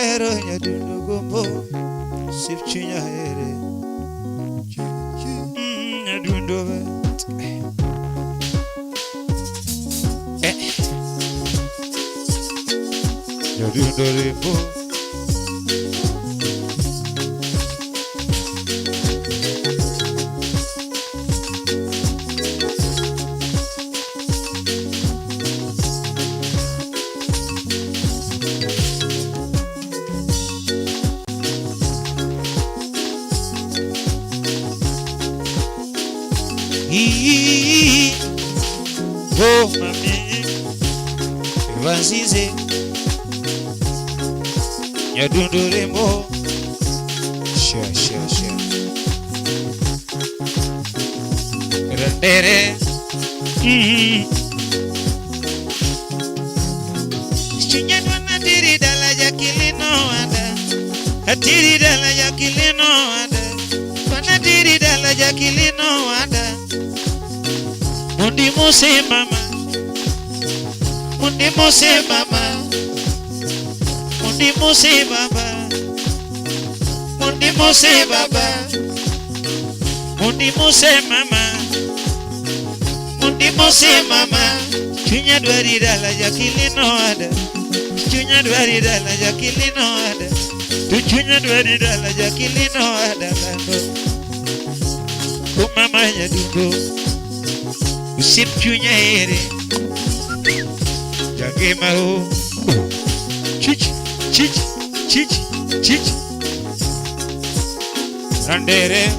Kimahero nyadundo gombo sipchunya here nyadundo nyadundo rembo oh mami Evanzize nyadundo rembo sha rendere chinyadwa na diri dala jakilino ada atiri dala jakilino ada pana diri dala jakilino ada mundi mose mama mundi mose mama mundi mose baba mundi mose baba mundi mose mama mundi mose mama chunya dwari dala jakilino ada chunya dwari dala jakilino ada tu chunya dwari dala jakilino ada lando kumama ya dundo usip chunya ere jage mau chichi randere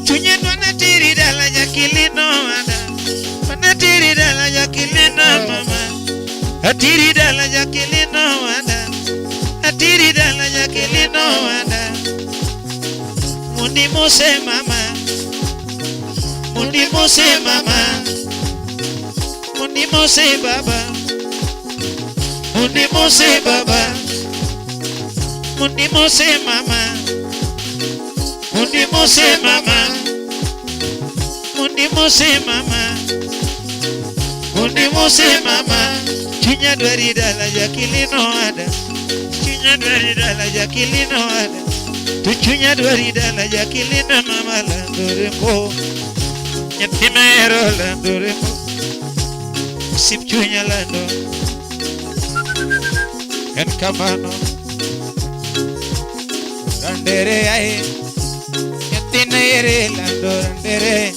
chunya dwana tiri dala jakilino ada pana tiri dala jakilino mama atiri dala jakilino ada atiri dala jakilino ada mundi mose mama mundi mose mama mundi mose baba mundi mose baba mundi mose mama mundi mose mama mundi mose mama mundi mose mama chunya dwari dala jakilino ada chunya dwari dala jakilino ada tu chunya dwari dala jakilino mama landorembo Kimahero landorembo sipchunya lando kan kamano randere ay yatina ere lando randere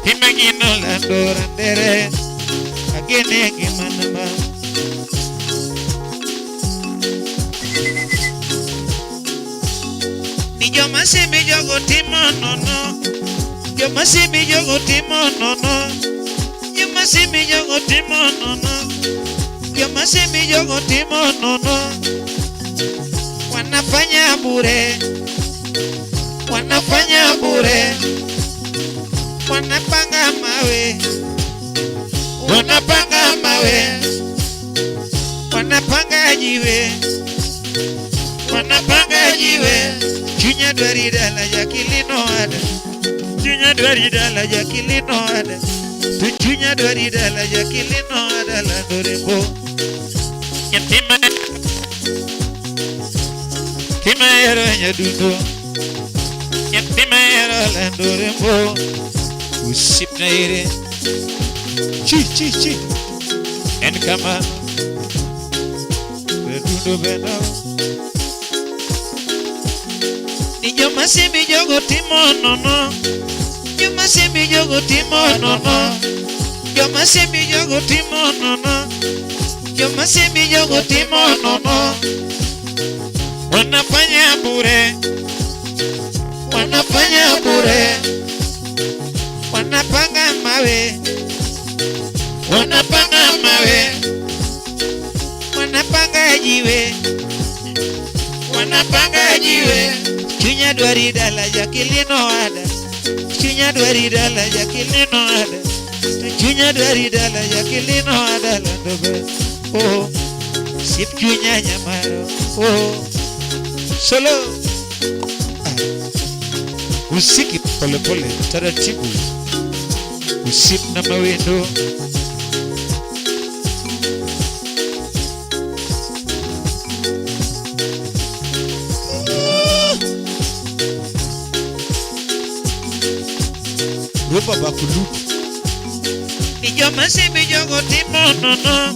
himagino lando randere agene gimanama nijo masimi jogo timo nono yo masimi jogo timo nono yo masimi jogo timo nono yo masimi jogo timo nono wanafanya bure wanapanga mawe wanapanga jiwe chunya dwari dala jakilino ada chunya dwari dala jakilino ada tu chunya dwari dala jakilino ada landorembo Kimahero nyadundo Kimahero landorembo usip na ire chi en kama redundo beno nijo masimi jogo timo nono yo masimi jogo timo nono yo masimi jogo timo nono yo masimi jogo timo nono wanafanya bure wanapanga mawe wanapanga jiwe chunya dwari dala jakilino ada chunya dwari dala jakilino ada chunya dwari dala jakilino ada landobe oh sip chunya nyamaro oh solo usiki pole pole taratibu usip na mawendo baba kulu Ni joma simi jogo timo nono.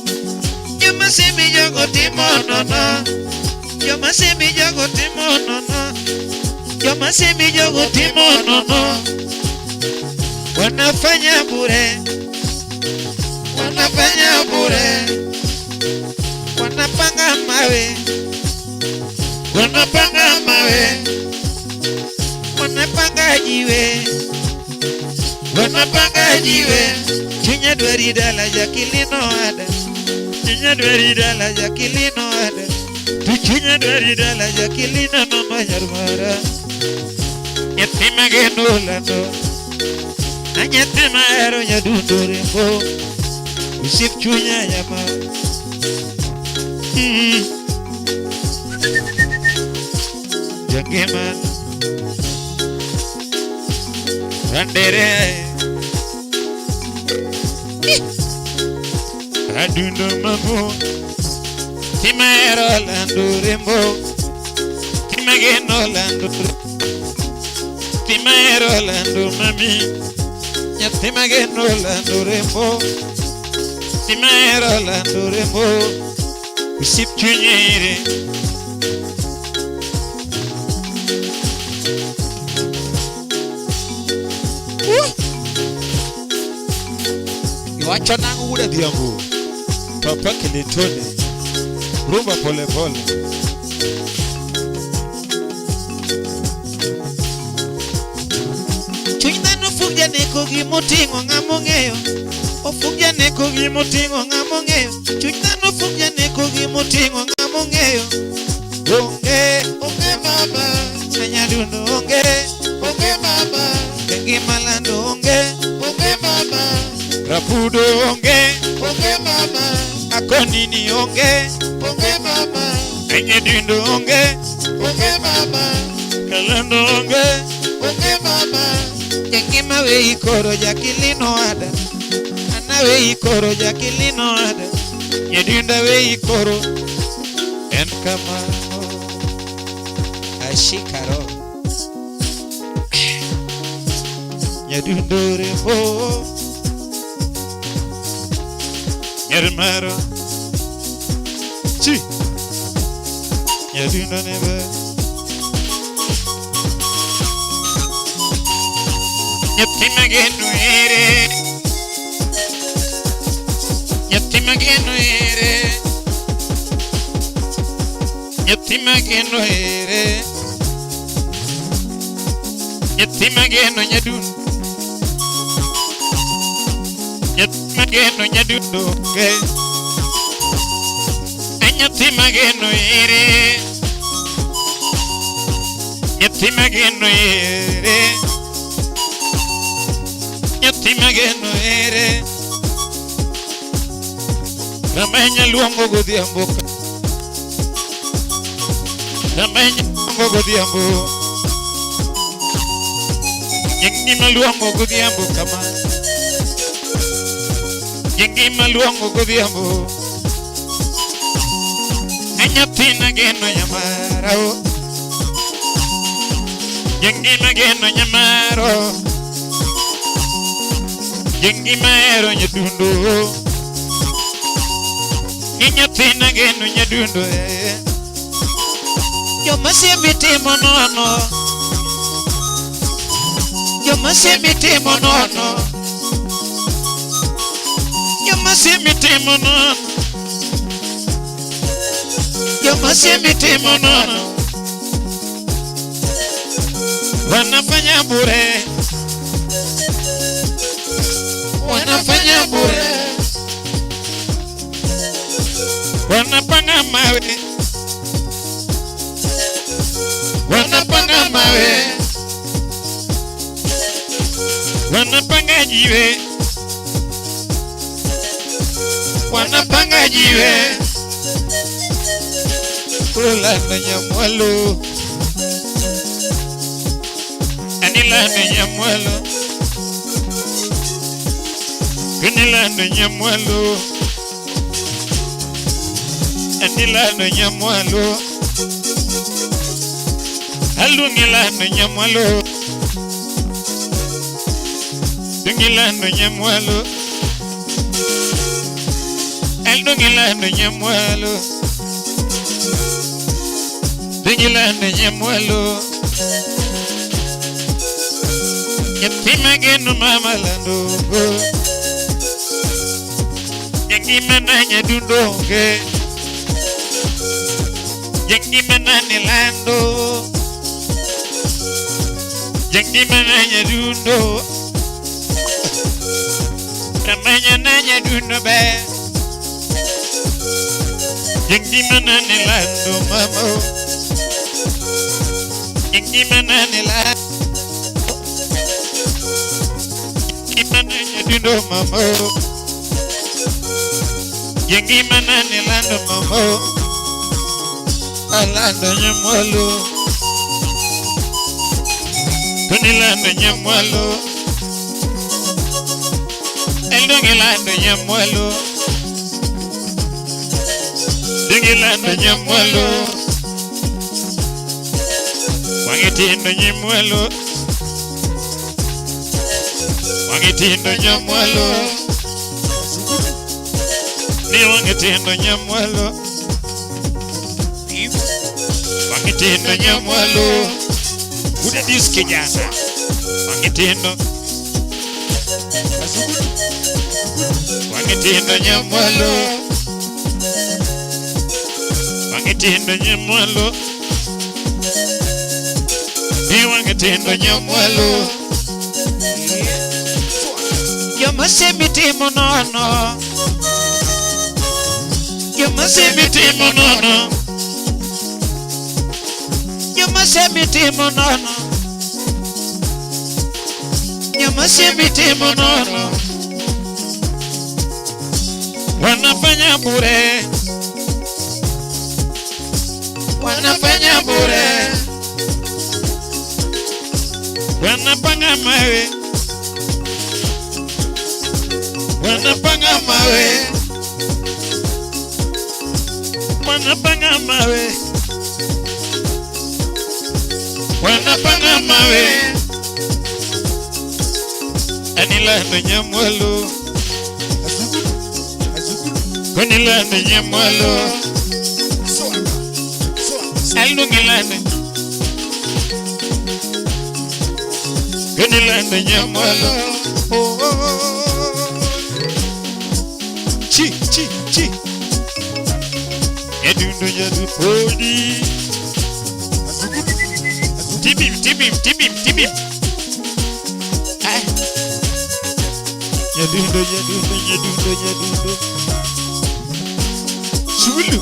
Joma simi jogo timo nono. Joma simi jogo timo nono. Joma simi jogo timo nono. Wanafanya bure. Wanafanya bure. Wanapanga mawe. Wanapanga mawe. Wanapanga jiwe. Wanapanga jiwe. Chunya dwari dala Jacqueline ada. Chunya dwari dala Jacqueline ada. Tu chunya dwari dala Jacqueline no mayarmara. Yatima genolando. Anyatima ero nyadundorembo. Usip chunya yama. Jangeman Randere Adundo mamu Timero lando rembo Timageno lando Timero lando mami Timageno lando rembo Timero lando rembo Usip chunyere Iwacho nangu ule dhiambu Papa kilitone Rumba pole pole Chunya no fugja neko gimutingo ng'among'eyo. Ofugja neko gimutingo ng'among'eyo. Chunya no fugja neko gimutingo ng'among'eyo. Onge baba Anyadundo onge baba Kengi malando onge baba Rapudo onge baba Akonini onge baba Anyadundo onge baba Kalando onge baba Kengi mawe ikoro Jacqueline ada. Anawe ikoro Jacqueline ada. Nyadunda we ikoro Enkamano Ashikaro Nyadundo rembo Nyarmaro Chi Nyadundo nebe Yatimageno ere Yatimageno ere Yatimageno ere Yatimageno nyadundo Yatimageno nyadundo ke Yatimageno ere Yatimageno ere Yatimageno ere Ramanya luongo godhiambo Ramanya luongo godhiambo Nyingima luongo godhiambo kama Nyingima luongo godhiambo Anyatina geno nyamaro Nyingima geno nyamaro Nyingima ero nyadundo Nyatina geno nyadundo Joma simi timo nono. Joma simi timo nono. Joma simi timo nono. Joma simi timo nono. Wanafanya bure Wanafanya bure. Wanapanga mawe Wanapanga mawe. Wanapanga jiwe Wanapanga jiwe. Kulanda nyamwalo Anilanda nyamwalo Kunilanda nyamwalo Anilanda nyamwalo Alungilanda nyamwalo Dungilando Nyamuelo. El Dungilando Nyamuelo. Dungilando Nyamuelo. Yatima genu mama lando. Yangimana nyadundonge. Yangimana nilando. Yangimana nyadundo. Ramanya nanya dundo be. Yangimana nilando mama. Yangimana nilando. Dundo mama, Yangimana nilando mama, alando Nyamuelo, Tunilando Nyamuelo, Eldongilando Nyamuelo, Dungilando Nyamuelo, Wangitindo Nyamuelo. Wangitindo Nyamuelo. Ni wangitindo Nyamuelo. Wangitindo Nyamuelo. Uda diski jana. Wangitindo. Wangitindo Nyamuelo. Wangitindo Nyamuelo. Ni wangitindo Nyamuelo. You must see me timonono. You must see me timonono. You must see me timonono. You must see me timonono. Wanafanya bure. Wanafanya bure. Wanapanga mawe. Wanapanga mawe. Wanapanga mawe. Wanapanga mawe. Anilando Nyamuelo. Anilando Nyamuelo. Alungilando. Anilando Nyamuelo. Oh, oh, oh. Chi. Yadundo yadu podi. Tibim. Ah. Yadundo. Sulu.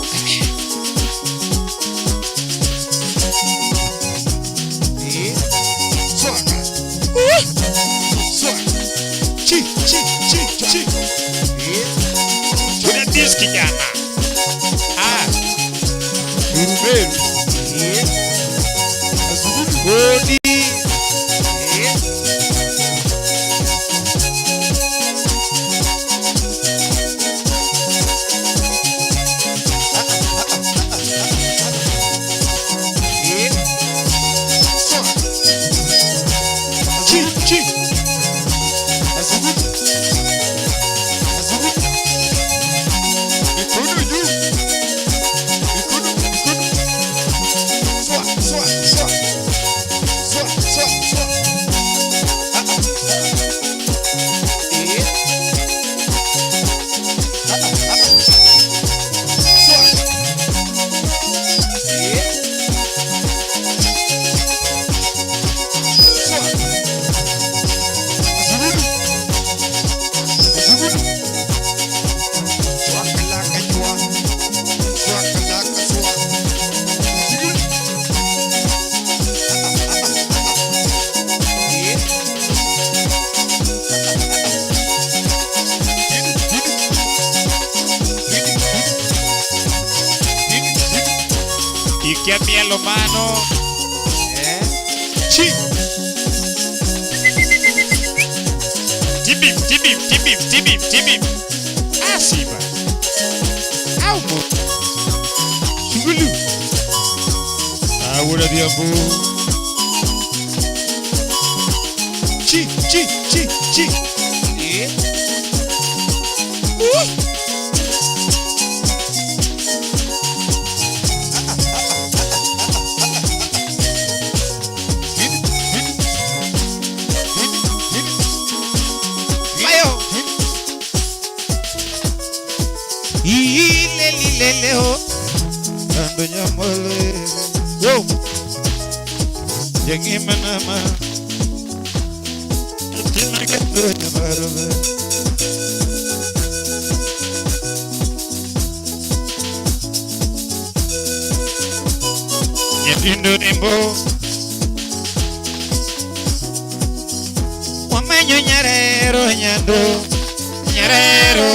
Chi. Uda diski jana. Ah. Urubelu. Bodi. Chi. Che mielo mano. Chi. Tibim. Asiba. Aumo. Chugulu. Ahora diabo. Chi. chi. Mayo. Ilele ho. Ando nyamole. Yo. Yengi manama. Tina kato nyamarove. Nyedindo nimbo. Wamenyo nyarero nyando. Nyarero.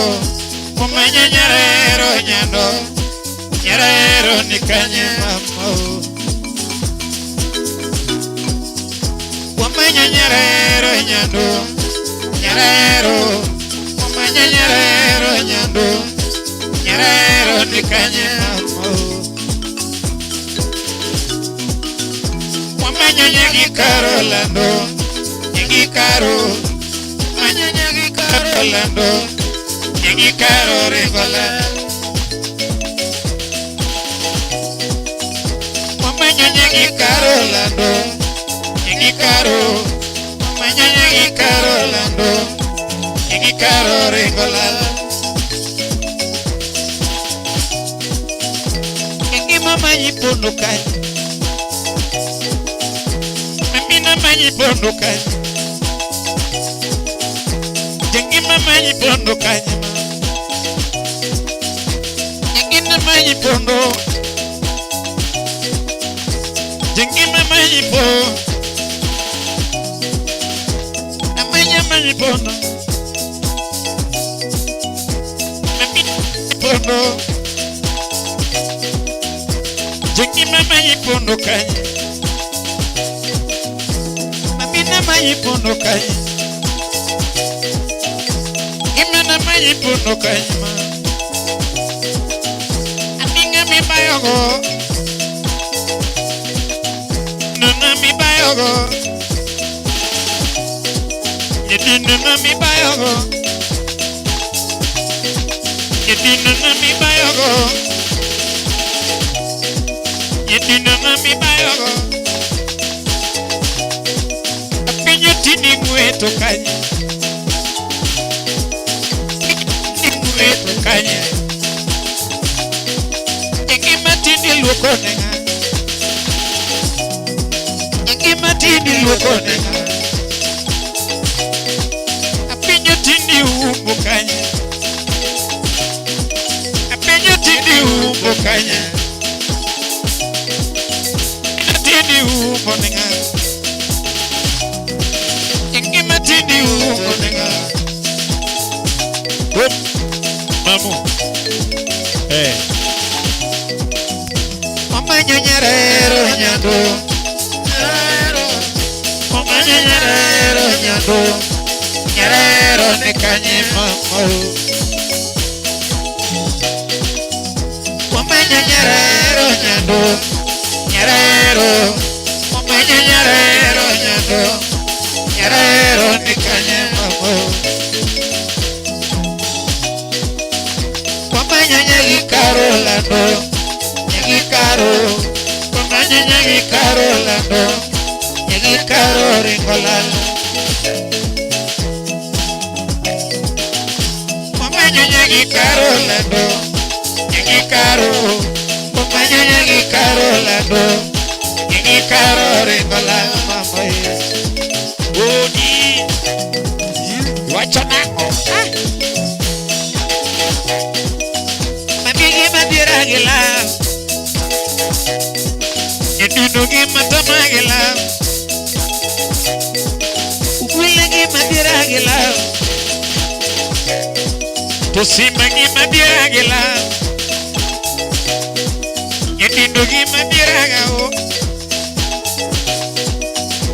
Wamenyo nyarero nyando. Nyarero nikanye mama. Wamenyo nyarero nyando. Nyarero. Wamenyo nyarero nyando. Nyarero nikanye mama. Wamenyo nyagi karolando. Nyagi karo. Wamenyo nyagi karolando. Nyagi karo regola. Wamenyo nyagi karolando. Nyagi karo. Wamenyo nyagi karolando. Nyagi karo regola. Yengi mama yipono kani. Mamina manyi pondo kani. Jengi mama yi pondo kani. Jengi mama yi pondo. Jengi mama yi pondo. Amanya manyi pondo. Mamina yi pondo. Jengi mama yi pondo kani. Mamina manyi pondo kani. Imana manyi pondo kani ma. Aminga mi bayogo. Nuna mi bayogo. Nuna mi bayogo. Nuna mi bayogo. Nuna mi bayogo. Apinyo tini mweto kanye. Mweto kanye. Yengi matindi luko nenga. Yengi matindi luko nenga. Apinyo tindi umbo kanye. Apinyo tindi umbo kanye. Tindi umbo nenga. Yengi matindi umbo nenga. Good. Mamu. Eh. Wamenyo nyarero nyando. Wamenyo nyarero nyando. Nyarero nikanye mama. Wamenyo nyarero nyando. Nyarero. Wamenyo nyarero nyando. Nyarero nikanye mama. Wamenyo nyagi Karolando. Nyagi karo. Wamenyo nyagi karolando. Nyagi karo ringolalo. Wamenyo nyagi karolando. Nyagi karo. Wamenyo nyagi karolando. Nyagi karo ringolalo mama. Bodi. Wacha nango. Mamigi madiragila. Nyedunugi matamagila. Ukwilegi madiragila. Tusimagi madiragila. Nyedunugi madiragao.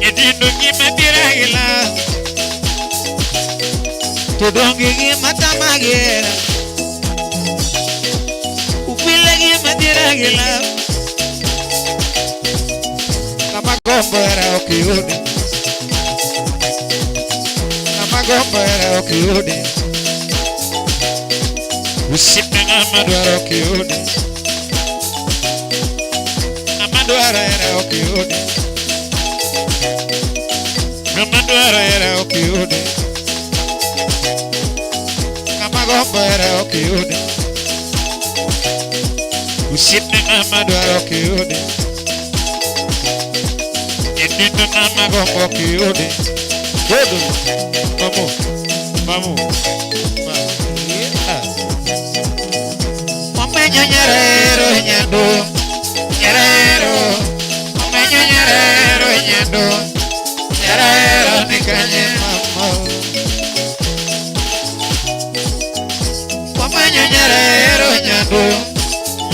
Nyedunugi madiragila. Tudongigi matamagila. Ukwilegi madiragila. Kama gombo era okiuni. gombo hera ok yudi. Osiepne ng'ama dwaro ok yudi. Ng'ama dwaro hera ok yudi. Ng'ama dwaro hera ok yudi. Ng'ama gombo hera ok yudi. Osiepne ng'ama dwaro ok yudi. Nyithindo ng'ama gombo ok yudi. Dodo, mamu. Omenyo nyarero nyando, nyarero. Omenyo nyarero nyando, nyarero nikanye mama. Omenyo nyarero nyando,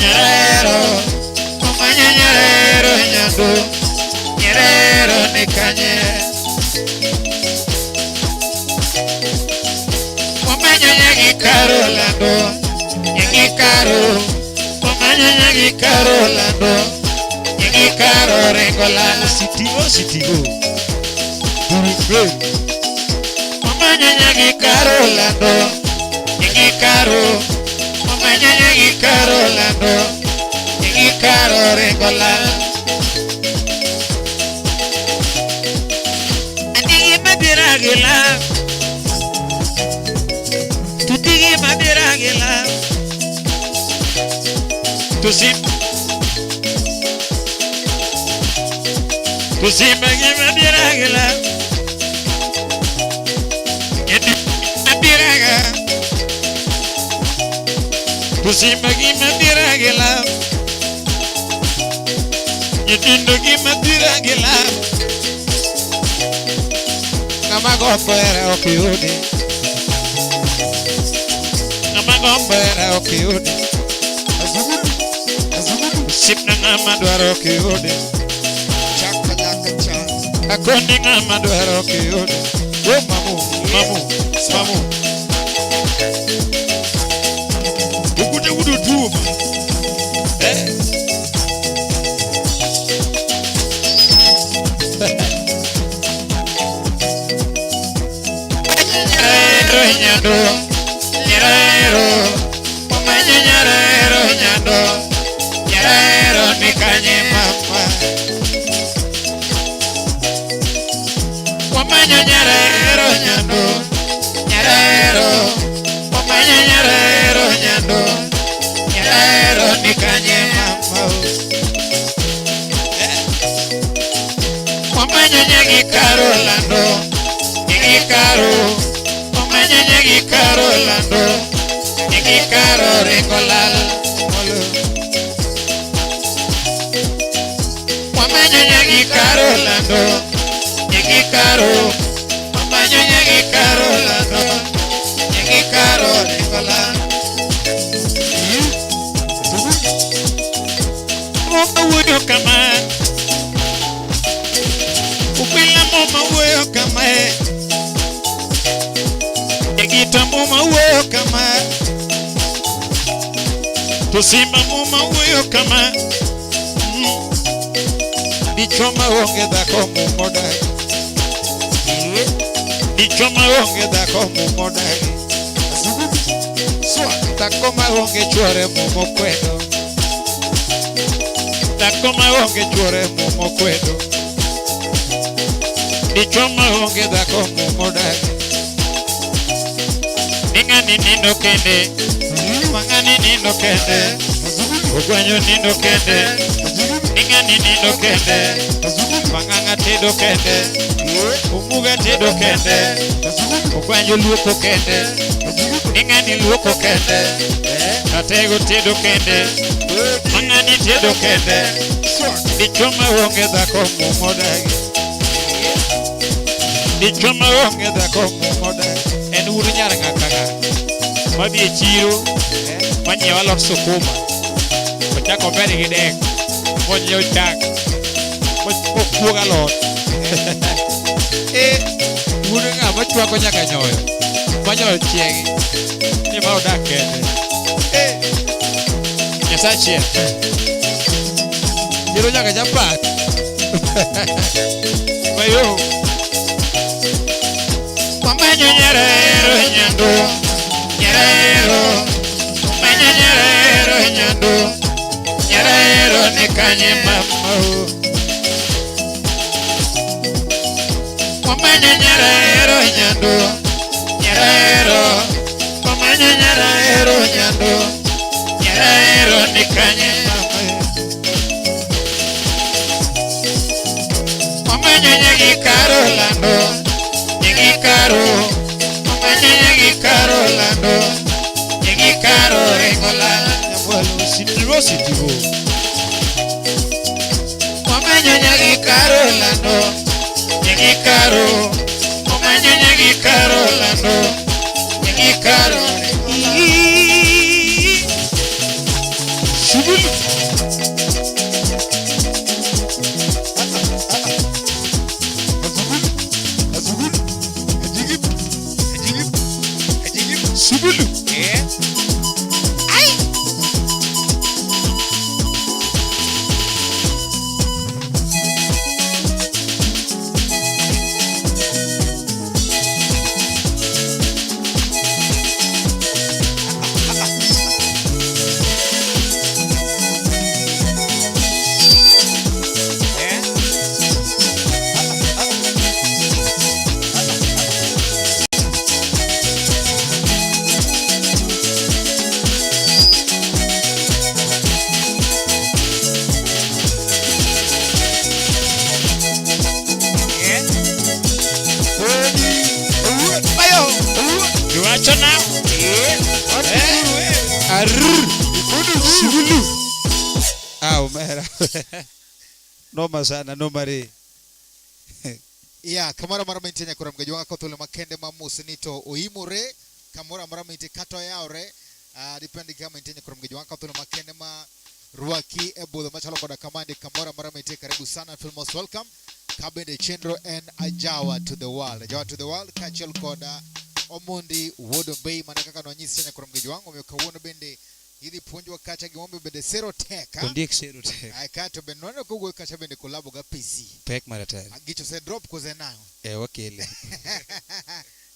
nyarero. Omenyo nyarero nyando, nyarero nikanye. Lando, nyagi karo, omanyo nyagi karo lando, nyagi karo rengola, sitigo, durugbe, omanyo nyagi karo lando, nyagi karo, omanyo nyagi karo lando, nyagi karo rengola. Anigi madiragila. Tutigi madiragila. Tusimagi madiragila. Yedi madiraga. Tusimagi madiragila. Yedi ndogi madiragila. Ngama gombo hera ok yudi. Gombo hera ok yudi. Osiepne ng'ama dwaro ok yudi. Akondi ng'ama dwaro ok yudi. Mamu. Ukute wudu tuuma. Nyarero, nyarero, omanyo nyarero nyando, nyarero nikanye mama. Omanyo nyarero nyando, nyarero, omanyo nyarero nyando, nyarero nikanye mama. Omanyo nyagi karo lando, nyagi karo. Nyagi karo lando, nyagi karo regolal. Omanyo nyagi karo lando, nyagi karo. Omanyo nyagi karo lando, nyagi karo regolal. Mama wuyo kama, ukwila mama wuyo kama. Gita muma uwe kama, tusima muma uwe kama. Bichoma onge dako mumodai, bichoma onge dako mumodai. Takoma onge chore mumo kwedo, takoma onge chore mumo kwedo. Bichoma onge dako mumodai. Ningani nindo kende, mangani nindo kende, ugwanyo nindo kende. Ningani nindo kende, manganga tedo kende, umuga tedo kende, ugwanyo luoko kende. Ningani luoko kende, atego tedo kende, mangani tedo kende. Bichoma wonge dako mumodai, bichoma wonge dako mumodai. En uru nyara ng'akaga madhi e chiro manyiewo alot sukuma ochako beri gi dek monyiewo chak mokuog alot. Uru ng'ama chwako nyaka nyoyo manyoyo chiegi ni ma odak kende. Nyasaye chiro nyaka chapat mayo. Wamanyo nyarero nyando nyarero Wamanyo nyarero nyando nyarero nikanye mama Wamanyo nyarero nyando nyarero Wamanyo nyarero nyando nyarero nikanye mama Wamanyo nyagikaro lando nyagikaro Wamanyo nyagikaro lando nyagikaro rengola Bueno, sitivo. Wamanyo nyagikaro lando nyagikaro Wamanyo nyagikaro lando nyagikaro Shubulu. Azugulu. Ajigip. Shubulu. Kiwacho now Shubulu. Umera. Noma sana, noma re. Ya kamara mara mintenya kura mgaji wako tole makende mamusi nito oimure kamara mara minti kato yaore dipendi kama mintenya kura mgaji wako tole makende ma ruaki ebo the machalo koda kamandi kamara mara minti karibu sana feel most welcome Kabende Chendro and Ajawa to the world kachel koda Omundi Wodo Bay manakaka no nyisi tenya kura mgaji wangu myoka bende hidi punjwa kacha gimombe bende zero tech Kondiek zero tech. ay kato bende nwana kuwe kacha bende kolabo ga PC Pek maratari. gicho se drop koze nayo Wakele.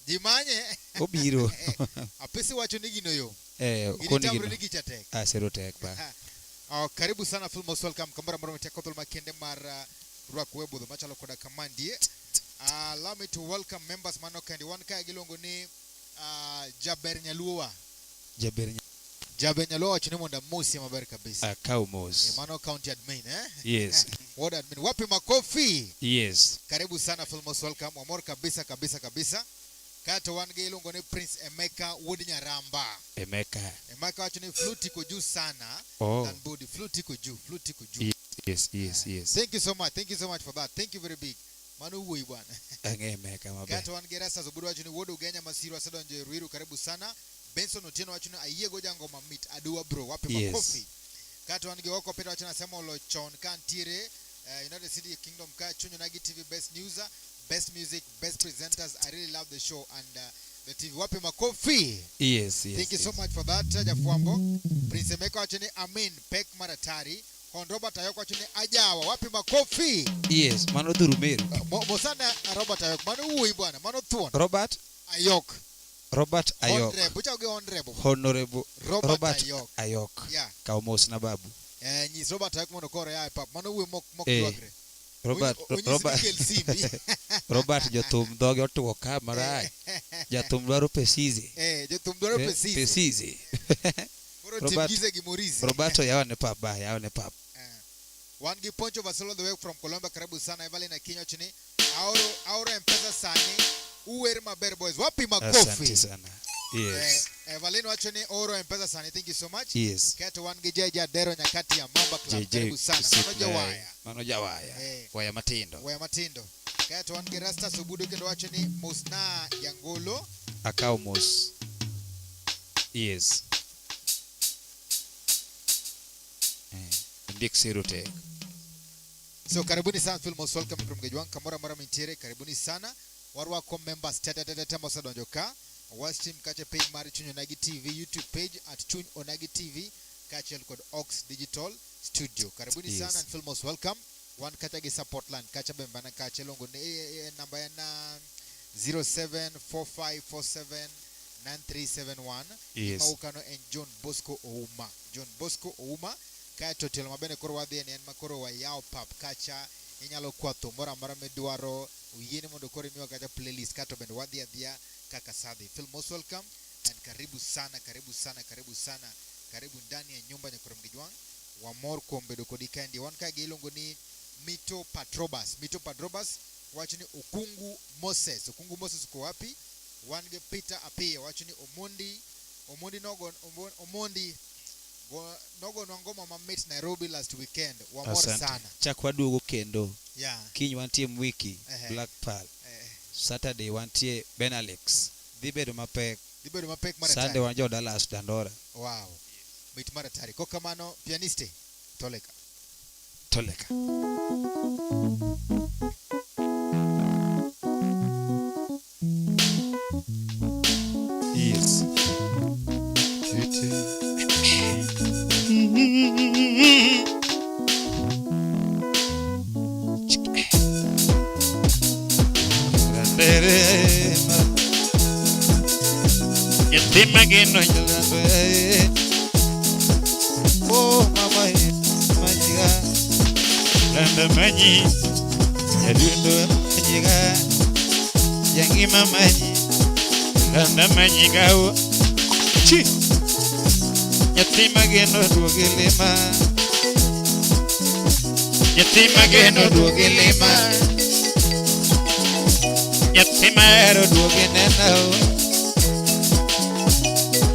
Jimanye Obiro. apesi wacho nigino yo Koni Ilitamru gino. nigi chatek Zero tech ba. Karibu sana Full Most Welcome Kambara maro meteko tol makende mar Ruak Webo the machalo koda kamandie allow me to welcome members mano kandi one kaya gilongo ni Jaber Nyaluwa chini monda mosi ya mabari kabisa Kaumos. Mano county admin Yes. Ward admin wapi makofi Yes. Karibu sana Full Most Welcome Wamor kabisa Kato wange ilongo ni Prince Emeka Wodinya Ramba Emeka wacho ni fluti ko juu sana than body fluti ko juu Yes. Thank you so much for that. Thank you very big. Manu uwe bwana. Emeka mabe. Kato wangerasa zuburu wacho ni wodo ugenya masiru asado nje ruiru karibu sana. Benson Otieno wacho ni ayego jango mamit aduwa bro wapi makofi. Kato wange wako peta wacho na sema ulo chon kantire United City Kingdom ka Chunyo Nagi TV best news, best music, best presenters. I really love the show and the TV. Wapi makofi. Yes. Thank you so much for that. Jafuambo. Prince Emeka wacho ni Amin Pek Maratari. Robert Ayok wacho ni Ajawa. Wapi makofi. Yes, mano Dhurumeru. Mosana Robert Ayok. Mano uwe bwana. Mano thuon. Robert Ayok. Honorable Robert Ayok. Ayok. Yeah. Kaumos na babu. Nyis Robert Ayok mono kore ya pap. Mano uwe mok duagre. Robert jothum dhoge otuo ka marach. Jathum dwaro pesize. Jothum dwaro pesize. Roberto yaone pap. One gi Poncho Vasolo the way from Colombia karibu sana Evelyn na Kinyo chini. Auro mpesa sani. Uwer maber boys. Wapi makofi. Asante sana. Yes. Evelyn wacho ni Oro mpesa sani. Thank you so much. Yes. Keto one gi Jeja Dero nyakati ya Mamba Club karibu sana. Mano jawaya. Waya matindo. Keto one gi Rasta Subudu kendo wacho ni Musna Yangolo. Akao mos. Yes. Ndiye Serote. So karibuni sana Film Most Welcome from Gejwan Kamora Mara Mintiere. Karibuni sana warwa com members tata mosa donjoka watch team kache page mari Chunyo Nagi TV YouTube page at Chunyo Onagi TV kache code Ox Digital Studio. Karibuni sana and Film Most Welcome one kache ge support line kache bembana kache longo namba yana 0745479371. Yes. Maukano en John Bosco Ouma. Kae to telo mabene koro wadhi en makoro wa yao pap kacha inyalo kwato mora mara medwaro uyieni mondo koro imiwa kacha playlist kato bende wadhi adhia kaka sadhi. Feel most welcome and karibu sana. Karibu ndani ya nyumba ya Mgejwang. Wamor kuom bedo kodi kendi. Wan ka giilongo ni Mito Patrobas wacho ni Okungu Moses uko wapi? Wan ge Peter Apia wacho ni Omondi nogo ngoma mamit Nairobi last weekend. Wamor sana. Chakwa duogo kendo. Yeah. Kiny wantie Mwiki, Black Pearl. Saturday wantie Ben Alex. Dhi bedo mapek mara Sunday wanjo Dallas Dandora. Wow. Mit mara tari. Kwa kamano pianiste Toleka. Yes. Mageno jalabe oh mama majiga landa maji yadundo majiga yangi mama landa majiga o chi yati mageno duogelema yati mageno duogenena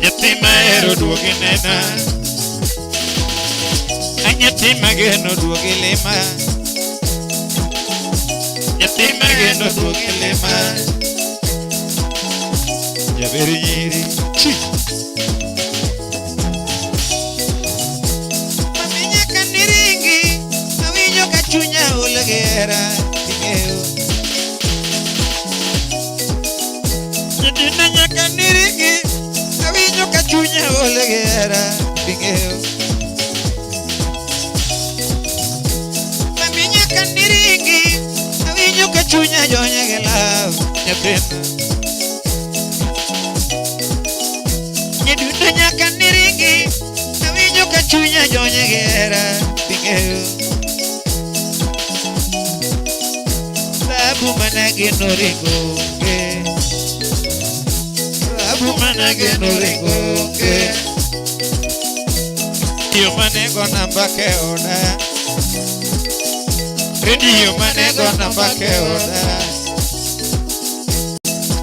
Yatimero duogenena Anyatimageno duogelema Yatimageno duogelema Yaberi chi Maminya kaniringi Awinyo kachunya ulagera Tingeo Yadinanya kaniringi Awinyo kachunya olegera bingeo Maminya kaniringi Awinyo kachunya jonya gelav Nyapena Nyedudanya kaniringi Awinyo kachunya jonya gera bingeo Sabu manageno ringo Manageno ringoke Dio manego nambake ona Radio manego nambake ona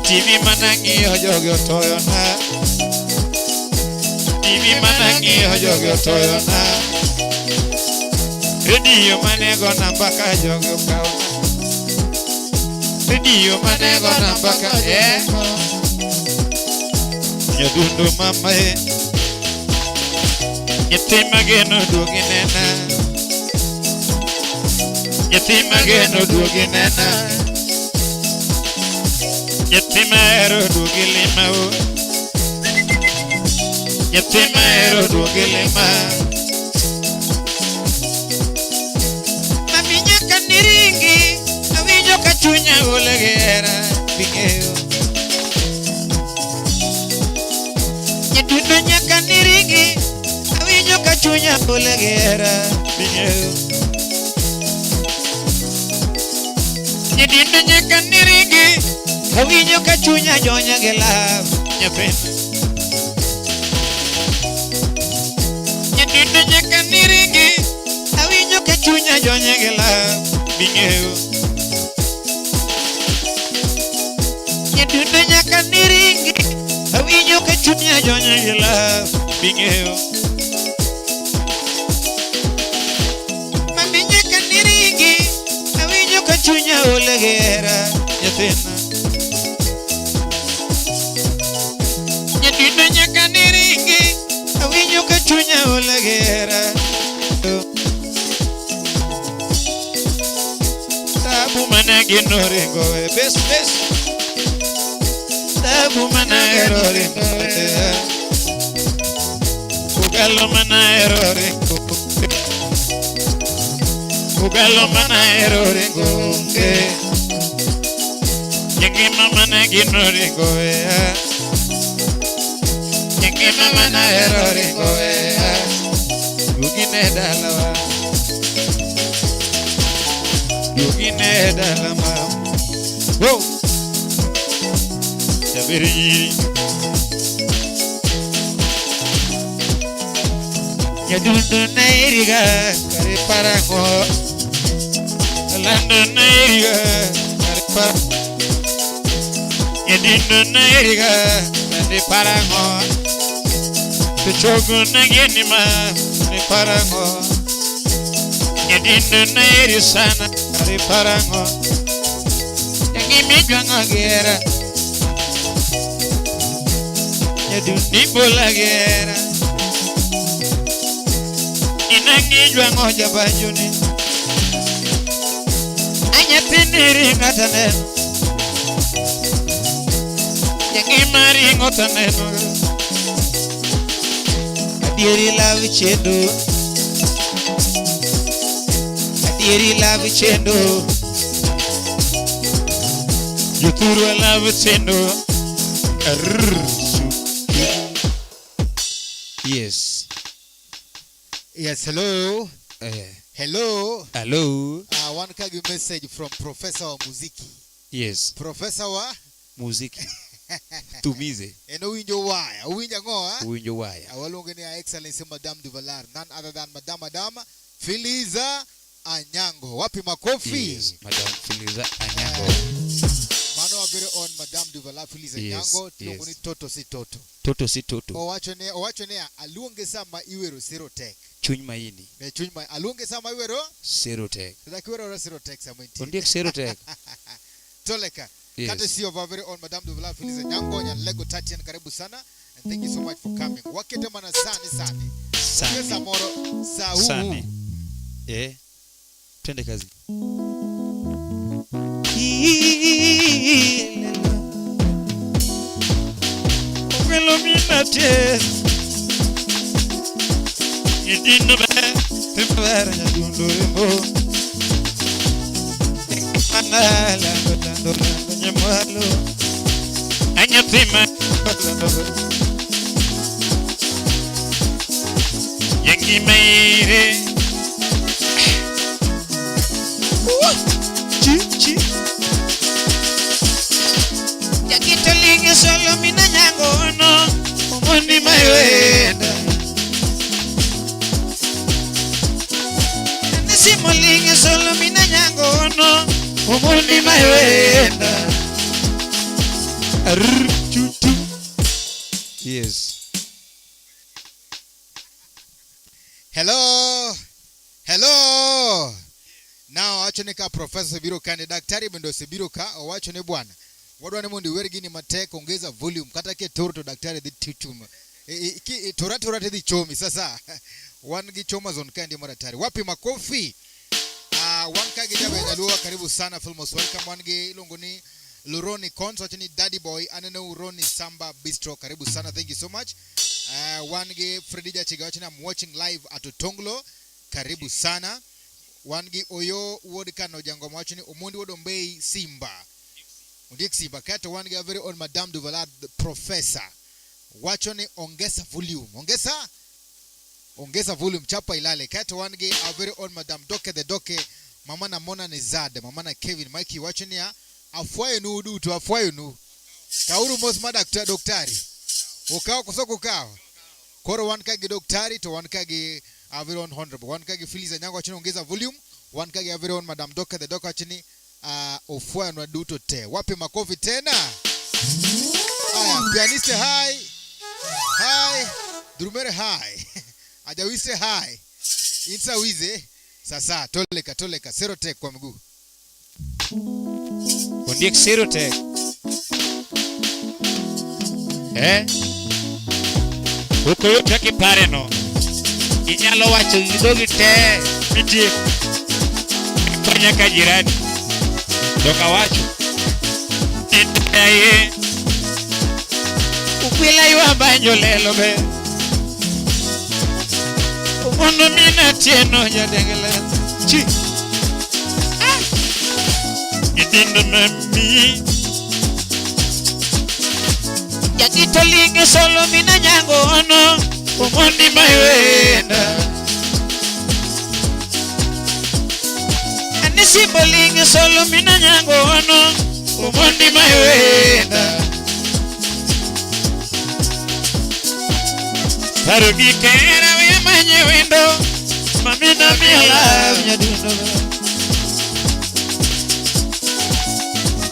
TV manang'iyo jogi otoyona TV manang'iyo jogi otoyona Radio manego nambaka jogi okaona Radio manego nambaka Yadundo mama Yatimageno duogenena Yatimageno duogenena Yatimageno duogelema Yatimageno duogelema Maminya kaniringi Awinyo kachunya olegera bingeo Yadundo kaniringi Awinyo kachunya olegera bingeo Yadundo kaniringi Awinyo kachunya jonya gelav Nyapena Yadundo kaniringi Awinyo kachunya jonya gelav bingeo Yadundo kaniringi Awinyo kachunya jonya gelav bingeo Maminya kaniringi Awinyo kachunya olegera Nyapena Yadundo kaniringi Awinyo kachunya olegera Tabu manageno ringo bes Tabu manageno ringo Ugalo manageno ringo Ugalo manageno ringo Nyingi mama na ginori goya. Nyingi mama na erori goya. Ugine dalawa. Ugine dalama. Whoa. Jabiri. Yadundu nairiga kare parango. Landu nairiga kare parango. Yadundu nairiga kare parango. Tuchogu naginima kare parango. Yadundu nairi sana kare parango. Yangimijwanga gera. Yadundu bola gera. Inangijwa ngoja bajuni Anya piniri ngatanen Yangi mari ngotanen Adieri lavi chendo Adieri lavi chendo Yuturu lavi chendo Yes. Yes, hello. Hello. Hello. One kagi message from Professor wa Muziki. Yes. Professor wa Muziki. Tumize. Eno winjo waya. Uwinja ngoa. Winjo waya. Awalunga ni Excellency Madame Duvalar. None other than Madame Filiza Anyango. Wapi makofi? Yes. Madame Filiza Anyango. Mano abere on Madame Duvalar Filiza Anyango. Tulunguni toto si toto. Toto si toto. Owachone aluonge sama iwero zero tech. Chuny maini. Chuny mai aluonge sama iwero zero tech. Dakiwero zero tech sama inti. Ondiek zero tech. Toleka. Yes. Courtesy of our very own Madame Duvalar Filiza Anyango and Lego Tatian karibu sana. And thank you so much for coming. Wakete mana sani. Sani. Samoro sa Sani. Twende kazi. Illuminati. Yedino be tempera nyadundurimo. Anala batando nyamalo. Anyatima Yangi meire. Chi. Yangi tolinge solo mina nyango no. Omoni mayenda. Simulinge solo mina nyango no. Omoni mayenda. Chuchu. Yes. Hello. Now achonika Professor Biroka ni daktari bendo Biroka owachone bwana. Wadwane mundi wergini matek ongeza volume kata ke torto daktari di tichuma. Ki torate di chomi sasa. One gi choma zone kandi maratari. Wapi makofi? One kagi jabe nyaluwa karibu sana Filmos welcome one gi ilongoni Luroni Cons wachini Daddy Boy anene Uroni Samba Bistro karibu sana, thank you so much. One gi Fredija Chiga wachini I'm watching live at Tonglo karibu sana. One gi Oyo Wodika no jango wachini Umundi Wodombei Simba. Undiek Simba kata one gi a very own Madame Duvalar the Professor. Wachoni ongeza volume. Ongeza volume chapa ilale. Kata one gi a very own Madame Doke the Doke. Mama na Mona Nizad. Mama na Kevin Mikey wachoni ya afuayo nu udutu afuayo nu kauru mosma daktari ukao kusoko ukao koro one kagi daktari to one kagi very own honorable one kagi Filiza Anyango chini ongeza volume one kagi very own Madam Doka the Doka chini afuayo nu udutu te wapi makofi tena. Aya pianiste hi drumere hi ajawise hi insa wize sasa toleka zero tech kwa mguu. Ondiek zero tech. Uko yote kipare no. Inyalo wacho idogi te. Miti. Kanya kajirani. Doka wacho. Aye. Ukwila iwa banjo lelo be. Umono mina tieno ya dengele. Chi. Idinda mami. Yakito linge solo mina nyango ono Umundi mayuenda Anisibo linge solo mina nyango ono Umundi mayuenda Karugi kera we manye wendo Mamina mi alive nyadundo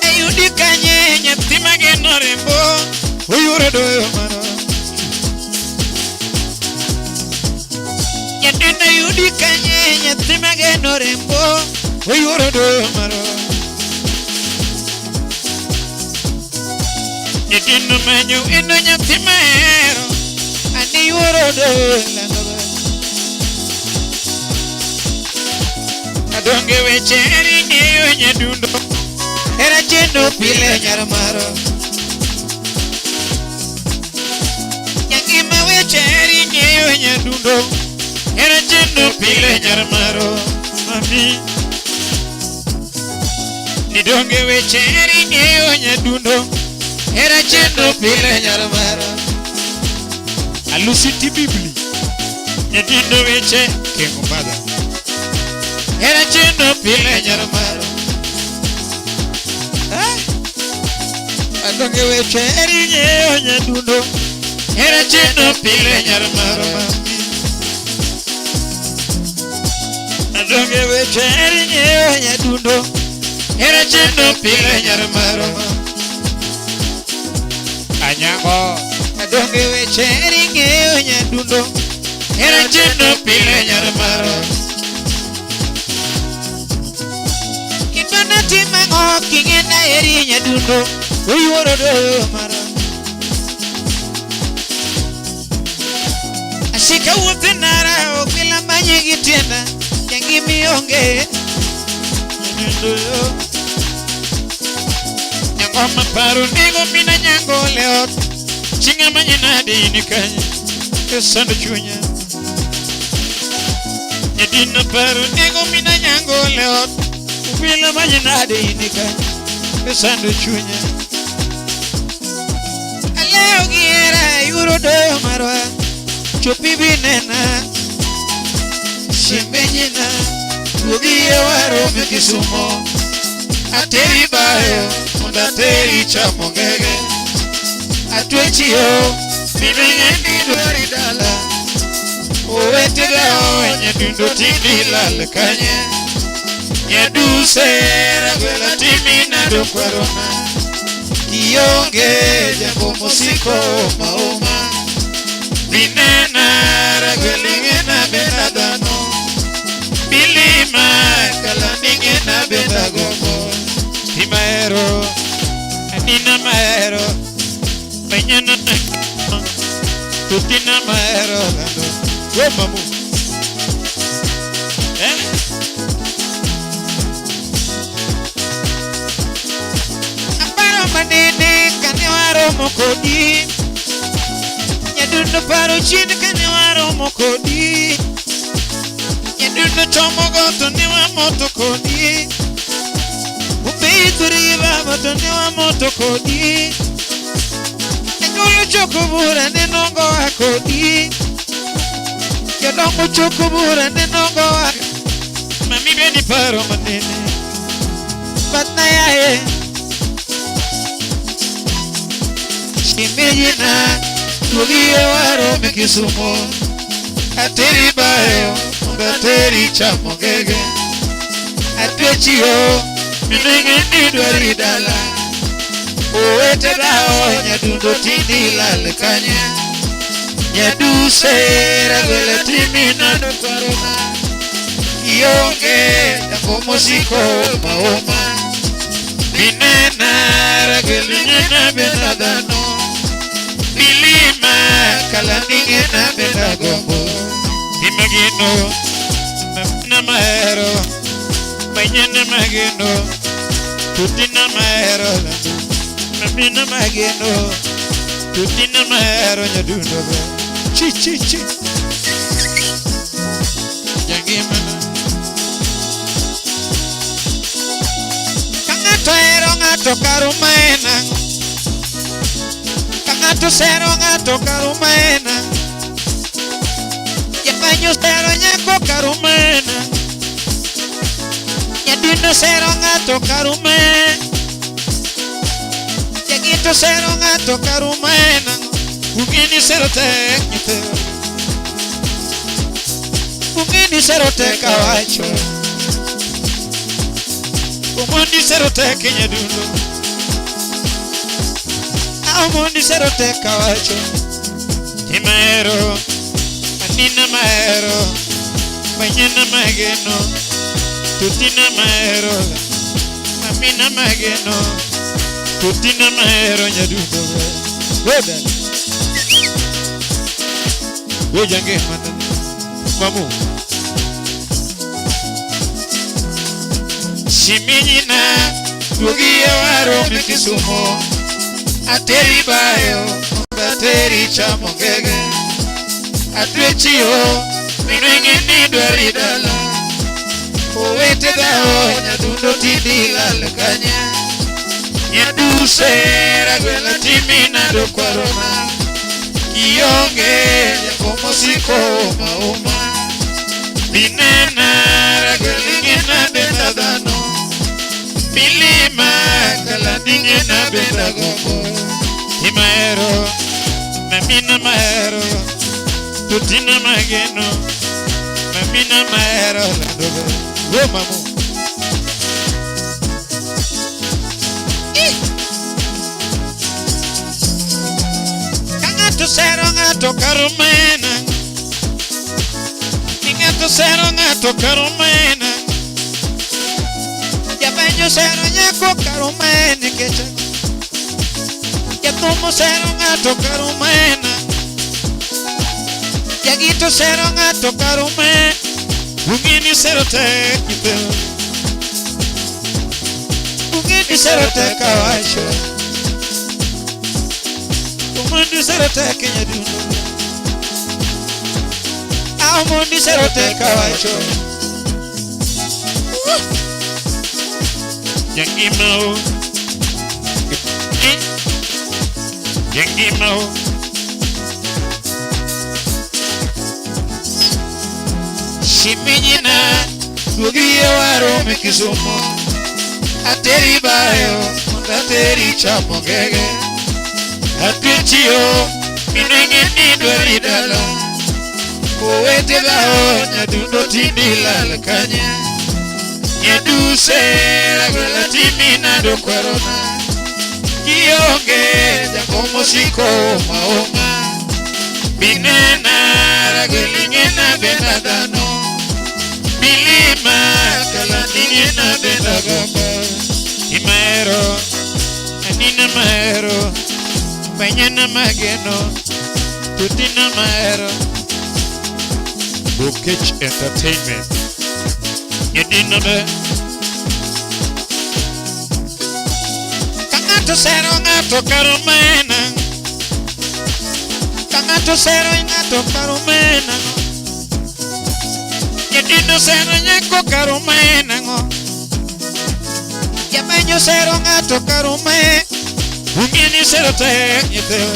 Ayudi kanye nyatima geno rembo Uyure doyo mano Nyadundo yudi kanye nyatima geno rembo Uyure doyo mano Nyadundo manyu ino nyatima ero Ani uyure doyo lanoba Adonge wecheri niyo nyadundo Era chendo pile nyaramaro Nyangima wecheri niyo nyadundo Era chendo pile nyaramaro Mami Nidonge wecheri niyo nyadundo Era chendo pile nyaramaro Alusiti bibli Nyadundo weche Kengumbada Era chendo pile nyaramaro Adonge weche eri nyeyo nyadundo Era chendo pile nyaramaro Adonge weche eri nyeyo nyadundo Era chendo pile nyaramaro Anyango Adonge weche eri nyeyo nyadundo Era chendo pile nyaramaro Timango kingena eri nyadundo Uyuoro doyo mara Ashika wote nara Okila manye gitienda Yangi mionge Nyadundo yo Nyango maparu Nigo mina nyango leo Chinga manye nadi nikanya Kesando chunya Nyadina paru Nigo mina nyango leo Wila majinade inika Pesando chunya Aleo giera Yuro doyo marwa Chopi binena Shimbejina Ugiye waro mikisumo Ateri bayo Mundateri chamongege Atwechiyo Mimenyendi dwari dala Uwete gao Nyadundo tindila lekanye Nyadusera gwela timina dokwarona Kionge jambo musiko mauma Binena ragwelingena benadano Bilima kalaningena benagomo Timaero Anina maero Menyana nakino Tutina maero lando Yo mamu Manene kanewaro mokodi Nyadundo paro chini kanewaro mokodi Nyadundo tomogo tonewa moto kodi Ubeituri baba tonewa moto kodi Nyulu chokubura nenongo wakodi Yodongo chokubura nenongo wakodi Mami beni paro manene Batna yae Imejina Tugie waro mikisumo Ateri bayo Mundateri chamongege Atwechiyo Minenge nidwari dala Uwete dao Nyadundo tindila lekanye Nyaduse Ragwele timina dokwarona Kionge Jambo musiko maoma Minena Ragwele nyena benadano Bilima kalaningena benagomo Imagino Mamina maero Manyana magino Tutina maero Mamina magino Tutina maero Nyadundo Chi chi chi Jangimana Kangato ero ngato karumaena Kang'ato sero ng'ato karumena, japanyo sero nyako karumena, nyadindo sero ng'ato karumena, jagito sero ng'ato karumena, ungini sero tek nyitero, ungini sero tek kawacho, umundi sero tek nyadundo, umundi sero tek kawacho. Imero, anina maero, banyana mageno, tutina maero, amina mageno, tutina maero nyadundo. Goda. Gojange mata. Mamu. Shiminyina, dugia waro mikisumo, ateri bayo, ateri chamongege, atwechio, minwengi nidwari dala, owete dao, nyadundo tidila lekanya, nyaduse, ragwela timina do kwarona, kionge, jakomo siko uma, binena, ragwela ngena betadano, milima, kalandingena betagomo. Imaero, mamina maero, tutina mageno, mamina maero, landogo, wo mamu. Kang'ato sero ng'ato karumena, king'ato sero ng'ato karumena, japanyo sero nyako karumena kecha. Yatumo sero ng'ato karumena, yagito sero ng'ato karumena, ungini sero tek nyitero, ungini sero tek kawacho, umundi sero tek nyadundo, umundi sero tek kawacho. Yangimao, Yangimao, Shiminyina, dugia waro mikisumo, ateri bayo, ateri chamongege, atwechio, minwengi nidwari dala, owete dao, nyadundo tidila lekanya, nyaduse, ragwela timina do kwarona, kionge, jakomo siko maoma, binena, ragwelingena benadano, milima, kalandingena benagamba. Imaero, anina maero, banyana mageno, tutina maero. Bukech Entertainment, nyadina be. Kang'ato sero ng'ato karumena, kang'ato sero ng'ato karumena, nyadindo sero nyako karumena ngo, japanyo sero ng'ato karumena, ungini sero tek nyitero,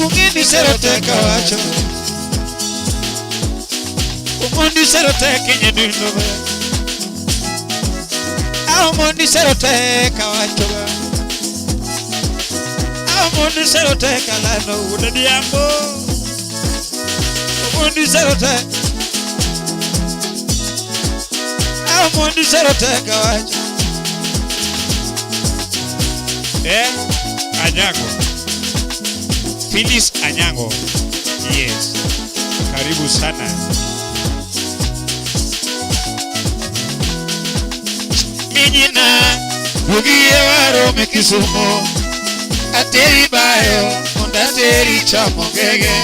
ungini sero tek kawacho, umundi sero tek nyadundo be. Umundi sero tek kawacho, umundi sero tek alano udadiambo, umundi sero tek, umundi sero tek kawacho. Anyango, Phyllis Anyango, yes, karibu sana. Minyina, dugia waro mikisumo, ateri bayo, ateri chamongege,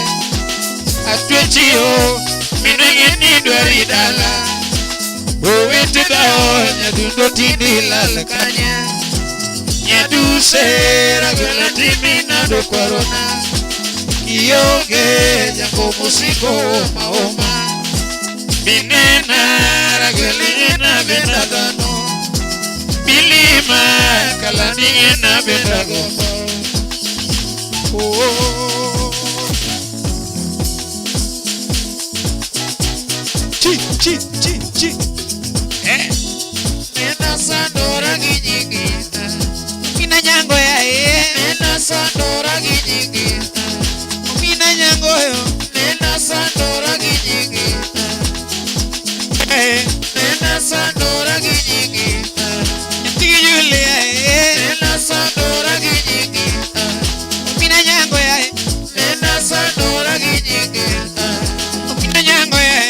atwechio, minwengi nidwari dala, owete dao, nyadundo tidila lekanya, nyaduse, ragwela timina do kwarona, kionge, jakomo siko maoma, binena, ragwelingena benadano, milima, kalandingena benagombo. Oh. Chi. Nena sandora ginyingita. Mina nyango ya nena sandora ginyingita. Mina nyango yo nena sandora ginyingita. Nena sandora ginyingita. Julia nena sandora ginyingita. Mina nyango ya nena sandora ginyingita. Mina nyango ya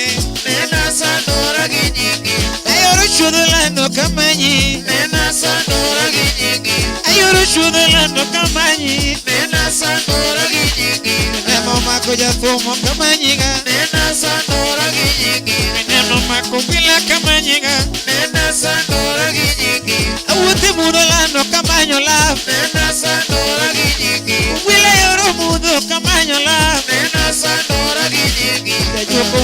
nena sandora ginyingita. Ayoro shudulano kamanyi nena sandora ginyingita. Ayoro shudulano kamanyi nena sandora ginyingita. Nemo mako jathumo kamanyiga nena sandora ginyingita. Nemo mako bila kamanyiga nena sandora ginyingita. Awuthi mudolano kamanyo laf nena sandora ginyingita. Wile yoro mudo kamanyo laf nena sandora ginyingita. Joko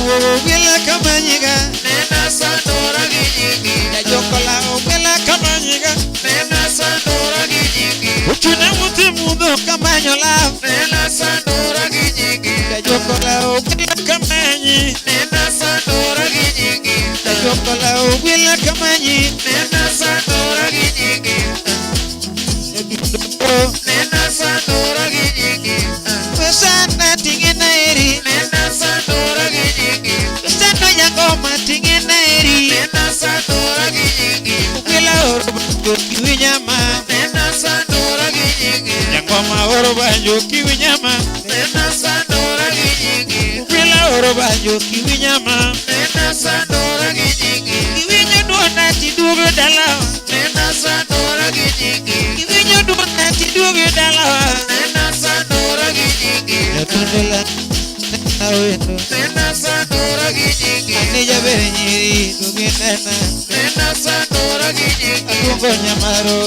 wile kamanyiga nena sandora ginyingita. Joko la wile kamanyiga nena sandora ginyingita. Uchuna wuthi mudo kamanyo laf nena sandora ginyingita. Joko la wile kamanyi nena sandora ginyingita. Joko la wile kamanyi nena sandora ginyingita. Nena sandora ginyingita. Pesana tingena eri nena sandora ginyingita. Pesana yangoma tingena eri nena sandora ginyingita. Ukila orobanjo kiwinyama nena sandora ginyingita. Yangoma orobanjo kiwinyama nena sandora ginyingita. Ukila orobanjo kiwinyama nena sandora ginyingita. Kiwinya duona tidugo dalawa nena sandora ginyingita. Kiwinya duona tidugo dalawa nena sandora ginyingita. Yatundela nena wendo nena sandora ginyingita. Anija berenyiri duginena nena sandora ginyingita. Atungo nyamaro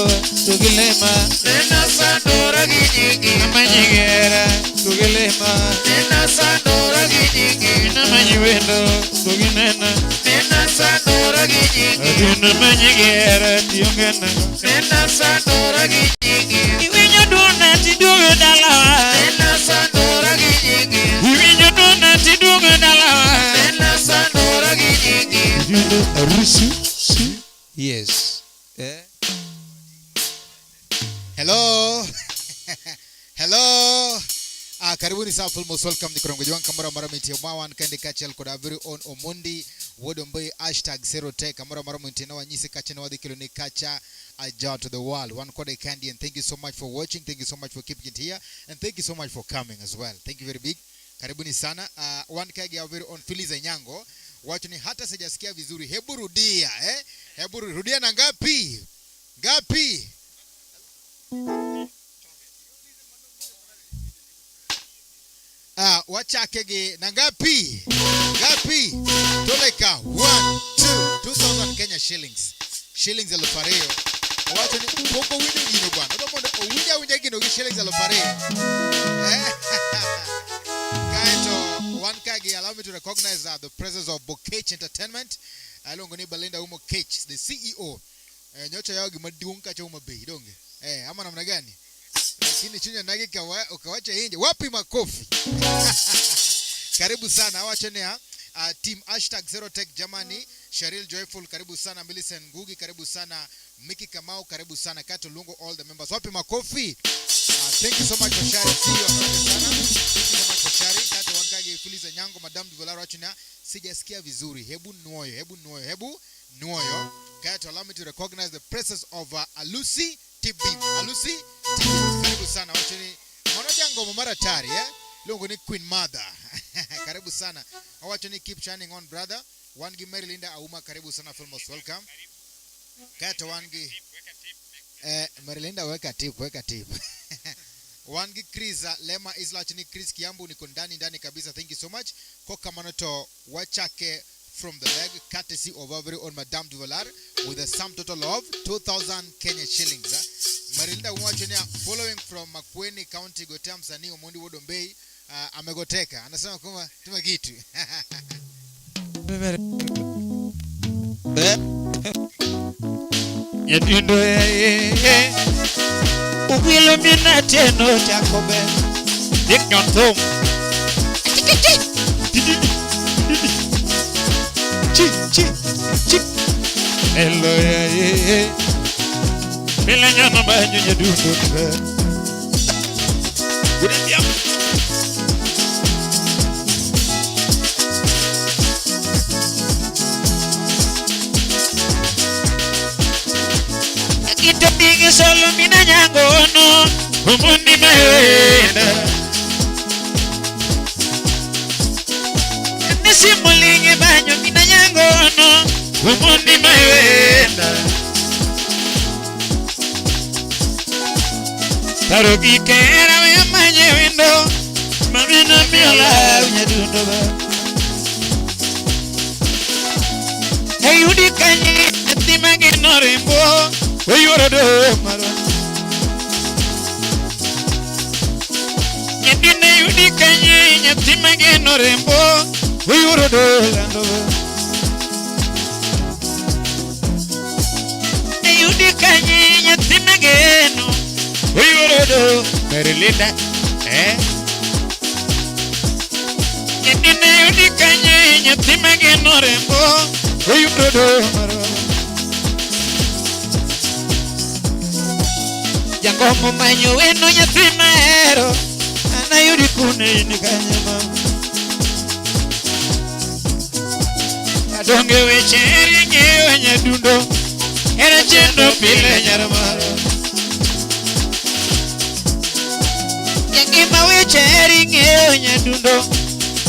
dugilema nena sandora ginyingita. Namanyigera dugilema nena sandora ginyingita. Namanyibendo duginena nena sandora ginyingita. Namanyigera tiongena nena sandora ginyingita. Iwinyo duna tidugo dalawa nena sandora ginyingita. Iwinyo duna tidugo dalawa nena sandora ginyingita. Arusi. Yes. Hello. Hello. Karibuni sana, full most welcome. Nikorongo jwang kamera maramiti ya mawan kende kachel koda very on Omundi wodombe #0tech kamera maramiti na wanyisi kacha na wadhi kilo ni kacha aja to the world. One code candy, and thank you so much for watching. Thank you so much for keeping it here, and thank you so much for coming as well. Thank you very big. Karibuni sana. One kage ya very on Filiza Nyango. Wacho ni hata sijasikia vizuri. Hebu rudia, Hebu rudia na ngapi? Ngapi? Wachakege na ngapi? Ngapi? Toleka 1 2 2000 Kenya shillings. Shillings alofareo. Wacho ni poko winyo gino bwana. Odomo winja gino gi shillings alofareo. Kaito one kage, allow me to recognize the presence of Bokech Entertainment. Alongo ni Belinda Umo Kech, the CEO. Nyocha yao gimaduong kacha Uma Bay donge. Ama namna gani? Lakini chunya nagi ukawacha nje. Wapi makofi? Karibu sana. Wachenea team #0tech jamani. Sharil Joyful karibu sana. Millicent Ngugi karibu sana. Miki Kamau karibu sana. Kato Lungo, all the members. Wapi makofi? Thank you so much for sharing. See you sana. Thank you so much for sharing. Kato Wankage Filiza Nyango, Madam Duvalaro wachina. Sijasikia vizuri. Hebu nuoyo. Kato, allow me to recognize the presence of Alusi Tibim. Alusi Tibim karibu sana. Wachini Monojango Momara Tari, Lungo ni Queen Mother. Karibu sana. Wachini keep shining on, brother. Wangi Marilinda Auma karibu sana, full most welcome. Kato Wangi Marilinda weka tip. Wangi Chris Lema Isla chini Chris Kiambu niko ndani kabisa. Thank you so much. Koka Manoto wachake from the leg, courtesy of our very own Madame Duvalar, with a sum total of 2,000 Kenya shillings. Marilinda Umwachenia, following from Makueni County, Gotea Msanii Omundi Wodombei, amegoteka. Anasema kuma tumekitu. Yatundo Ukwilo mina teno Jacobe Dick John Tom. Hello, yeah. Milanya na banyo nya dudu. Udah diam. Kita tinggi solo minanya ngono, umundi mewenda. Nesi mulingi banyo minanya ngono, umundi mewenda. Tarugi kera we manye windo, mamina miola unya dundoba. Hey udi kanye ati magino rembo, we yorodo maro. Yedine udi kanye ati magino rembo, we yorodo landoba. Hey udi kanye ati magino. We yorodo Merilita, Yedine udi kanye ati magino rembo, we yorodo maro. Jango mumanyo weno nyatima ero ana yuri kune ni kanyama adonge wecheri nyewe nyadundo era chendo pile nyaramaro Yangima wecheri nyewe nyadundo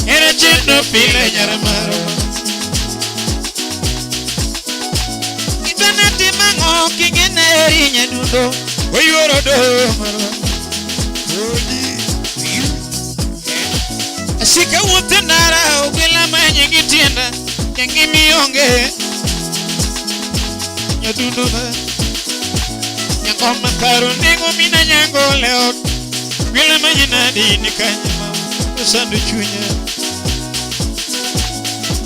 era chendo pile nyaramaro Itanati mango kingene nyadundo we yorodo maro Asika utenara ugela manye gitienda Yangi mionge Nyadundo ba Nyango makaru nengo mina nyango leo Ugela manye nadi nikanyama Usandu chunya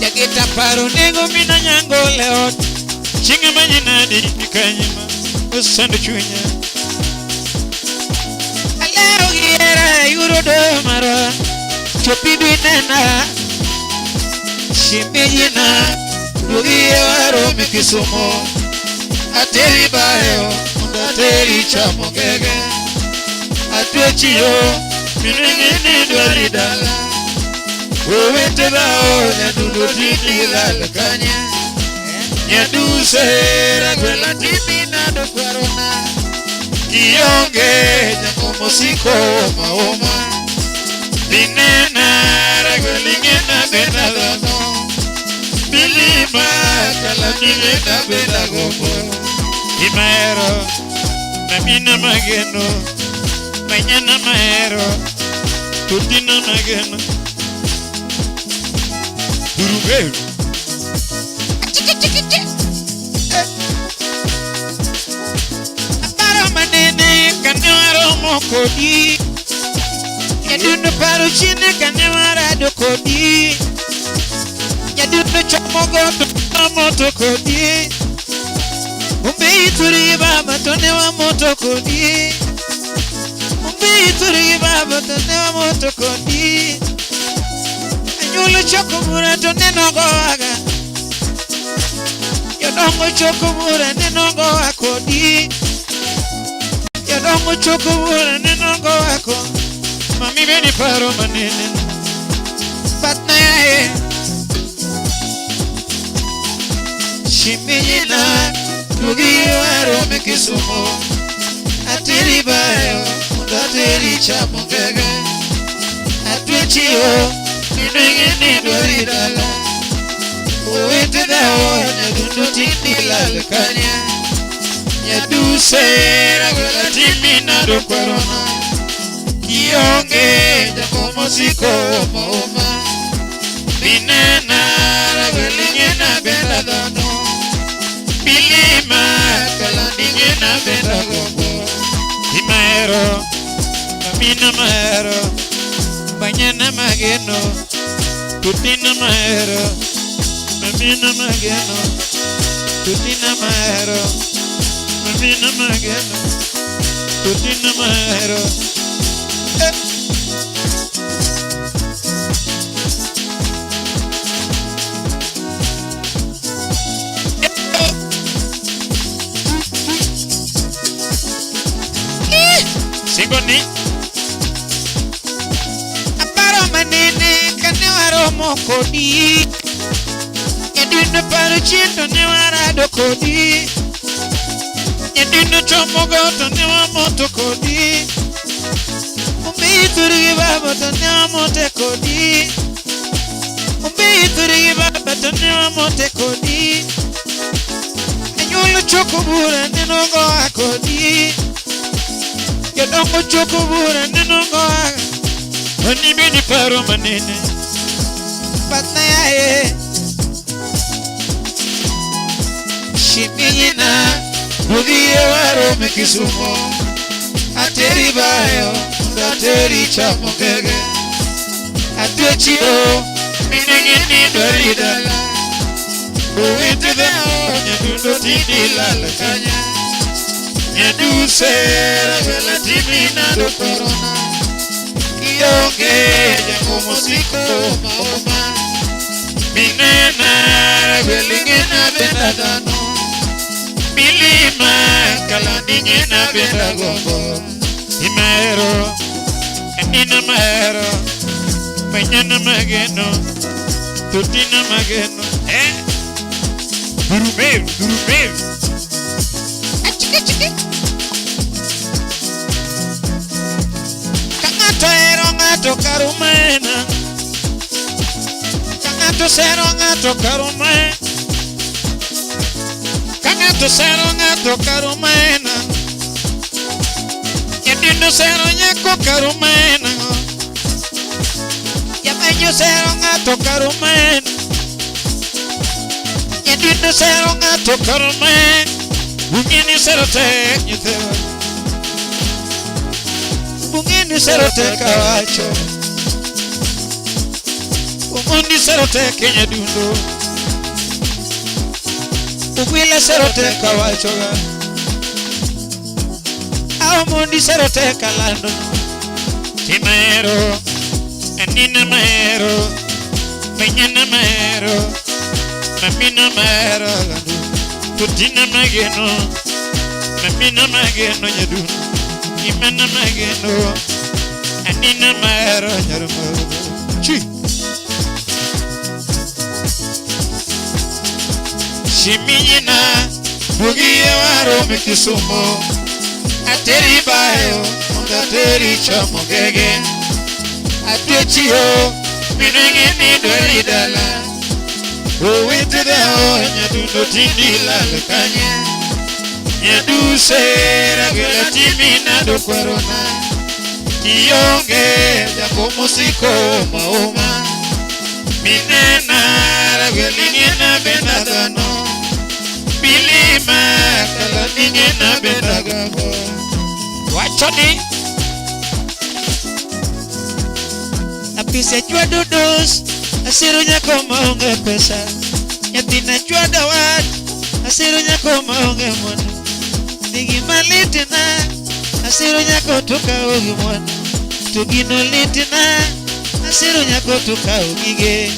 Yagita paru nengo mina nyango leo Chinga manye nadi nikanyama Usandu chunya Yorodo maro chopidu nena shimejina rugiye waro mikisumo ateri bayo ndateri chamogege atwechiyo minengene dwaridala owete bao nyadundo titila lekanya nyaduse ragwela tipina dokwarona Kionge nyango siko maoma Binena ragolingena bedalano Bilima kalamingena bedagomo Imaero Namina mageno Manyana maero Tutina mageno Durugeu Manene kanewaro mokodi Yadundo paru chine kanewara dokodi Yadundo chamogodo moto kodi Umbe ituri baba tonewa moto kodi Umbe ituri baba tonewa moto kodi Anyulo chokumura tonenogo waga Yodongo chokumura nenongo wakodi Yadongo chokubura nenongo wako Mami beni paro manene Patna yae Shimijina Nugi waro mekisumo Atiri bayo Ndatiri chamongege Atwechiyo Minengeni dwaridala Uwete dao Nyadundo tindila lekanya Nyaduse ragwela timina dokwarona Kionge jakomo siko maoma Binena ragwelingena bedadano Bilima kalandingena bedagomo Imaero, mamina maero Banyana mageno Tutina maero Mamina mageno Tutina maero Mamina mageno Tutina maero Wegoni aparo manene kane waromo kodi Nyadino paro chiento ne warado kodi Nyadino chomo goto ne wamoto kodi Umbituri baba to ne wamote kodi Umbituri baba to ne wamote kodi Enyolo choko bura ne nongo akodi Yodongo choko bura ne nongo akodi Oni bini paro manene Batna yae Shiminyina Mugiye waro mekisumo Ateri bayo Ateri chamogege Atechio Minigini doridala Uwite deo Nyadundo tini lalakanya Nyaduse Ravela timina do corona Kiyonge Jango musiko maoma Minena Ravelingena benadano Milima Kalandingena benagongo Imero Enina maero Peñana mageno Tutina mageno Durumir Achiki Kangato ero ngato karumena Kangato sero ngato karumena Kangato sero ngato karumena Yadindo sero nyako karumena Yamenyo sero ngato karumena Yadindo sero ngato karumena Bungini sero tek nyutero Bungini sero tek kawacho Umundi sero tek nyadundo Ugwile sero tek kawacho Umundi sero tek kalando Timero Enina mero Peñana mero Mamina mero Tutina mageno Mamina mageno nyadundo Imana mageno Enina mero nyarumo Chi Shiminyina Mugiye waro mekisumo Ateri bayo Ateri chamogege Atechio Minigini doridala Uwite deo Nyadundo tini lalakanya Nyaduse Ragela timina do corona Kiyonge Jango musiko maoma Minena Ragelingena benadano Bilima Kalandingena benagago Wachoni Apise chua dudos Asiru nyako maunge pesa Nyatina chua dawad Asiru nyako maunge mwana Nigi malitina Asiru nyako tuka ugi mwana Tugino litina Asiru nyako tuka ugige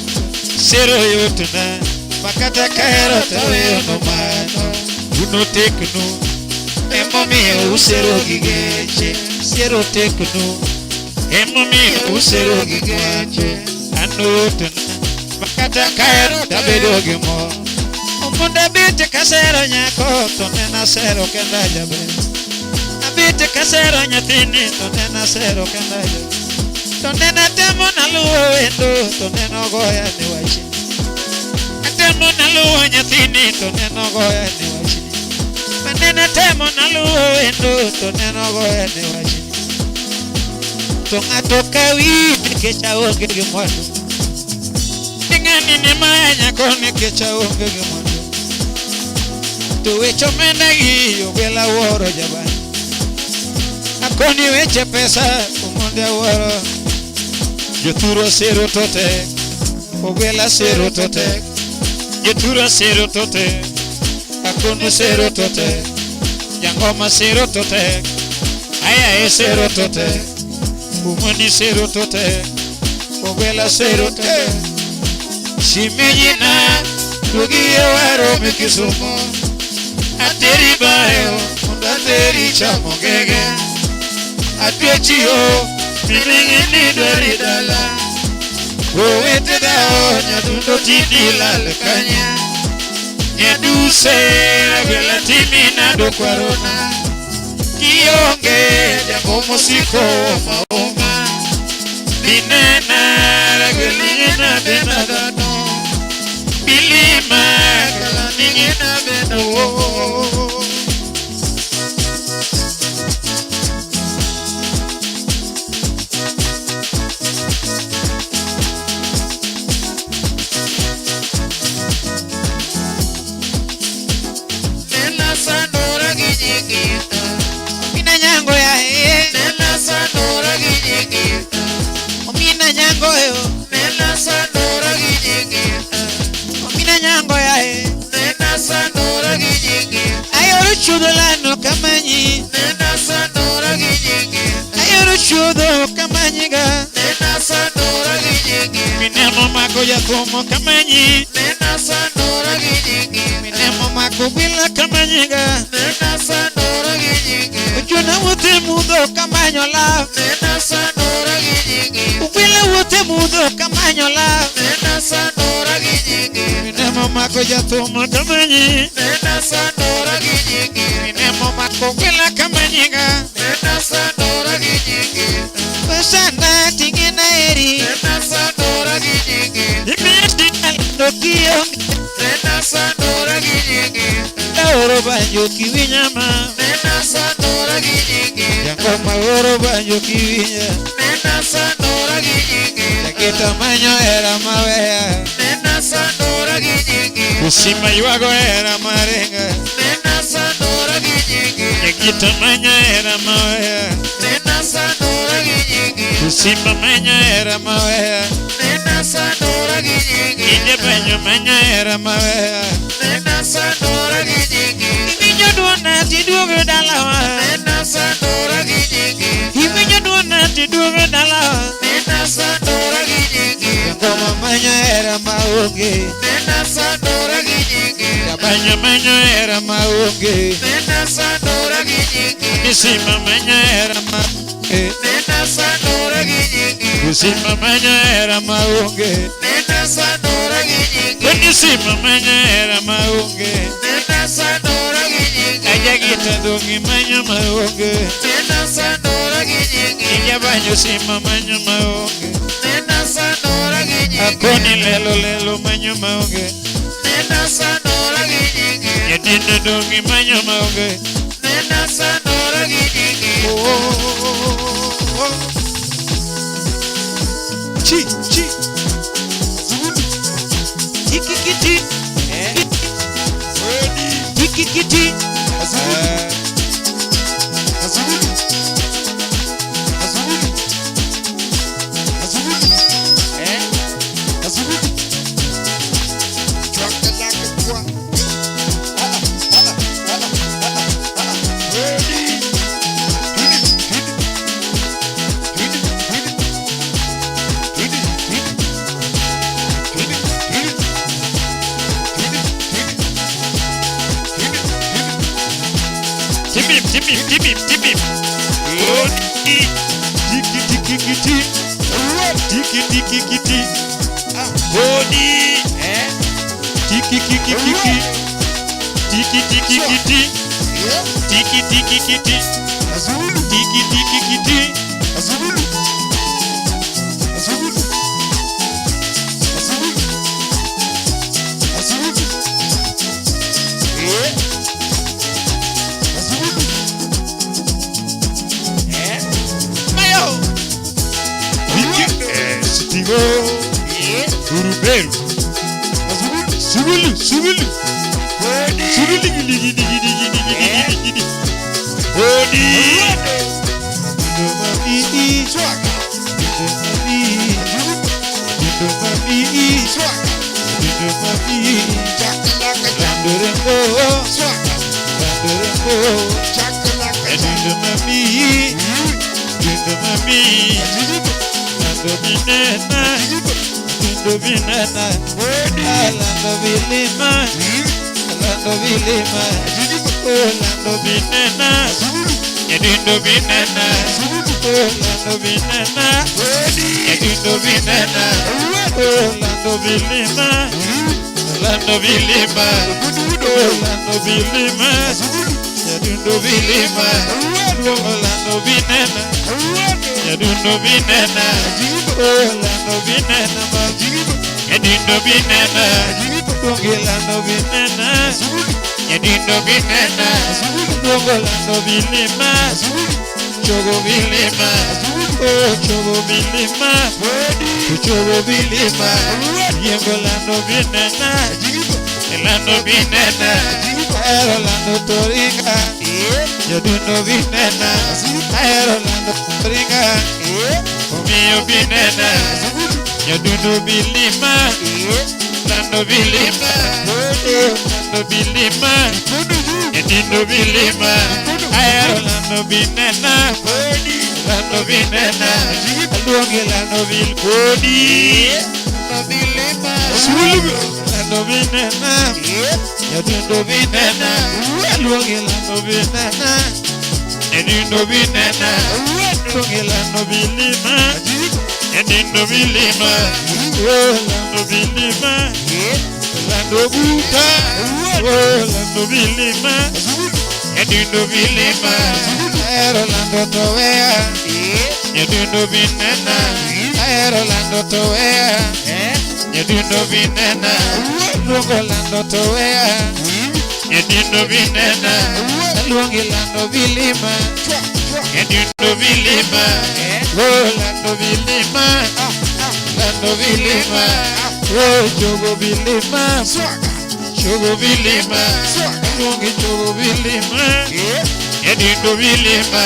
Sero yotuna Makata kaero tawe onomano Uno tekno Emo mio usero gigeche Sero tekno Emo mio usero gigeche Anu yotuna Makata kaero tabe doge mo Umunda bite kasero nyako Tonena sero kenda jabe Abite kasero nyatini Tonena sero kenda jabe Tonena temo na luo wendo Tonena goya ni wachi Temo na luo nyatini Tonena goya ni wachi Manena temo na luo wendo Tonena goya ni wachi Tonga toka wii Kecha onge gimwado Ningani ni maya kone kecha onge gimwado Tuwe chomena giyo Wela woro jabani Akoni weche pesa Umonde woro Joturo sero tote Ogwela sero tote Joturo sero tote Akoni sero tote Jangoma sero tote Aya sero tote Umoni sero tote Ogwela sero tote Shiminyina Tugiye waro mekisumo Ateri bayo Ateri chamogege atwechio miningini dwari dala owete dao nyadundo tini lal kanya nyaduse agwela timi nado kwarona kionge jambo musiko mauma binena agwelingina benadano bilima galaningina benao Chudolano kamanyi nena sanora ginyingi ayoro chudo kamanyiga nena sanora ginyingi minemo mako ya como kamanyi nena sanora ginyingi minemo mako bila kamanyiga nena sanora ginyingi uchuna wote mudo kamanyola nena sanora ginyingi ubila wote mudo kamanyola nena sanora ginyingi minemo mako ya como kamanyi nena sanora ginyingi minemo mako bila kamanyiga nena sanora ginyingi pasana tingena eri nena sanora ginyingi imeti alokio nena sanora ginyingi oro banyo kiwinyama nena sanora ginyingi yangoma oro banyo kiwinya nena sanora ginyingi yakita manyo era mawea nena sanora ginyingi kusima yuago era marenga nena sanora ginyingi yakita manyo era mawea nena sanora ginyingi kusima manyo era mawea nena sanora ginyingi inje banyo manyo era mawea nena sanora ginyingi iminyo duona tiduogo dalawa nena sanora ginyingi iminyo duona tiduogo dalawa nena sanora ginyingi yangoma manyo era maonge nena sanora ginyingi yabanyo manyo era maonge nena sanora ginyingi nisima manyo era maonge nena sanora ginyingi kusima manyo era maonge nena sanora ginyingi nisima manyo era maonge nena sanora ginyingi ayagita dongi manyo maonge nena sanora ginyingi yabanyo sima manyo maonge nena sanora ginyingi akoni lelo manyo maonge nena sanora ginyingi yadinde dongi manyo maonge nena sanora ginyingi chi tiki kiti tiki kiti Tip. Oh, tiki kiti. Tiki kiti. Body. Tiki kiti. Tiki kiti. Tiki kiti. Tiki kiti. Uruberu. Sugulu. Body. Yadindo binena, Orlando binena, Yadindo binena, Orlando bilima, Orlando bilima, Orlando bilima, Yadindo bilima, Orlando binena, Yadindo binena, Orlando binena, Yadindo binena, Orlando binena, Yadindo binena, Orlando bilima, Chogo bilima, oh chogo bilima, chogo bilima, Orlando binena, Orlando binena, Orlando toringa, Yadindo binena, Orlando toringa, Omio binena, Yadindo bilima, Orlando bilima, Orlando bilima, Yadindo bilima, Orlando binena, Orlando binena, Orlando bil kodi, Orlando bilima, Orlando binena, Yadindo binena, Orlando binena, Yadindo binena, Orlando bilima, Yadindo bilima, Orlando bilima, Orlando buta, Orlando bilima, Yadindo bilima, Orlando toea, Yadindo binena, Orlando toea, Yadindo binena, Orlando toea, Yadindo binena, Orlando bilima, Yadindo bilima, Orlando bilima, Orlando bilima, Chogo bilima, Chogo bilima, Chogo bilima, Yadindo bilima,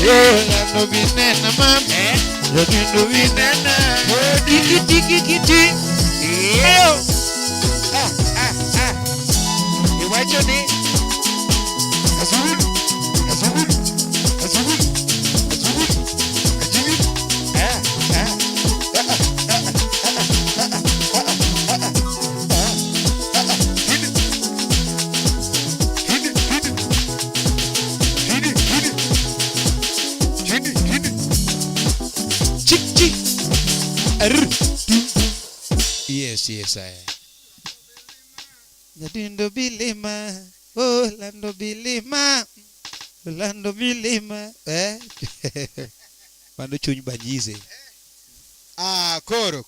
Orlando binena, Yadindo binena, Tiki tiki kiti, Iwacho ni Azul, Azul, Azul, Azul, Yes, I. Yadindo bilima, Orlando bilima, Orlando bilima, Mando chuny banyize. Koro.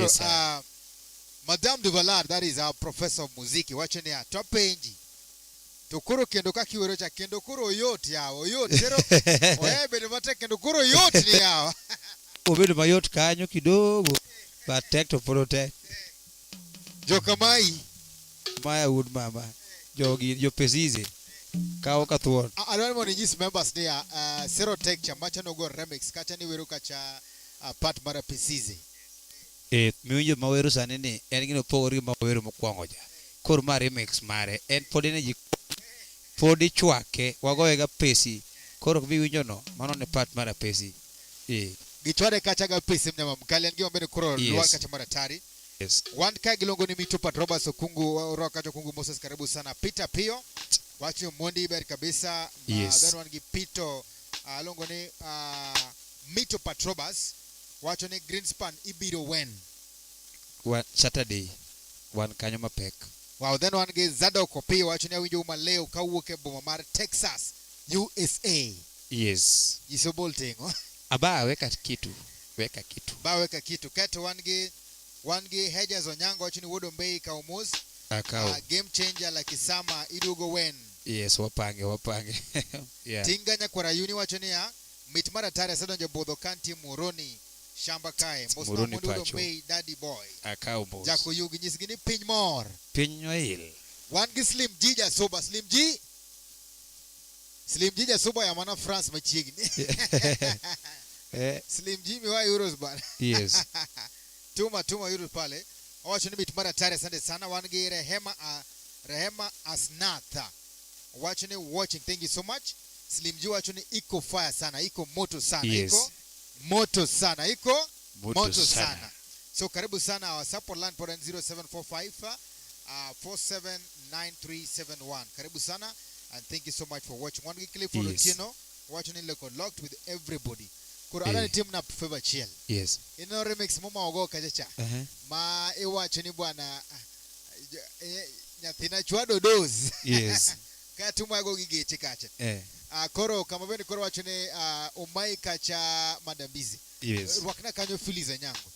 Yes, Madame Duvalard, that is our professor of muziki. Watching here, topenji. Tokoro kendo kakiwero cha kendo koro yote yao, yote zero. Oebe mate kendo koro yote ni yao. Obedo mayot kanyo kidogo, but tek to protect. Jokamai. Maya wood mama, jo pesize, kao kathuon. I don't want to use members there. Zero tech chamacha no go remix. Kacha ni wero kacha part mara pesize. Miunjo mawero sani ni, gino pogori mawero mokwongo ja. Kor ma remix mare, podine ji podi chwake, wagoega pesi. Koro viwinjo no, mano ne part mara pesi. Gichwade kacha ga pesi mnyama mkali angiwa mbele kuro luwa kacha mara tari. Yes. One kagi longo ni mitu Pat Roberts Okungu Rokacho Kungu Moses karibu sana Peter Pio wachi Mondi Iber kabisa. Yes. Then one Pito longo ni mitu Pat Roberts wacho ni Greenspan Ibiro Wen One Saturday one kanyo mapek. Wow. Then one ge Zado Kopi wacho ni winjo umaleo kawuke Bomamar Texas USA. Yes. Jisobol tengo Aba weka kitu. Ba weka kitu Kato one ge Hedges Onyango wacho ni Wodo Mbei Kaumuz game changer la Kisama Idugo Wen. Yes, wapange. Yeah. Tinganya kwa rayuni wacho ni ya mitmara tare sadonja Bodho Kanti Muroni Shamba Kae Mosna Mududo Mbei Daddy Boy Akao Jako yugi nyisgini Piny Mor Piny Oil. One gi Slim G Jasoba Slim G Jasoba ya mana France machiegni. Slim G miwa euros bana. Yes. Tuma euros pale. Wacho ni mitmara tare asante sana. One gi Rehema Asnatha wacho ni watching, thank you so much. Slim G wacho ni iko fire sana, iko moto sana. Yes. Iko moto sana. So karibu sana our support line point 0745 479371. Karibu sana. And thank you so much for watching. One clip for Yes. Otieno. Watching it look locked with everybody. Kura ala team na favor chill. Yes. Ino remix mama ogo kajacha. Ma iwacho ni bwana nyathina chwado doze. Yes. Katu mwago gigeche kacha. Koro kama bende koro wacho ni umai kacha madambizi. Yes. Wakina kanyo Phyllis Anyango.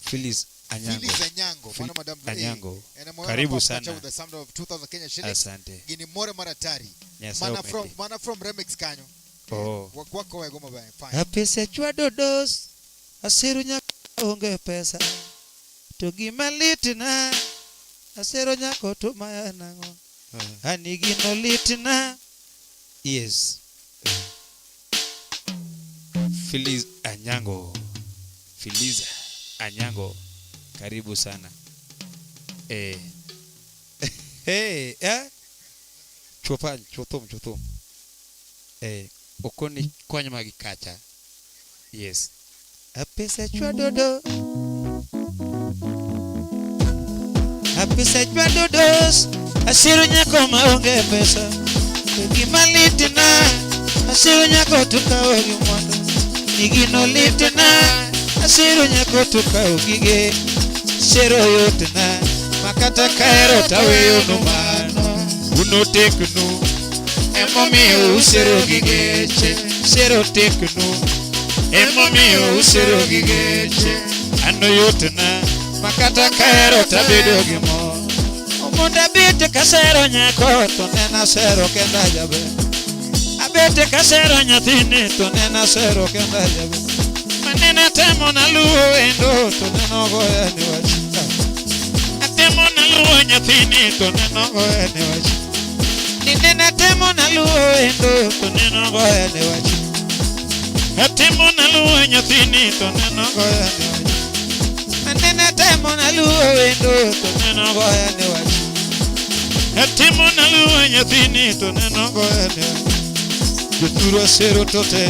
Phyllis Anyango. Phyllis Anyango. Mana madam Anyango. Karibu sana. With the sound of 2000 Kenya shillings. Asante. Gini more maratari. Yes, Mana from remix kanyo. Oh. Wako wego mabaye. Fine. Apese chwado dos. Asiro nyako onge pesa. To gima litina. Asiro nyako to maya nango. Anigino litina. Yes. Phyllis Anyango. Phyllis Anyango. Karibu sana. Hey, Chotom. Okoni kwanya magi kacha. Yes. Apesa chwadodo. Apesa chwadodos. Asiro nyako maonge pesa. Gima litina. Asiro nyako tukaogi mwando. Nigino litina. Asiro nyako tukaogige. Sero yotena. Makata kaero taweyo numano. Uno tekno. Emomio usero gigeche. Sero tekno. Emomio usero gigeche. Ano yotena. Makata kaero tabedo gimo. Omonda bite kasero nyako. Tonena sero kenda jabe. Abete kasero nyathini. Tonena sero kenda jabe. Manena temo na luo endo. Tonena goya ni wachika. Atemo na luo nyathini. Tonena goya ni wachika. Nina temo na luo endo. Tonena goya ni wachika. Atemo na luo nyathini. Tonena goya ni wachika. Manena temo na luo endo. Tonena goya ni wachika. Atemo na luo nyathini. Tonena goya ni wachika. Juturo sero tote.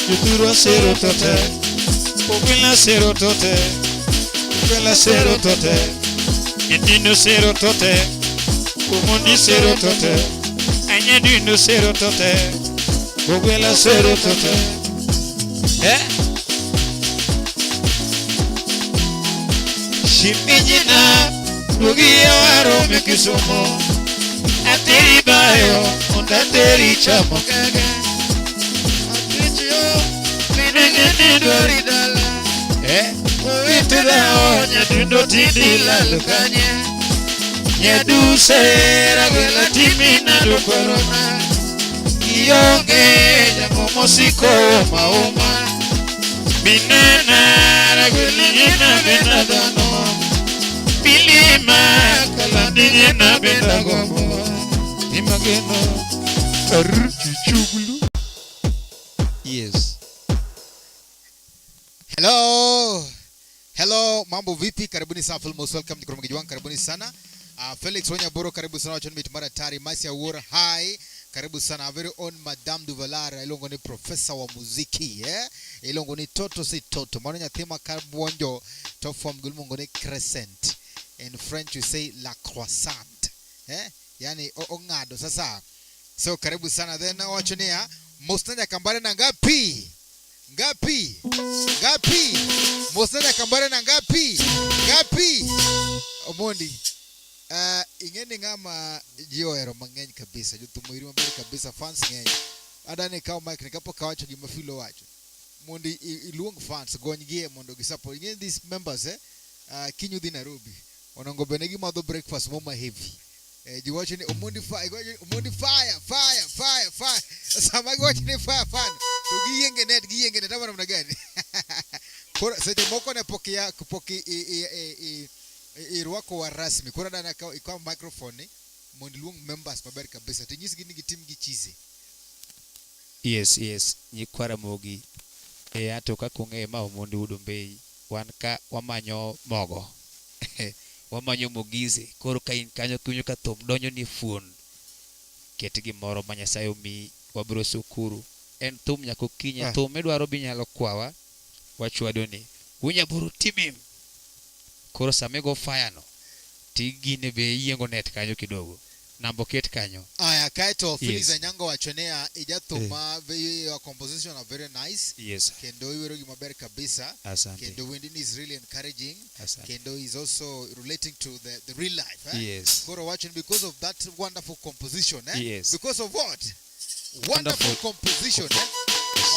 Juturo sero tote. Ugwila sero tote. Ugwila sero tote. Indino sero tote. Umundi sero tote. Anyadino sero tote. Ugwila sero tote. Shimijina. Rugia waro mekisumo. Ateri bayo. Ondateri chamo kage. Nene dori dala. Uitira o nyadundo tindi la lukanye. Nyadu sera gwela timina lukorona. Kiyonge jamo mosiko mauma. Minena ragweli nyena bena dano. Pilima kalandi nyena bena gomo. Imageno Chuchugulu. Yes. Hello, mambo vipi? Karibuni sana most welcome to Kromegeji wangu, karibuni sana. Felix Wanyaboro, karibu sana wachoni mitumara tari. Masi Awora, hi. Karibu sana, very own Madame Duvalara. Ilongo ni professor wa muziki, Ilongo ni toto si toto. Manonya thema karbonjo. Top form gulmungo ni crescent. In French you say la croissant. Yani ongado sasa. So karibu sana. Then wachonia Mostanja kambare na ngapi? Mostanja kambare na ngapi? Omondi. Ingeni ngama jioero mangeny kabisa. Jutu muhiri mabiri kabisa fans ngeny. Adane kao mic nikapo kawacho gimafilo wacho. Mondi iluong fans gonygie mondo gisapo. Ingeni these members kinyu di Nairobi. Onongobenegi madho breakfast moma heavy. Jiwacho ni Omondi fire. Sama gwacho ni fire fan. To giyenge net ama namna gani? Kora sete moko na kupoki irwako wa rasmi. Kora dana ikawa microphone mondi luong members maberi kabisa. Tinyisi gini gitim gichize. Yes. Nyikwara mogi. Ato kakunge ma Omondi udombei. Wanka wamanyo mogo. Wamanyo mogize. Koro kain kanyo kunyo katom donyo ni fuon. Ketigi moro manyasayo mi wabro sukuru. En tum nyako kinya tum medwaro binyalo kwawa. Wachwado ni Unyaburu timim. Koro samego fire no. Tigine be yiengo net kanyo kidogo. Namboket kanyo. Aya kaito Phyllis Yes. Anyango wachonea ijathuma your composition are very nice. Yes. Kendo iwero gimaber kabisa. Asante. Kendo winding is really encouraging. Asante. Kendo is also relating to the real life. Yes. Koro watching because of that wonderful composition. Yes. Because of what? Wonderful composition.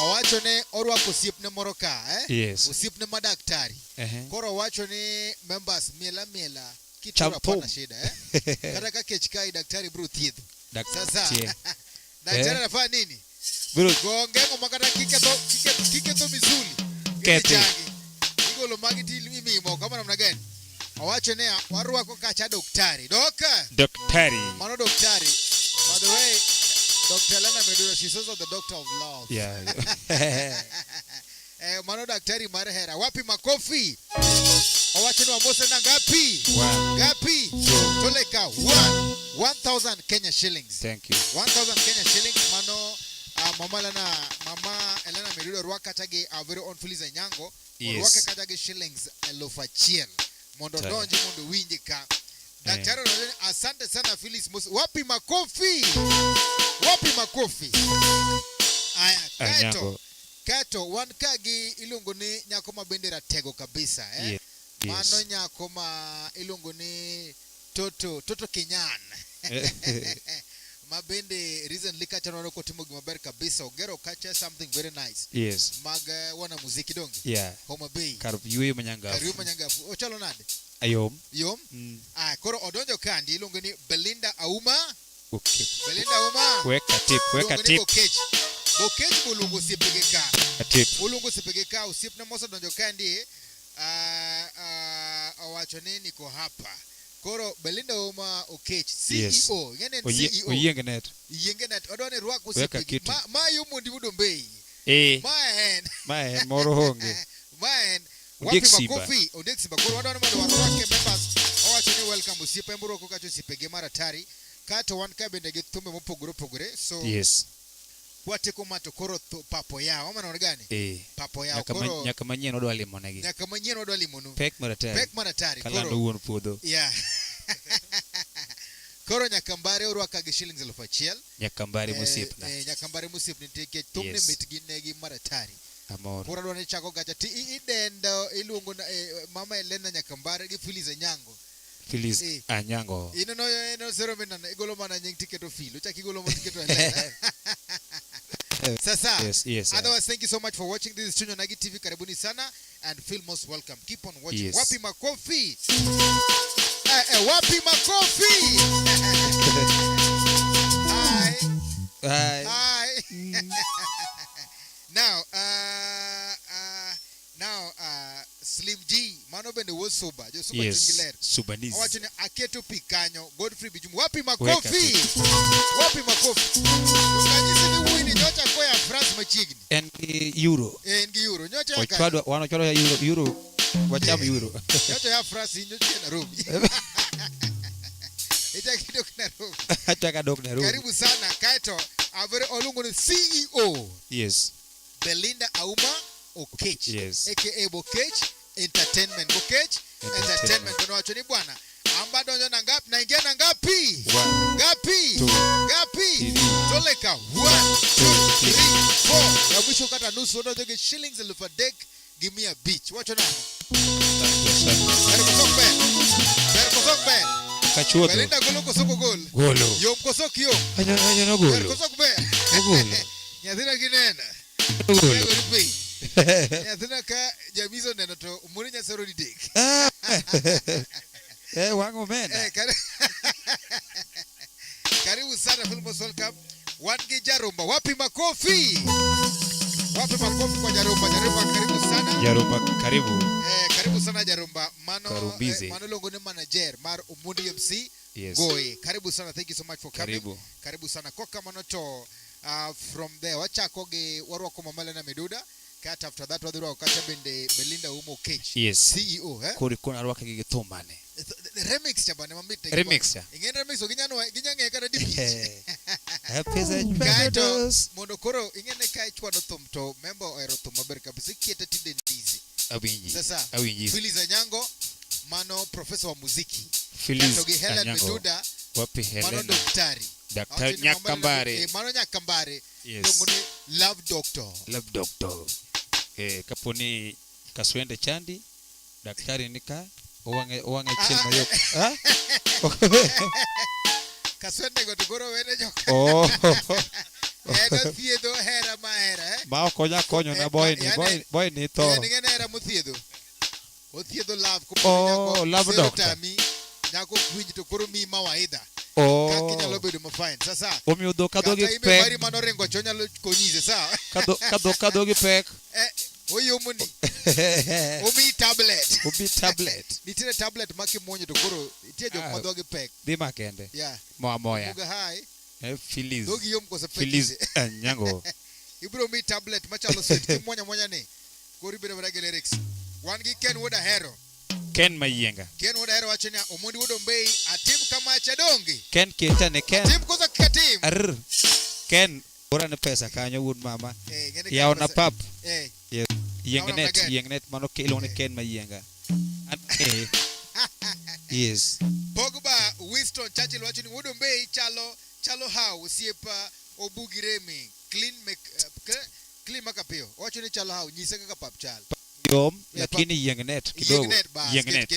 Owachone orwako siepne moroka. Yes. Usiepne madaktari. Koro wachone members miela kitura Champom. pana shida. Kata kakechkai daktari bro thiedho. Sasa. Tie. Daktari anafanya nini? Bro, Gongengo makata kiketo misuli. Kete. Igolo magiti imimo kama namna gani? Owachone warwako kacha daktari. Daktari. Mano daktari. By the way, Dr. Lena Medura, she's also the doctor of love. Yeah. Mano daktari marehera. Wapi makofi? Owachone wamose na ngapi? Wow. Ngapi? Toleka 1,000 Kenya shillings. Thank you. 1,000 Kenya shillings. Mano mama Elena Medura rwaka tage our very own Phyllis Anyango. Yes. Rwaka katage shillings 1,000. Mondo donji mondo winjika. Daktari asante sana Phyllis. Wapi makofi? Wapi makofi? Aya, Kato one kagi ilungo ni nyako mabendera tego kabisa Yes. Mano nyako ma ilungo ni Toto Kenyan. Mabende recently kacha nono ko timo gimaber kabisa. Ogero kacha something very nice. Yes. Mag wana muziki dongi. Yeah. Homa Bay. Karup yuyo manyangafu. Karibu manyangafu. Ochalo nade? Ayom. Yom? Koro odonjo kandi ilungo ni Belinda Auma. Okay. Belinda Auma. Weka tip. Bokech bulungu sipegeka. Tip. Bulungu sipegeka usipne moso donjo kandi awacho nini ko hapa. Koro Belinda Auma Okech CEO. Ngene CEO. Oyengenet. Yengenet odone rwako sipegeka. Ma yumundi budombei. Maen moro honge. Maen wapi makofi Odek Simba. Koro wadone mondo warwake members. Owacho ni welcome usipe mburo ko kacho sipege mara tari. Kato one kabende githumbe mopogore. So yes. Wate kumato koro papo yao ama naona gani? Papo yao koro nyaka manyien odwa limo negi. Nyaka manyien odwa limo nu. Pek maratari. Koro wuon puodho. Yeah. Koro nyakambare urwaka gi shillings 1,000. Nyakambare musiepna. Nyakambare musiepni tike tumne mitgi negi maratari. Amor. Koro adwa ni chako gacha ti idendo iluongo na mama Elena Nyakambare gi Phyllis Anyango. Phyllis Anyango. Ino zero menana igolo mana nying tiketo feel. Uchaki igolo mo tiketo Elena. Sasa. Yes. Otherwise, thank you so much for watching. This is Chunya Nagi TV. Karibuni sana and feel most welcome. Keep on watching. Yes. Wapi makofi? Wapi makofi? Hi. Now, Slim G, mano bende wo soba, jo soba chungiler. Subanizi. Awachoni aketo pikanyo, Godfrey Bijumu. Wapi makofi? Wapi makofi? Ukanyisi ni wini nyocha kwa ya France machigni. En euro. Nyocha ya kaya. Wanochwado ya euro. Wacham euro. Nyocha ya France nyocha ya Nairobi. Ita kidogo Nairobi. Ataka dog Nairobi. Karibu sana, Kaito. Avere olungu ni CEO. Yes. Belinda Auma Okech. Yes. AKA Bokech Entertainment. Bokech Entertainment. Kono wachoni bwana. Amba donjo na ngapi? Naingia na ngapi? Ngapi? Toleka 1, 2, 3, 4. Ya mwisho kata nusu donjo ge shillings 1,000. Give me a beach. Wacho namo. Berkosokbe. Kachuoto. Belinda golo soko gol. Golo. Yom kosok yo. Ayo no golo. Berkosokbe. Golo. Nyadhina kinena. Golo. Nyadhina ka jamizo neno to umuri nyasero ni dek. Wango mena. Karibu sana Film Most Welcome. Wangi Jarumba. Wapi makofi? Wapi makofi kwa Jarumba? Jarumba karibu sana. Jarumba karibu. Karibu sana Jarumba. Mano longo ni manager Mar Umundi MC. Yes. Goe. Karibu sana. Thank you so much for coming. Karibu sana. Koka manoto from there. Wachako ge warwako mama Elena Medura. Kat after that wadhuru wakacha bende Belinda Auma Okech. Yes. CEO, Kuri kuna arwaka ge thomane. Remix chabane mamite. Remix ya. Ingen remix ginyange kada dipi. Happy Kaito monokoro ingene kai chwano thumto member ero thum maber kabisa kieta tinde ndizi. Awinji. Sasa. Awinji. Phyllis Anyango mano professor wa muziki. Phyllis Helen Anyango. Meduda Wapi Mano Helena? daktari. Daktari Nyakambare. Mano Nyakambare. Yes. Longoni love doctor. Love doctor. Kaponi kaswende chandi. Daktari nika. Owange chilma yok. Ha? Kaswende gotugoro wene joko. Oh. Eno thiedo hera mahera Ma konyo na boy ni to. Yani ngene hera muthiedo. Othiedho love Oh, love doctor. Nyako kwinji to koro mi mawaidha. Oh. Kaki nyalo bedo mafine. Sasa. Omi udo kadogi pek. Mari mano rengo chonyalo konyize sawa. Kadogi pek. Oyo muni. Omi tablet. Nitire tablet maki monyo to koro itie jok madogi pek. Dima kende. Yeah. Moya. Muga hai. Filiz. Dogi yom ko sa Filiz nyango. Ibro mi tablet machalo set ki monya ne. Kori bedo brage lyrics. Wan gi Ken Woda Hero. Ken Mayenga. Ken Woda Hero wacho ni omundi wodo mbei atim kama cha dongi. Ken kita ne Ken. Tim kosa katim. Arr. Ken ora ne pesa kanyo wood mama. Ya ona pap. Yes. Yengnet mano kilo ne Ken Mayenga. Yes. Pogba Winston Churchill wacho ni wodo mbei chalo how siepa obugiremi clean makapio. Wacho ni chalo how nyise kaka pap chal. Yom lakini Yengnet kidogo. Yengnet.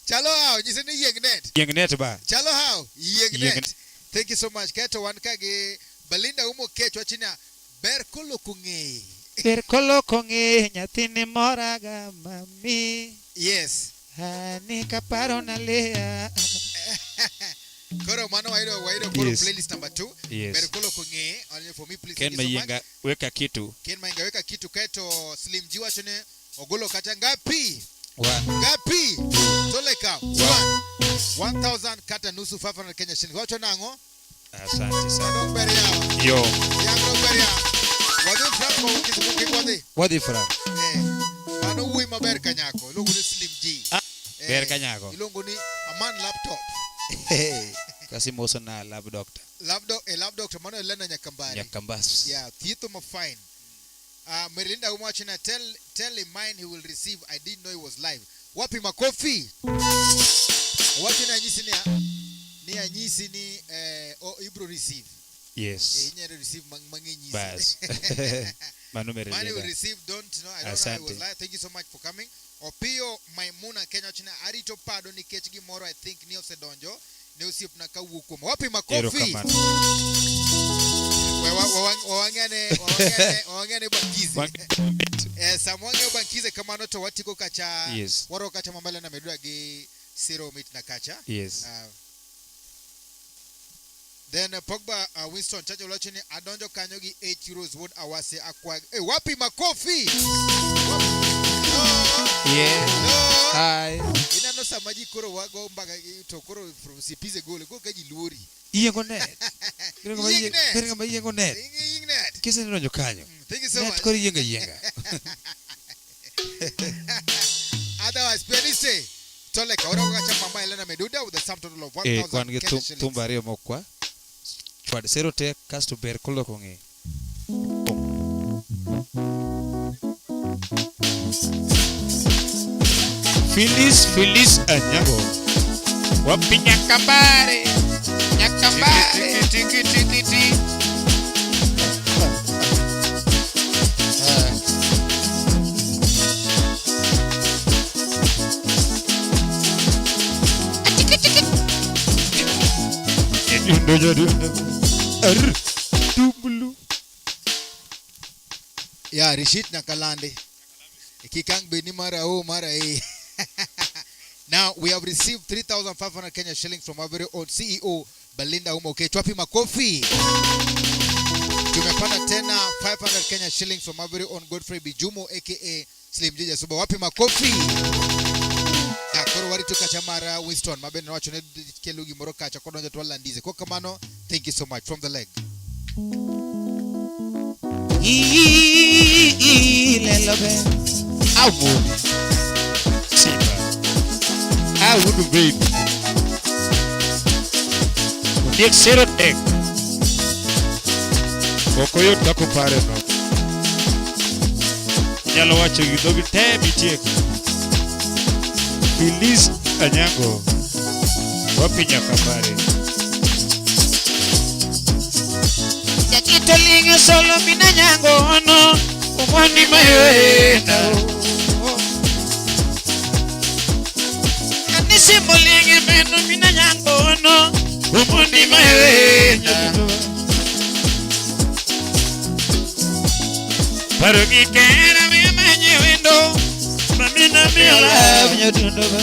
Chalo how nyise ni Yengnet. Yengnet ba. Chalo how Yengnet. Thank you so much. Kato wan kage Belinda umo kecho china ber kolo konge nyathine moraga mami. Yes. Hani kaparo na lea. Koro mano waido koro playlist number 2. Yes. Ber kolo konge only for me please. Ken Mayenga weka kitu. Ken Mayenga weka kitu kato Slim G wacho ne ogolo kata ngapi? 1. Ngapi? Toleka 1,000 kata nusu 500 Kenya shillings. Wacho nango? Asante sana. Nobere yao. Yo. Yango bere yao. Wadu franco ukizikuki Wadi franco. Ano ui maber kanyako. Ilongo ni Slim G. Ber kanyako. Ilongo ni Aman Laptop. Kasi moso na lab doctor. Lab doctor mano Elena Nyakambare. Nyakambas. Yeah, Thieto Mafine. Melinda umwachina tell him mine he will receive. I didn't know he was live. Wapi makofi? Wapi na nyisi ni Ibro receive. Yes. Inyere receive mange nyisi. Bas. Manu Melinda. Mine will receive don't know. I don't know I was live. Thank you so much for coming. Opio Maimuna Kenya china arito pado ni kechgi moro I think ni osedonjo. Ne usiep na kawuko. Wapi makofi? Wawangane bankize. Samwange bankize kama noto watiko kacha. Yes. Waro kacha mambala na medua gi zero meet na kacha. Yes. Then Pogba Winston Churchill wachini adonjo kanyogi 8 euros would awase akwa. Wapi makofi? Yeah. Hi. Ina no samaji koro wago mbaga to koro from sipize gole ko kaji lori. Yengonet. Yengonet. Kisa ndonjo kanyo. Thank you so much. Koro yenga. Otherwise Penise Toleka ora kacha mama Elena Meduda with the sum total of 1,000. Kwan ge tumbare mokwa. Chwad zero te kasto ber kolo konge. Feliz anyago. Wapi Nyakambare. Tiki. Ya Rishit na Kalande. Ikikang bini mara eh. Now we have received 3,500 Kenya shillings from our very own CEO Belinda Umo. Okay, tuwapi makofi. Tumepata tena 500 Kenya shillings from our very own Godfrey Bijumo aka Slim Jija Suba. Wapi makofi. Koro wari tukachamara Winston mabene wacho ne kelugi moro kacha kodonja twala ndize. Kwa kamano, thank you so much from the leg. Lelobe. Awu. Siba. Awu baby. Diek zero tek. Kokoyo takupare no. Nyalo wacho gidogi te bitiek. Feliz anyango. wapi Nyakabare. Jakitolinge solo mina nyango ono umoni mayenda Anisi molinge meno mina nyango ono umoni mayenda Parogi kera mi manye wendo Mamina mi ala Nyadundo ba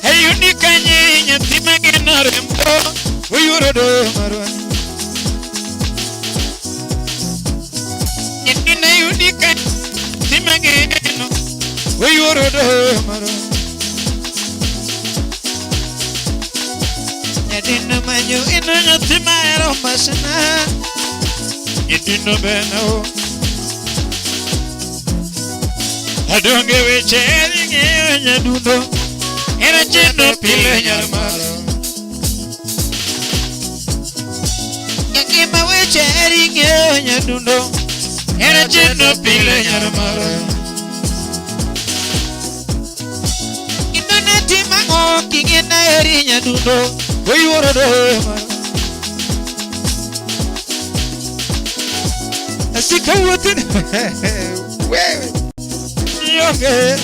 Hey unikanye nyatima gena rembo Uyurodo marwa Nyedina unikanye nyatima gena Uyurodo marwa Nyedina manyo ina nyatima ero masana Nyedina benao Adonge wecheri ngeyo nyadundo Era chendo pile nyarmaro Nyangima wecheri ngeyo nyadundo Era chendo pile nyarmaro Inoneti mango kingena eri nyadundo Uyurodo maro Asika wotin Wewe Yonge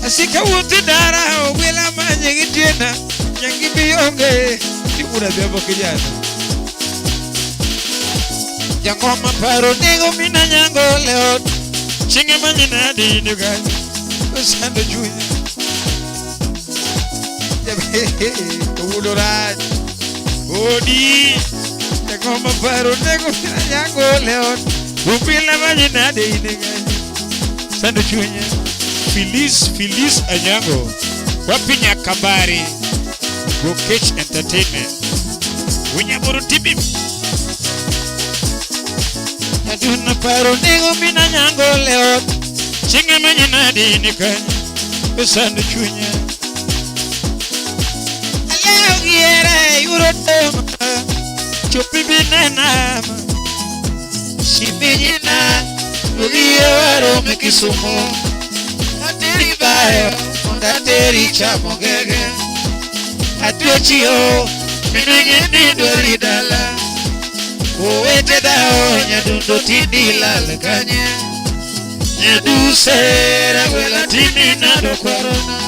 Asika wote dara wela manye gitena Nyangi biyonge Timura biabo kijana Jango maparo nego mina nyango leo Chinge manye nadi nugani Usando junya Jabe Udoraji Odi Jango maparo nego mina nyango leo Upila manye nadi nugani Usando junya Feliz Anyango wapi Nyakabare Gokech Entertainment Unyaburu TV Yaduna paro nego mina nyango leo Chinga manye nadi nikanya Besando chunya Aleo giera yurodoma Chupi binanama Shibijina Ugiye waro mekisumo Ateri bayo Ateri chamogege Atuechio Minenge dori dala Uwete dao Nyadundo tindi lalekanye Nyadu sera Wela tini nado kwarona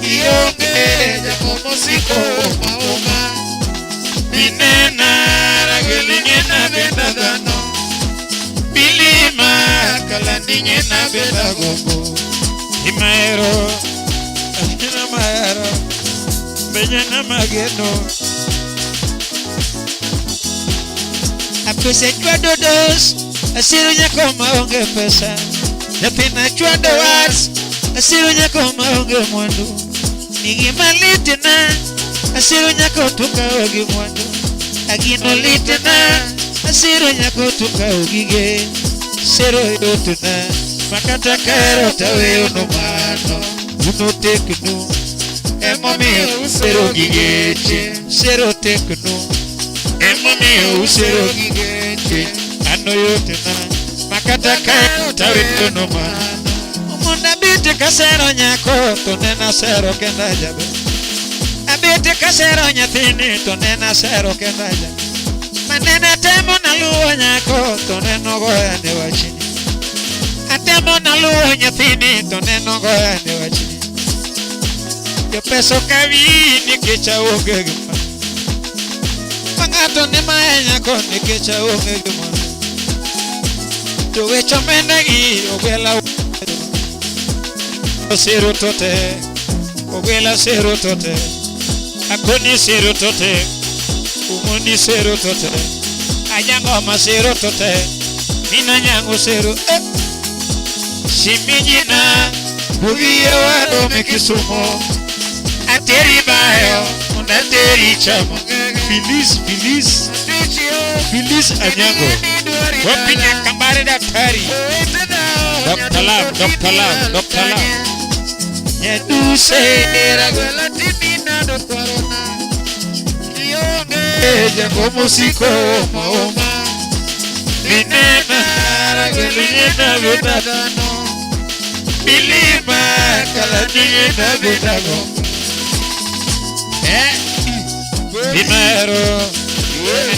Iyonge Jakomo siko Maoma Minena Ragelinge na benda gano Bilima Kalandinge na benda gombo Imaero Ashina maero Benyana mageno Apese chwa dodos Asiru nyako maonge pesa Napina chwa dowas Asiru nyako maonge mwando Nigi malitina Asiru nyako tuka ogi mwando Agino litina Asiru nyako tuka ogige Sero yotuna Makata karo tawe unomano Uno tekno Emo mio usero gigeche Sero tekno Emo mio usero gigeche Ano yotena Makata karo tawe unomano Umunda biti kasero nyako Tonena sero kenda jabe Abiti kasero nyathini Tonena sero kenda jabe Manena temo na luwa nyako Toneno goya ne wachini Atemo na luwa nyathini Toneno goya ne wachini Yo peso kavini Kicha uge gima Pangato ni maenya Koni kicha uge gima Tuwe chomendagi Ugela Siru tote Ugela siru tote Akoni siru tote Umundi siru tote Ajango ma siru tote Mina nyango siru Shimijina Bugiye wado mekisumo Ateri bayo Unateri chamo Feliz Anyango wapi Nyakabare daktari Dr. Love Nyadu sera Gwela timina do kwarona Kiyonge Jango musiko maoma Binena ragelina bedano Bilima kaladina bedano Binero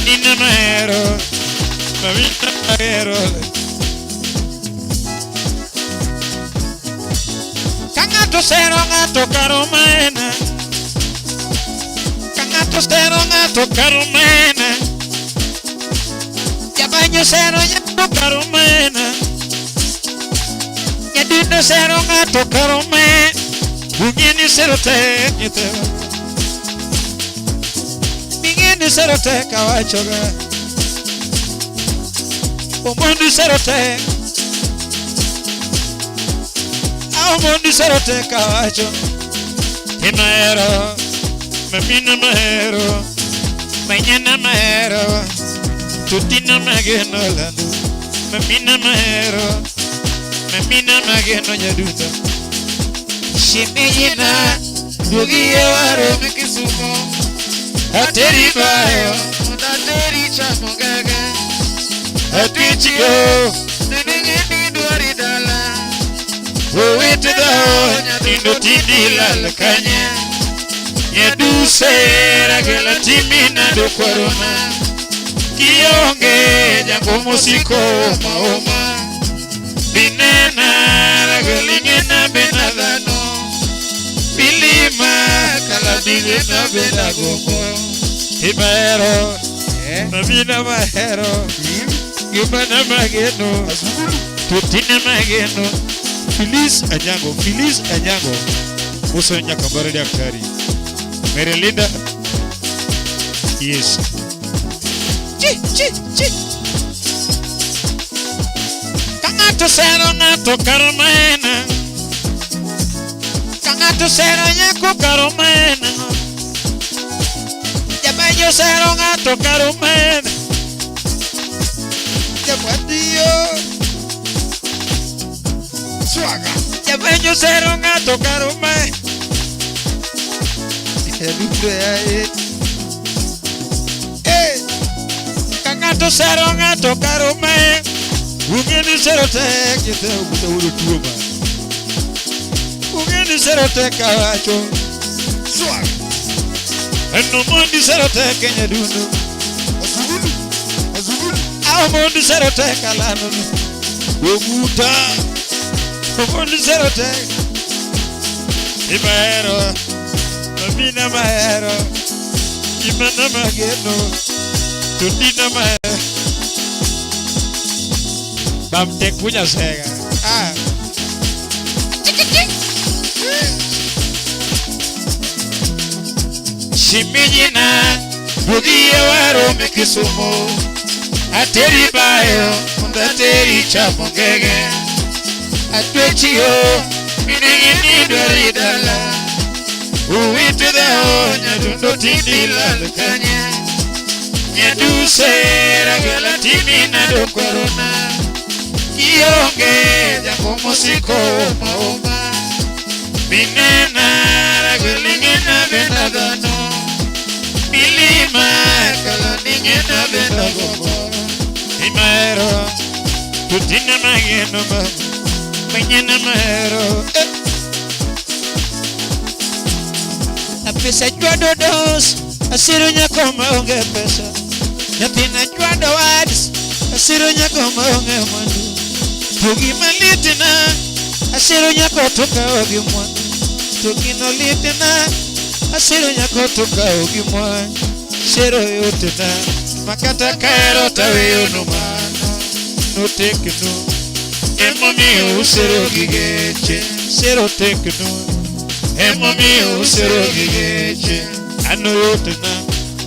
Nina Mero Mamina Mero Kangato sero ngato karomena Kangato sero ngato karomena Yabanyo sero ngato karomena Yadino sero ngato karomena Bungini sero te nyitero Bingini sero te kawachoga Omondi sero te Omondi sero te kawacho Himero Mamina mahero Mañana mahero Tutina mageno lando Mamina mahero Mamina mageno nyaduta Shimejina Bugie waro mikisumo Ateri bayo Ateri chamogaga Atwichio Nenengeni duari dala Uwete dao Nindo tindi lalakanya Nyaduse Ragela timina do korona Kionge Jango musiko maoma Binena Ragelingena benadano Bilima Kalabigena benagomo Himero Mamina mahero Gimana mageno Tutina mageno Feliz Anyango Muso nyakambare daktari Merelinda Yes Chi Kangato sero ngato karomena Kangato sero nyako karomena Yabanyo sero ngato karomena Yabanyo Swaga Yabanyo sero ngato karomena Kangato sero ngato karomena Ugeni sero te Kite ubuta uru tuoma Ugeni sero te kawacho Swag Eno mondi sero te Kenya duno Azugulu Ao mondi sero te kalano Ubuta Mondi sero te Imaero Mamina maero Imana mageno Tudina maero Bamtek punya sega Shimijina Bugie waro mikisumo Ateri bayo Undateri chapongege Atwechio Minengini dwari dala Uwitu dao Nyadundo tindi lalukanya Nyaduse Ragala timina do korona Kionge Jango musiko maoma Binena Ragelingena benadano Bilima Kalaningena benagomo Himero Tutina mageno Mañana mahero Apesa juado dos Asirunya koma onge pesa Yatina juado wads Asirunya koma onge mwandu Tugi malitina Asirunya kotuka ogi mwandu Tugi no litina Asirunya kotuka ogi mwandu Sero yotina Makata kaero tawe yonumano No tekno Emo miu sero gigeche Sero tekno Emo miu sero gigeche Ano yotina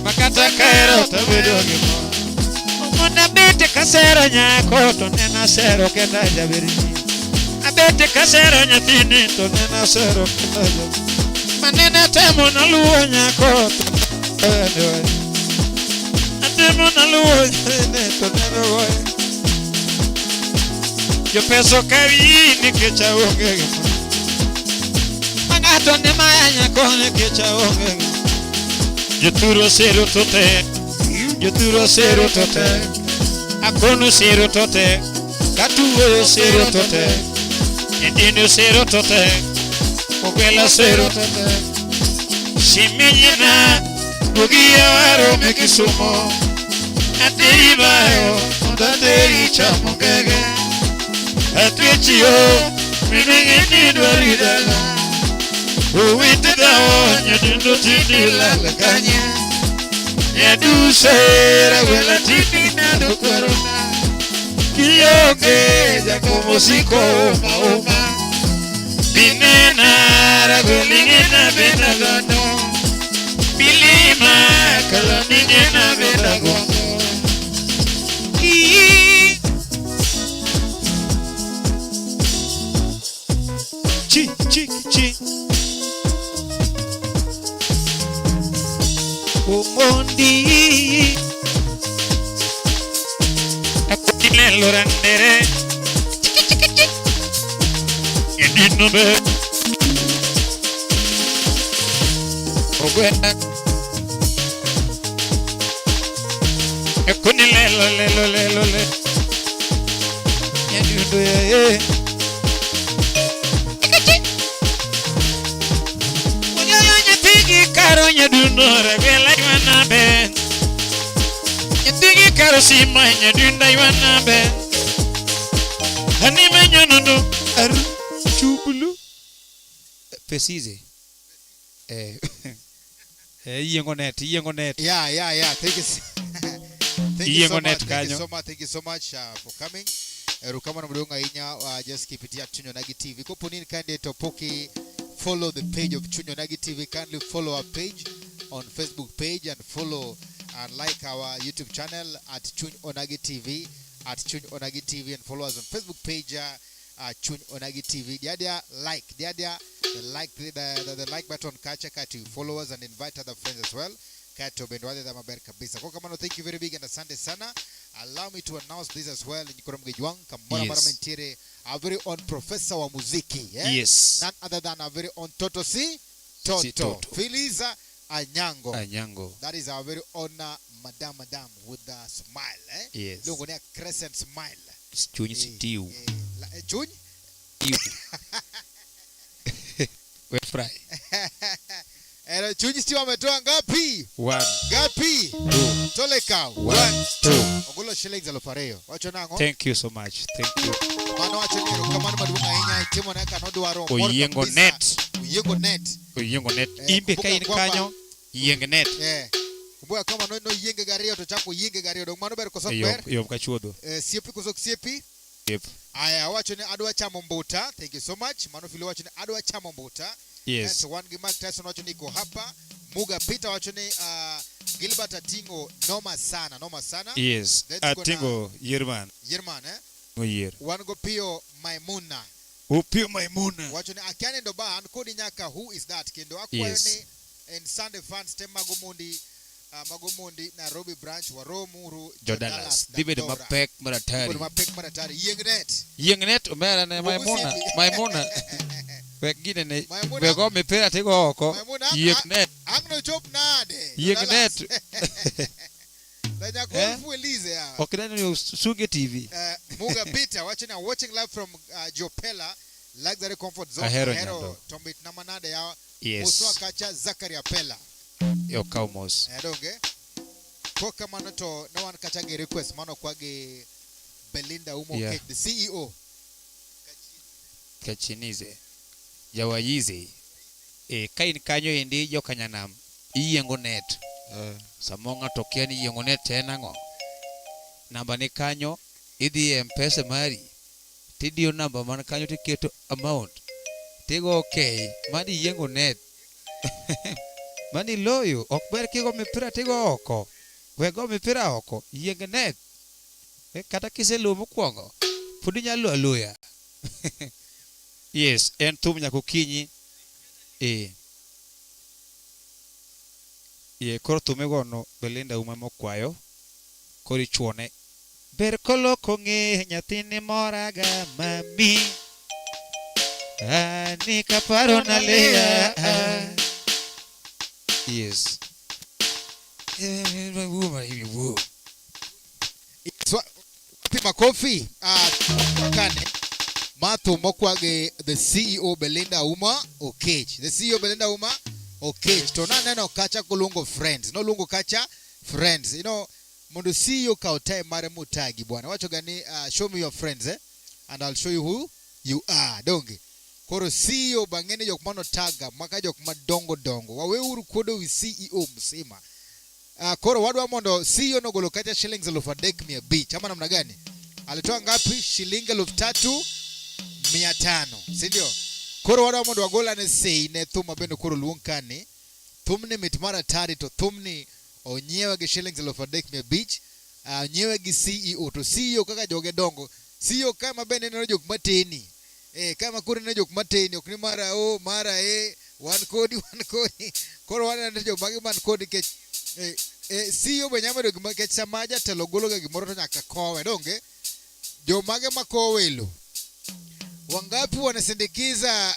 Makata kaero tawe yogi mwandu Mona bete kasero nyako to nena sero kenda jabirini Abete kasero nyatini to nena sero kenda jabirini Manena temo na luo nyako to Atemo na luo nyene to nena woy Yo peso karini kecha onge Mangato ne maya nyako ne kecha onge Yo turo sero tote Yo turo sero tote Akono sero tote, katuwe sero tote, Indino sero tote, Ogwela sero tote, Shimenyena, Bugia waro mekisumo, Adeibayo, Ondadei chamongege, Atwechio, Minengeni dwaridala, Uwite dao, Nyadindo tindi lalakanya, Nyadu sera wela tindi nado korona, Kiyoge, Jacomo siko oma, Binena, Ragolingena benagano, Bilima, Kalaningena benagano, Chi Omondi Akutile lorandere Yedino be Ogwena Akunile lole Yedino ye Karo nyadundo regela ywana ben Nyatigi karo sima nyadunda ywana ben Hanime nyonono aru chubulu Pesize Yengonet Yeah. Thank you. Thank you so much for coming. Rukama mdunga inya just keep it here Chunyo Nagi TV. Kopo nini kande topoki follow the page of Chunyo Nagi TV. Kindly follow our page on Facebook page and follow and like our YouTube channel at Chunyo Nagi TV and follow us on Facebook page Chunyo Nagi TV. Dia like the like button kacha to follow us and invite other friends as well. Kato bendwade da maber kabisa. Kwa kamano, thank you very big and asante sana. Allow me to announce this as well. Nikora mgejuang kamora mara mentire our very own professor wa muziki. Yes. None other than our very own Toto. Filiza Anyango. That is our very own madam with the smile. Yes. Logo ne crescent smile. Chunyi sitiu. Chunyi? We fry. Chunyi sitiu ametoa ngapi? 1. Ngapi? 2. Toleka. 1, 2. Ogulo shillings alofareo. Wacho nango? Thank you so much. Thank you. Mano wacho nero kamano madunga inya itimo na kanodo aro. Oyengo net. Imbe kain kanyo. Yenge net. Kumbuka kama no yenge gario to chako yenge gario dong mano ber ko sokber. Yo kachuodo. Siepi kusok siepi. Yep. Aya wacho ne adwa chamo mbuta. Thank you so much. Mano fili wacho ne adwa chamo mbuta. Yes. One Mark Tyson wacho niko hapa. Muga Peter wacho ne Gilbert Atingo noma sana. Yes. Atingo Yerman. Year. One go Pio Maimuna. Pio Maimuna. Wacho ne akiane ndo ba ankodi nyaka who is that kendo akwa yes. Ne in Sunday fans tem Magomundi Nairobi branch wa Romuru Jodalas. Dibe de mapek maratari. Yengnet umera na Maimuna. Wegine ne wego mepera tego oko. Yengnet. Angno job nade. Yengnet. Danya ko Elize ya. Okidani ni Suge TV. Muga Peter watching live from Jopela Luxury Comfort Zone. Ahero Tombit namanade ya. Yes. Uswa kacha Zakaria Pella. Yo kaumos. Donge. Kwa kama noto no one kachage request mano kwage Belinda Umo Cake, the CEO. Kachinize. Jawayize. Kain kanyo indi jo kanyanam. Iyengo net. Samonga tokia ni iyengo net tena ngo. Namba ni kanyo. Idi mpesa mari. Tidio namba man kanyo tiketo amount. Tigo okay. Madi iyengo net. Mani loyo. Okber kigo mipira tigo oko. Wego mipira oko. Iyengo net. Kata kise lumu kuongo. Pudinya loya. Yes, en tumnya kukinyi. Koro tumego no Belinda Uma mokwayo. Kori chuone. Ber koloko nge nyathini moraga mami. Ni kaparo na lea. Yes. makofi. Kane. Mathu mokwage the CEO Belinda Uma Okech. The CEO Belinda Uma Okech. Tona neno kacha kulungo friends. No lungo kacha friends. You know, mundu CEO kautai mare mutagi bwana. Wacho gani show me your friends and I'll show you who you are. Donge. Koro CEO bangene jokmano taga maka jokma dongo dongo. Wawe uru kodo wi CEO msima. Koro wadwa mondo CEO no golo kacha shillings 3,500 beach. Ama namna gani? Alitoa ngapi? Shilingi 3,500. Sindio? Koro wadwa mondo wagola ne sei ne thuma bendo koro luonkani. Thumni mitmara tari to thumni onyewa gi shillings 3,500 beach. Onyewa gi CEO to CEO kaka joge dongo. CEO kama bende neno jok mateni. Kama kuri neno jok mateni okni mara one kodi. Koro wana neno jok magi man kodi ke CEO benyama do ke samaja telo golo ga gimoro to nyaka kowe donge. Jo mage makowe lo. Wangapi wanasindikiza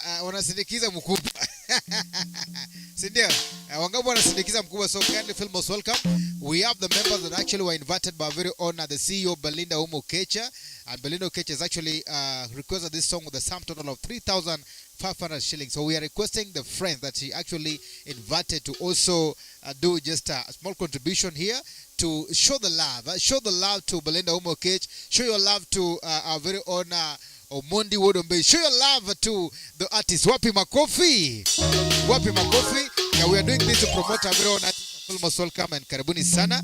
mkubwa. Sindio? Wangapi wanasindikiza mkubwa. So kindly feel most welcome. We have the members that actually were invited by our very own the CEO Belinda Uma Okech. And Belinda Okech has actually requested this song with a sum total of 3,500 shillings. So we are requesting the friends that she actually invited to also do just a small contribution here to show the love. Show the love to Belinda Uma Okech. Show your love to our very own Omondi Wodombe. Show your love to the artist. Wapi makofi. Wapi makofi. Yeah, we are doing this to promote our very own artist. Most welcome and karibuni sana.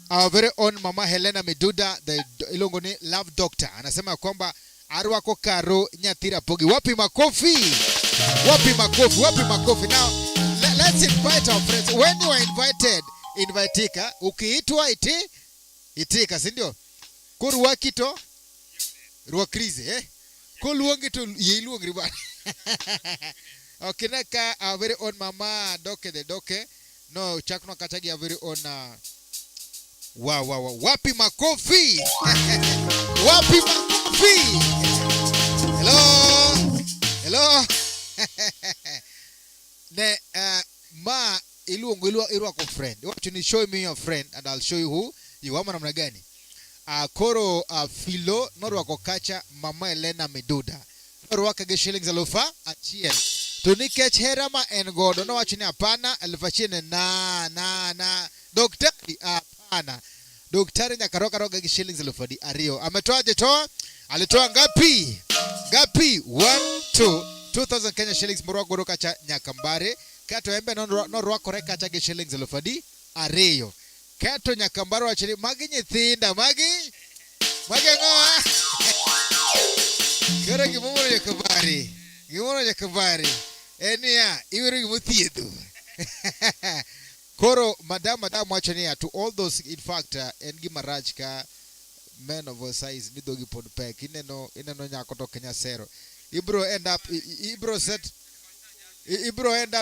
Our very own Mama Helena Meduda, the Ilongoni Love Doctor. Anasema kwamba arwako karo nyatira pogi. Wapi makofi. Wapi makofi. Wapi makofi. Now, let's invite our friends. When you are invited, invaitika. Ukiitwa itika, sindio? Kuruwakito ruwakrize kuluongito yiluongri bana. Okay, naka our very own Mama Doke the Doke. No, chakno katagi our very own wow. Wapi makofi. Wapi makofi. Hello. Ne ma iluongo ako friend. What you show me your friend and I'll show you who you are. Namna gani? Koro Philo norwako kacha Mama Helena Meduda. Norwaka ge shillings 1,000. Tunikech herama en godo no wachini hapana 1,000 na daktari hapana. Daktari nyakaroka roga ge shillings 2,000. Ametoaje toa? Alitoa ngapi? 2,000 Kenya shillings morwa godo kacha Nyakambare. Kato embe norwako reka kacha ge shillings 2,000. Kato Nyakambaro wachiri magi nyithinda magi ngoa. Kero gimoro Nyakambari enia iwero gimothiedho. Koro madam wachania to all those in fact en gimarach ka men of our size midhogi pod pek ineno nyako to Kenya sero ibro end up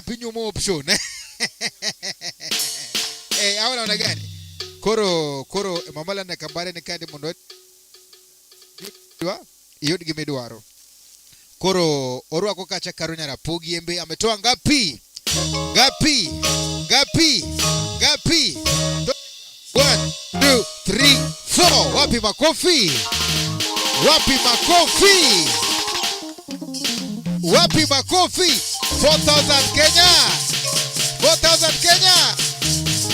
inyumo option. Awala na gani? Koro mamala na Kambare ni kandi mondo iyod gimidwaro. Koro orwako kacha karunya rapogi embe ametoa ngapi? 1, 2, 3, 4. Wapi makofi? Wapi makofi? 4,000 Kenya.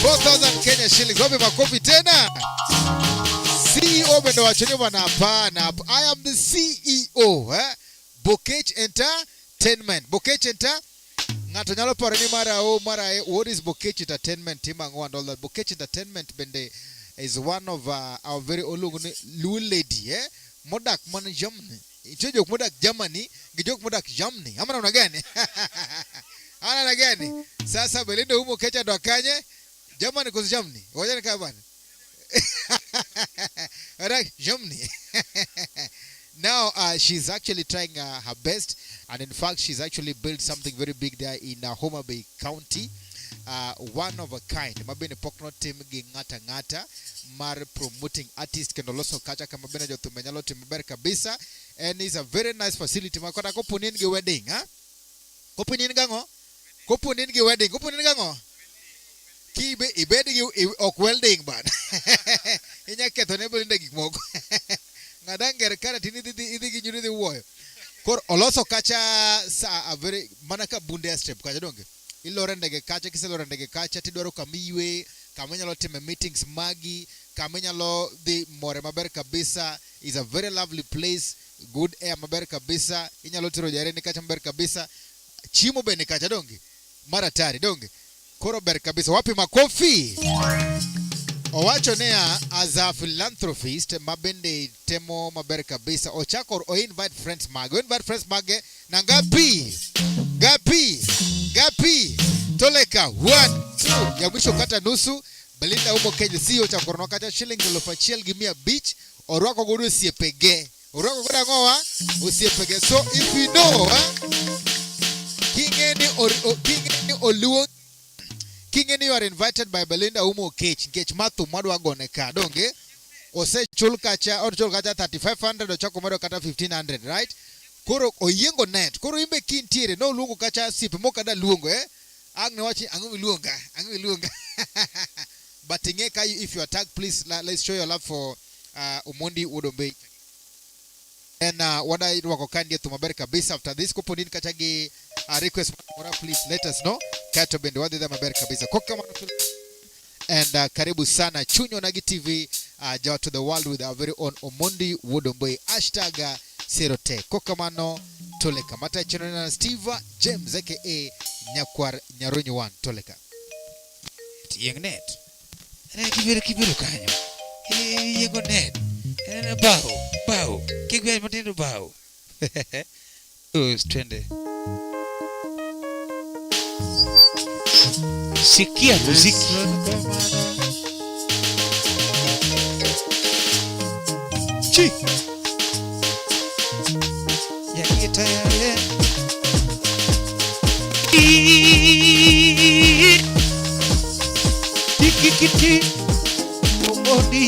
4,000 Kenya shillings. Wapi makofi tena? CEO bendo wachoni bana hapana. I am the CEO, Bokech Entertainment. Bokech ngato nyalo paro ni mara what is Bokech Entertainment timango and all that. Bokech Entertainment bende is one of our very old lady, modak man Germany. Ichojok modak Germany, gijok modak Germany. Ama namna gani? Ana na gani? Sasa Belinda Uma Okech ndo akanye Germany kuzi Germany. Wajani kabana. Right, Germany. Now she's actually trying her best, and in fact she's actually built something very big there in Homa Bay County. One of a kind. Mabene pokno team gi ngata mar promoting artists kendo loso kacha kama bene jotumenyalo team ber kabisa, and it's a very nice facility. Makota ko punin gi wedding, Ko punin gango? kibe ibedi ok welding ban inya ketho ne Belinda gik moko ngadanger kana tini idhi gi nyuri dhi wuoyo kor oloso kacha a very manaka bunde step kacha donge ilore ndege kacha kiselore ndege kacha tidwaro kamiwe kamenyalo time meetings magi kamenyalo dhi more maber kabisa is a very lovely place good air maber kabisa inyalo tiro jareni kacha maber kabisa chimo bene kacha donge mara tari donge koro ber kabisa wapi makofi owacho nea as a philanthropist mabende temo maber kabisa ochakor o invite friends mage na gapi toleka 1 2 ya mwisho kata nusu Belinda umo Kenya sio chakor no kata shilling 1,500 orwako godo osiepege so if you know kingeni oluo Kingeni you are invited by Belinda umo kech matu madwa gone ka donge ose chul kacha 3500 ochako medo kata 1500 right koro oyengo net koro imbe kintiere no luongo kacha sipe mokada luongo agne wachi angu iluonga but inge kai if you attack please let's show your love for Omondi Wodombe and what I wako kandi to maber kabisa after this kupondini kacha gi request mora please let us know kato bende wadhi da maber kabisa and karibu sana Chunyo Nagi TV jawa to the world with our very own Omondi Wodombe #Serote kokamano toleka mata chino na Steve James aka Nyakwar Nyaronyi 1 toleka Yeng net kibiru kanyo yengo net bao kigwe matendo bao twende sikia muziki chi ya kitayale kiti Omondi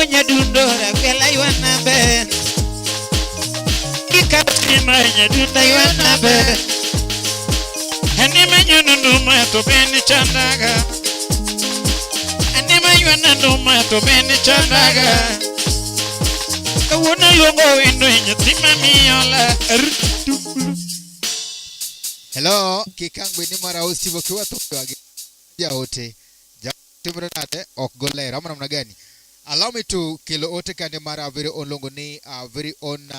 Nyadundora kela iwana ben ikapima nyadunda iwana ben anime nyunuma to ben chandaga anime iwana nduma to ben chandaga kawona yongo endo nyatima miola hello kikangwe ni mara usivo kiwa to ya hote timbre nate ok golera namna gani. Allow me to kilo ote kande mara very own longo ni very own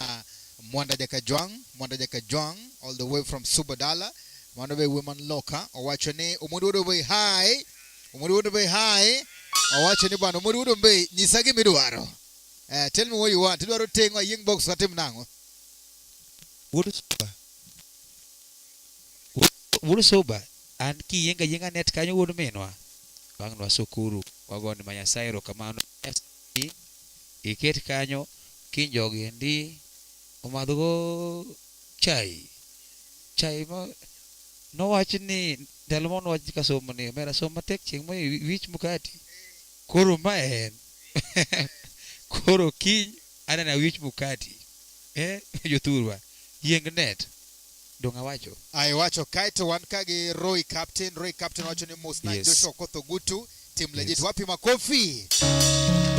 Mwanda Jakajwang all the way from Subadala Mwanda be women loka owacho ni Omondi Wodombe hi owacho ni bwana Omondi Wodombe nyisagi midwaro tell me what you want idwaro tengo ying box katim nango Wuru soba an ki yenga net kanyo wudu menwa bang no sukuru wagoni manyasairo kamano iket kanyo kinjogi ndi omadho chai ma no wachni dalmon wach ka somo ni mera somo tek chieng mo wich mukati koro maen koro kiny ana na wich mukati jothurwa yeng net donga wacho ai wacho kaito wan kage Roy Captain wacho ni most nice Joshua Kothogutu team legit wapi makofi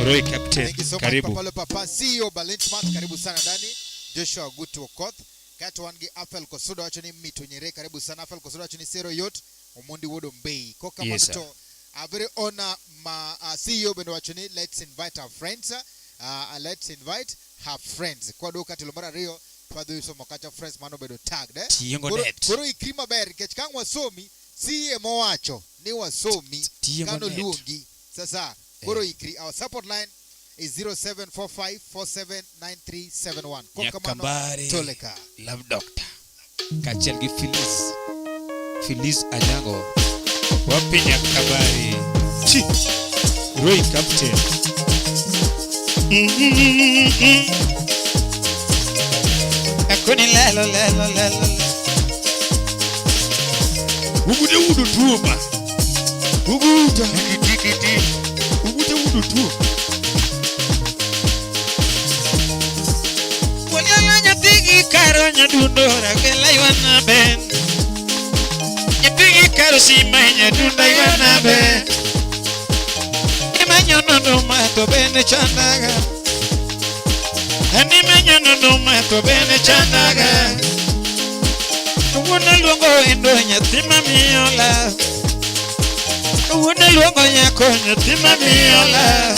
Roy Captain thank you so karibu much papa CEO Balintman karibu sana ndani Joshua Gutu Okoth kaito wangi Afel Kosudo wacho ni Mitonyere karibu sana Afel Kosudo wacho ni Sero Yot Omondi Wodombe koka yes, mato a very honor ma CEO bendo wacho ni let's invite our friends let's invite her friends kwa doka tilomara Rio Padu so makacha friends mano bedo tag koro ikrima ber kech kang wasomi siye mowacho ni wasomi kano luongi sasa koro ikri our support line is 0745479371 Nyakambari toleka love doctor kachel gi Feliz Anyango wapi Nyakambari chi Roy Captain kuni lelo lelo lelo. Ugude udu tuba. Uguta kiti. Ugude udu tuba. Wala nyatigi karo nyadundora kela iwana ben. Nyatigi karo simanya dunda iwana ben. Imanyono no mato bene chandaga. Ani manyono no mato bene chandaga. Uwuna luongo endo nyathima miola. Uwuna luongo nyako nyathima miola.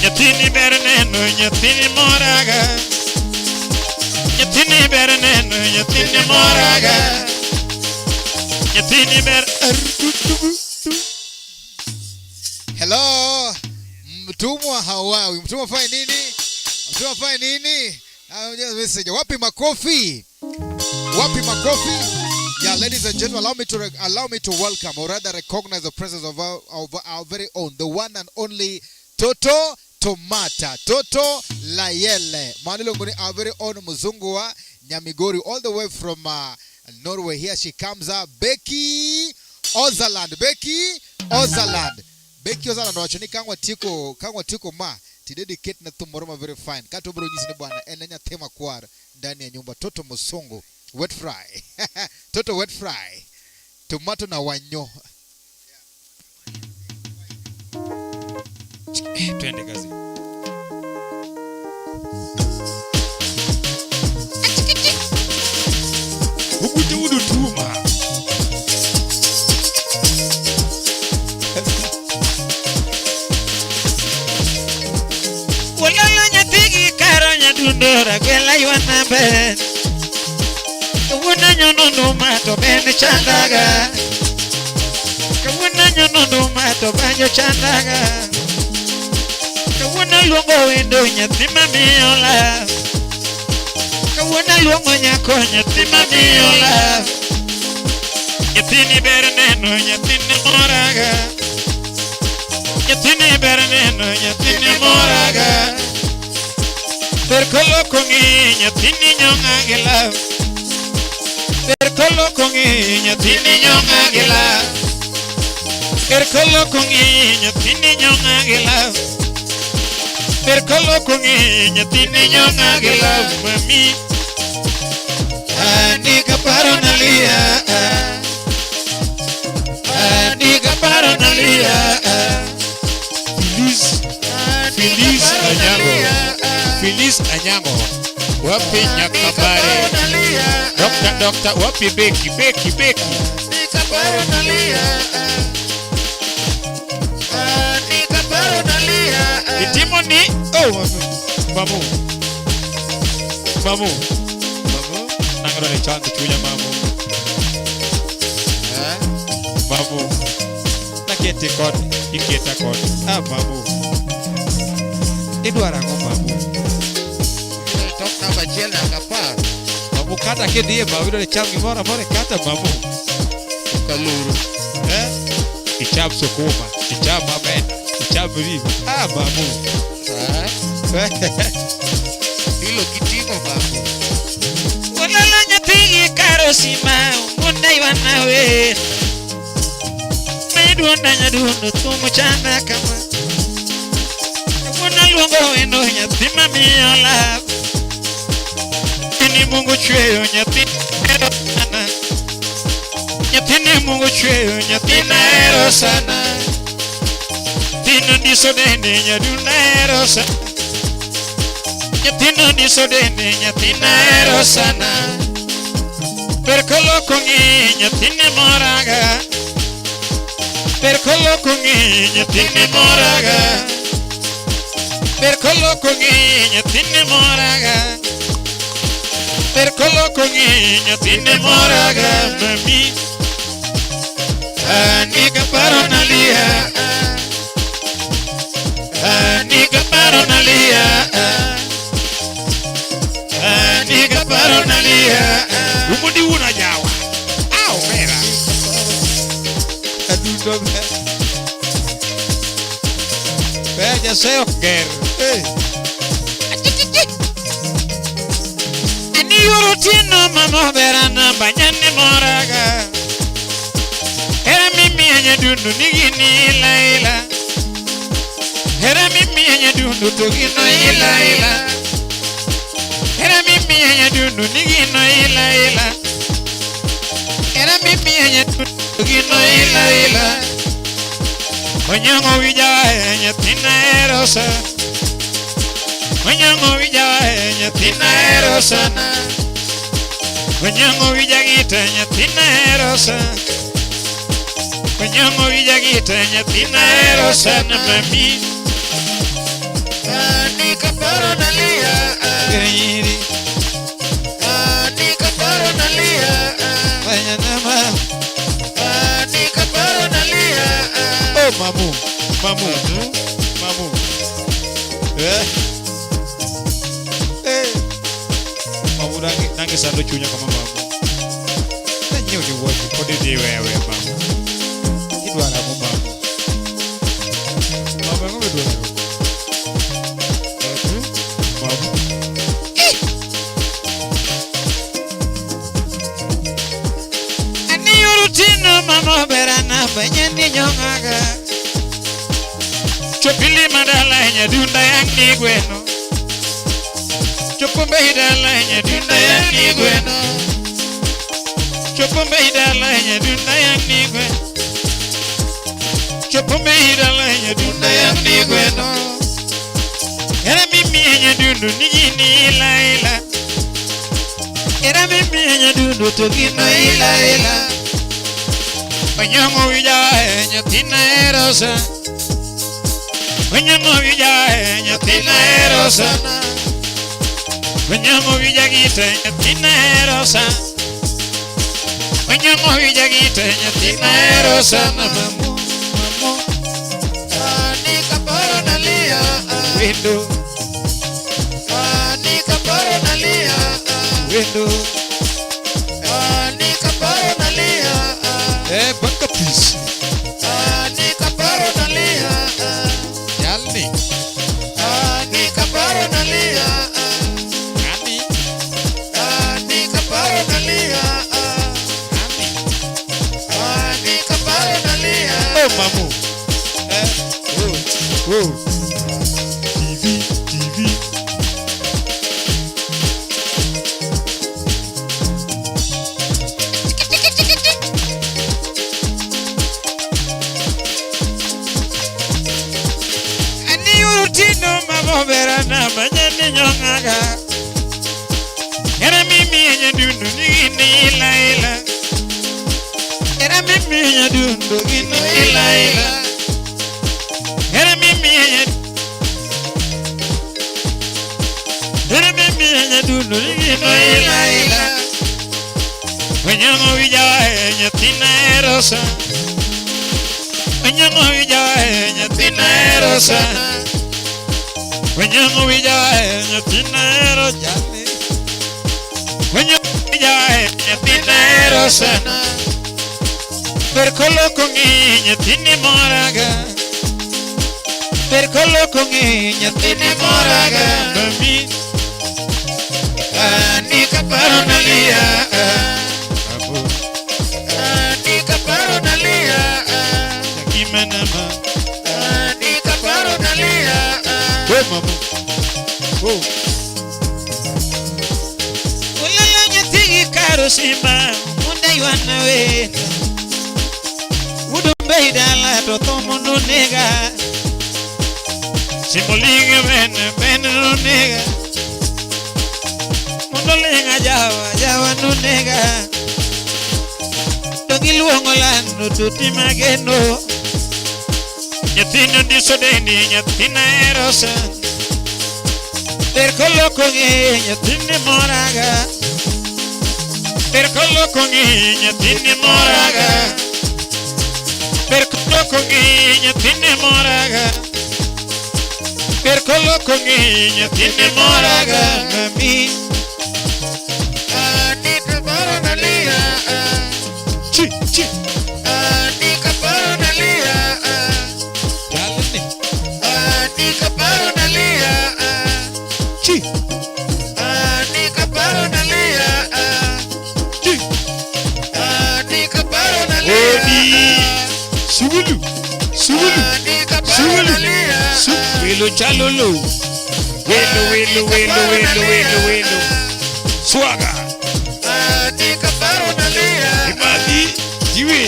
Nyathini ber neno nyathini moraga. Nyathini ber neno nyathini moraga. Nyathini ber Hello. Mtumwa hawawi. Mtumwa fanya nini? Mtumwa fanya nini? Message. Wapi makofi? Wapi makofi? Yeah, ladies and gentlemen, allow me to welcome, or rather recognize the presence of our very own, the one and only Toto Tomata, Toto Layele. Manilongoni, our very own Muzungu wa Nyamigori, all the way from Norway. Here she comes up, Becky Ozaland. Becky Ozaland. Becky Ozaland wachoni kangwa tiko ma to dedicate na tumoroma very fine. Kato bro nyisi ni bwana enenya tema kwara ndani ya nyumba Toto Musungu wet fry. Toto wet fry. Tomato na wanyo. twende kazi. Ugude udu tuma. Wala nyatigi karo nyadundora kela iwana ben. Uwuna nyono no mato bene chandaga. Uwuna nyono no mato banyo chandaga. Uwuna luongo endo nyathima miola. Uwuna luongo nyako nyathima miola. Nyathini ber neno nyathini moraga. Nyathini ber neno nyathini moraga. Perkolo kongi nyathini nyonga gila. Perkolo kongi nyathini nyonga gila. Perkolo kongi nyathini nyonga gila. Perkolo kongi nyathini nyonga gila. Mami Anika paronalia. Anika paronalia. Feliz Anyango. Feliz Anyango. Wapi Nyakabare. Doctor, wapi Becky. Anika paronalia. Anika paronalia. Itimoni. Oh, mamu. Nangro ni chanto chunya mamu. Mamu. Nakete kod, iketa kod. Mamu. Idwara ngo mamu. Toka bachela kapa. Mamu kata kedie mamu ni cham gimora kata mamu. Kaluru. Ichab sukuma, ichab maben, ichab ribu. Mamu. Dilo kitiko babu. Wala nyatigi karo sima munda iwana we. Medunda nyadundo tumu chanda kama. Muna luongo endo nyathima miola. Ini Mungu chweyo nyathina ero sana. Nyathini Mungu chweyo nyathina ero sana. Tino ndiso dende nyadunda ero sana. Nyathino ndiso dende nyathina ero sana. Perkolo kongi nyathini moraga. Perkolo kongi nyathini moraga. Perkolo kongi nyathini moraga. Perkolo kongi nyathini moraga. Mami Anika paronalia. Anika paronalia. Anika paronalia. Umudi una jawa. Mera. Adundo be. Beja seo ger. Ani urutino mama berana banyani moraga. Era mimi anya dundu nigini ila. Era mimi anya dundu togino ila. Era mimi anya dundu nigino ila. Era mimi anya dundu togino ila. Onyango wijae nyatina erosa. Onyango wijae nyatina erosa na. Onyango wijagita nyatina erosa. Onyango wijagita nyatina erosa na mami. Nika paro nalia. Ganyiri. Nika paro nalia. Bayanama. Nika paro nalia. Oh mamu. Mamu nangi sando chunya kama mamu. Tanyo ni wote kodi di wewe mamu. Kidwa na mamu. Mamu ngome dwa. Mamu. Ani urutino mama berana banyani nyongaga. Chopili madala nya dunda yangi gweno. Chopombe hidala nya dunda yangi gweno. Chopombe hidala nya dunda yangi gweno. Chopombe hidala nya dunda yangi gweno. Era mimi nya dundu nigini ila. Era mimi nya dundu togino ila. Onyango wijae nya tina erosa. Onyango wijae nyatina erosa. Onyango wijagita nyatina erosa. Onyango wijagita nyatina erosa na mamu. Nika paro nalia. Window. Nika paro nalia. Window. Nika paro nalia. Banka peace. Nika paro nalia. Yalni. Nika paro nalia. Ani. Nika paro nalia. Ani. Nika paro nalia. Oh mamu. Oh. TV. Tino mama berana banyani nyongaga. Era mimi nya dundu nigini ila. Era mimi nya dundu nigini ila. Era mimi nya dundu nigini ila. Onyango wijae nyatina erosa. Onyango wijae nyatina erosa. Onyango wijae nyatina erosa. Onyango wijae nyatina erosa. Percolo kongi nyatini moraga. Percolo kongi nyatini moraga. Mami. Nika paro nalia. Nika paro nalia. Kimanama. Nika paro nalia. Mamu. Ulala nyatigi karo simba. Munda yuana wena. Udumbe idala totomo nunega. Simulinga bene nunega. Mundolinga jawa nunega. Dongiluongo lando tuti mageno. Nyathino disodeni nyathina erosa. Percolo kongi nyathini moraga. Percolo kongi nyathini moraga. Percolo kongi nyathini moraga. Percolo kongi nyathini moraga. Mami. Nika paro nalia. Chi. Nika paro nalia. Galani. Nika paro nalia. Chi. Nika paro nalia. Sugulu. Sugulu. Sugulu. Welo chalolo. Welo. Swaga. Imadi jiwe.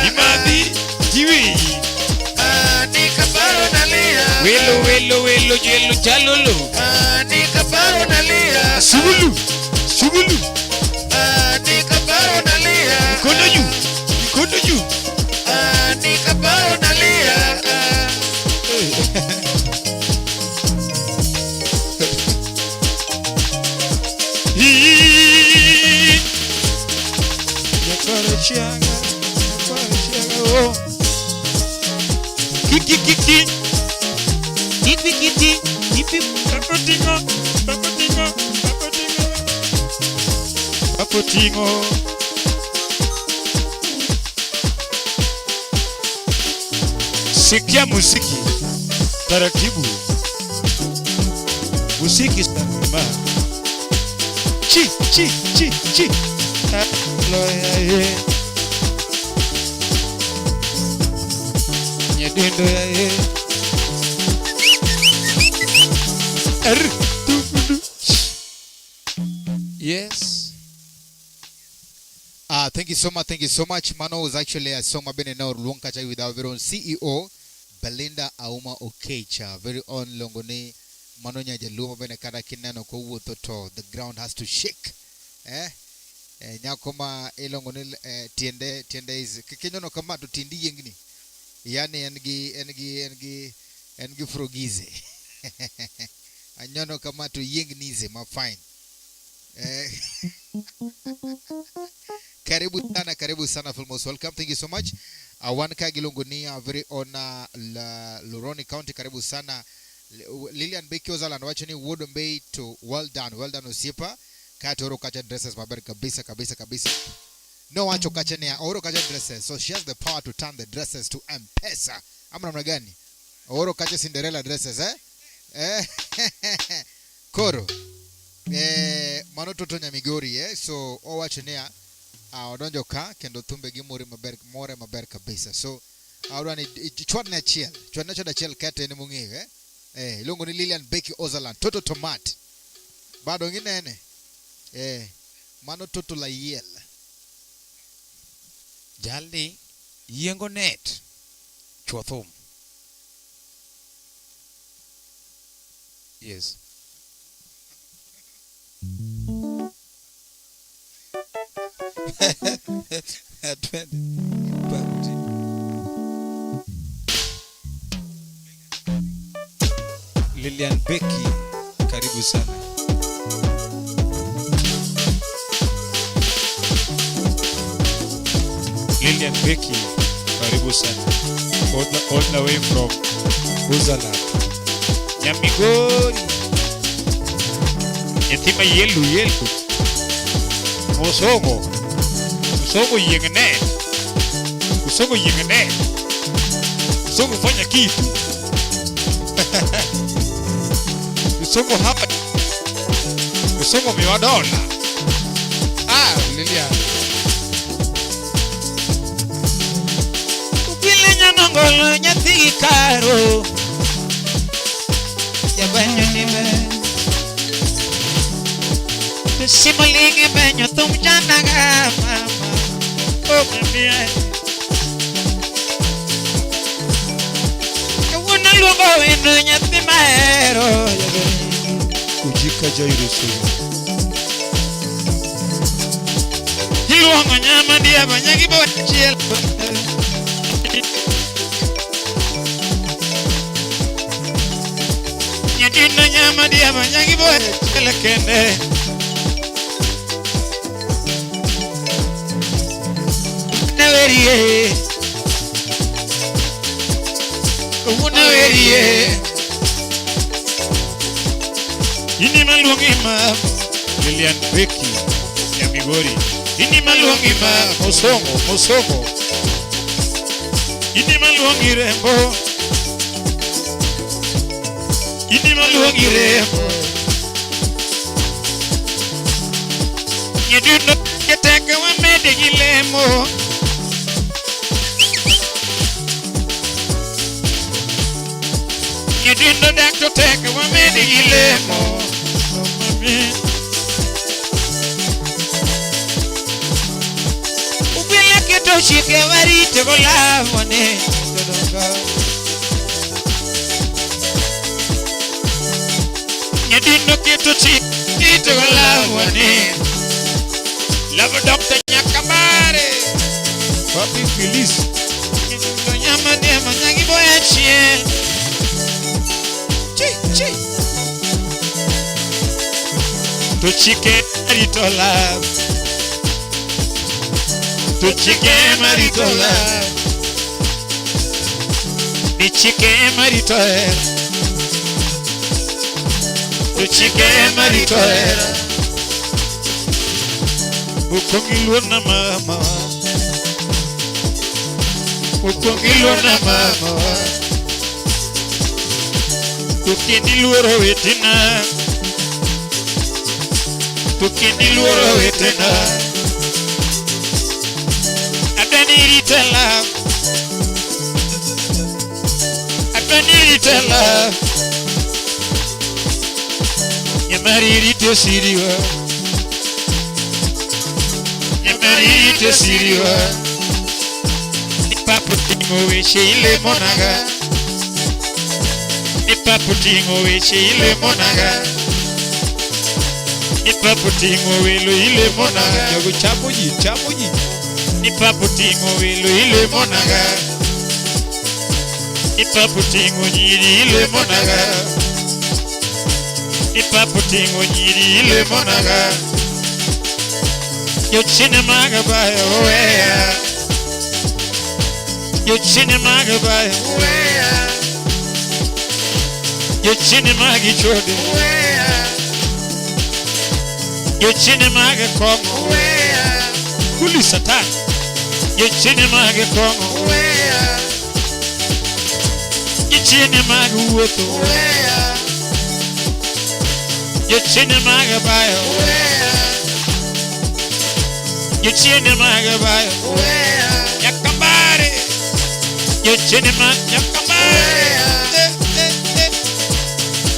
Imadi jiwe. Welo jelo chalolo. Sugulu. Mikono juu. Chianga, oh. Kiki. Papotingo. Sikia muziki taratibu. Muziki sana. Chi. Loya. Nyedindo ya. Yes. Thank you so much. Mano was actually a song I've been now Luonkacha with our very own CEO, Belinda Auma Okecha, very own Longone Manonya Jaluma Benekada Kinano Kowu Toto. The ground has to shake. Nyakoma elongone tiende is kikenyono kama to tindi yengini. Yani engi frogize. Anyono kama to yengnize ma fine. Karibu sana Filmos. Welcome. Thank you so much. Wanka Gilongonia, very on Loroni County. Karibu sana. Lilian Beki Ozaland watching Wooden Bay to well done Osipa. Katoro Kacha dresses maber kabisa. No one to catch any Oro Kacha dresses. So she has the power to turn the dresses to M-Pesa. Amna mnagani. Oro Kacha Cinderella dresses, Koro. Mano toto Nyamigori, so o wachenia odonjo ka kendo thumbe gi more maber kabisa. So awani chwadna chiel kete ne mungi ilongo ni Lilian Beki Ozaland Toto Tomat bado nginene mano toto la yiel Jalni yiengo net chwothum. Yes. Lilian Beki, karibu sana. Lilian Beki, karibu sana. All the way from Uzaland. Nyamigori. Yatima yelu. Musongo yengene. Musongo fanya kitu. Musongo hapa. Musongo miwadola. Lilian. Upile nyanongolo nyathi karo. Yabanyo nibe. Simulingi benyo tumjana ga mama. Oh mambia. Kawuna luongo wendo nyathi mahero. Ujika jairusu. Iluongo nyama dia banyagi bachiel. Nyadina nyama dia banyagi bachiel kende. Unawerie ini malungi ma Lilian Beki Nyamigori ini malungi ma Musongo ini malungi rembo nyeduno keteke wa mede gilemo Nyithindo dak to tek wamedi lemo. Ubila keto chike warite golavone. Nyithindo keto chike golavone. Love Dr. Nyakabare. Papi Feliz. Nyama nema nyangi boya chie. Chi. To chike marito love. To chike marito love. Ni chike marito era. To chike marito era. Ukongilwa na mama. Ukongilwa na mama. Ukiniluoro wetina. Ukiniluoro wetina. Adaniri tela. Adaniri tela. Yamariri tesiriwa. Yamariri tesiriwa. Nipaputingo weche ile monaga. Nipaputingo weche ile monaga. Nipaputingo welo ile monaga. Yogo chapuji. Nipaputingo welo ile monaga. Nipaputingo nyiri ile monaga. Nipaputingo nyiri ile monaga. Yo chine magabaya oea. Yo chine magabaya oea. Yo chine magi chode oea. Yo chine magi kongo oea. Kuli satan. Yo chine magi kongo oea. Yo chine magi woto oea. Yo chine magabaya oea. Yo chine magabaya oea. Yakambare. Yo chine yakambare.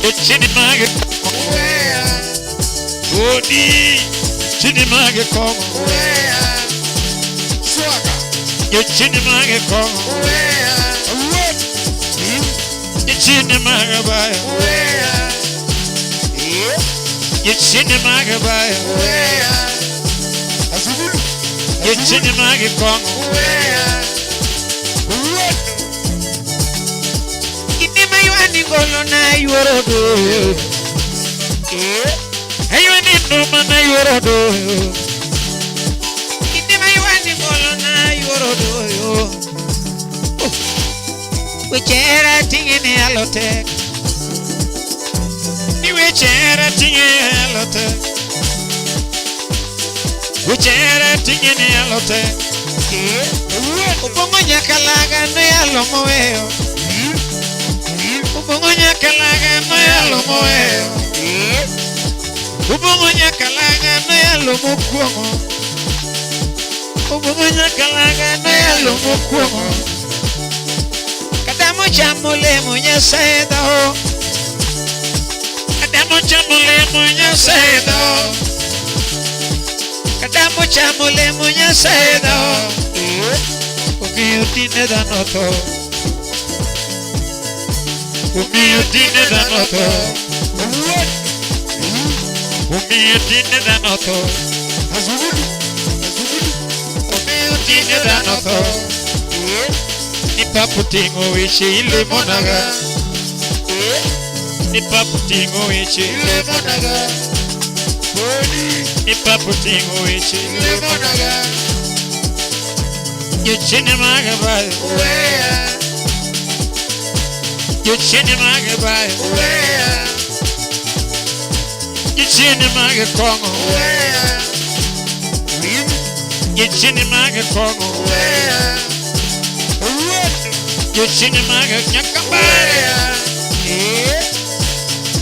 Yo chine magabaya oea. Odi. Chine magabaya oea. Swaga. Yo chine magabaya oea. Yo chine magabaya oea. Yo chine magabaya oea. Yo chine magabaya oea. Inima yuani golo na yuorodo. Ayuani noma na yuorodo. Inima yuani golo na yuorodo. Wechera tingene alotek. Ni wechera tingene alotek. Wechera tingene alotek. Ubongo nyakalaga no yalo moeo. Ubongo nyakalaga no yalo moeo. Ubongo nyakalaga no yalo mokuongo. Ubongo nyakalaga no yalo mokuongo. Kadamo chamole monya saedo. Kadamo chamole monya saedo. Kadamo chamole monya saedo. Umiutine da noto. Umiutine da noto. Umiutine da noto. Umiutine da noto. Nipaputingo weche ile monaga. Nipaputingo weche ile monaga. Nipaputingo weche ile monaga. Yo chine magabaya oea. Yo chine magabaya oea. Yo chine magakongo oea. Yo chine magakongo oea. Yo chine maganyakabaya.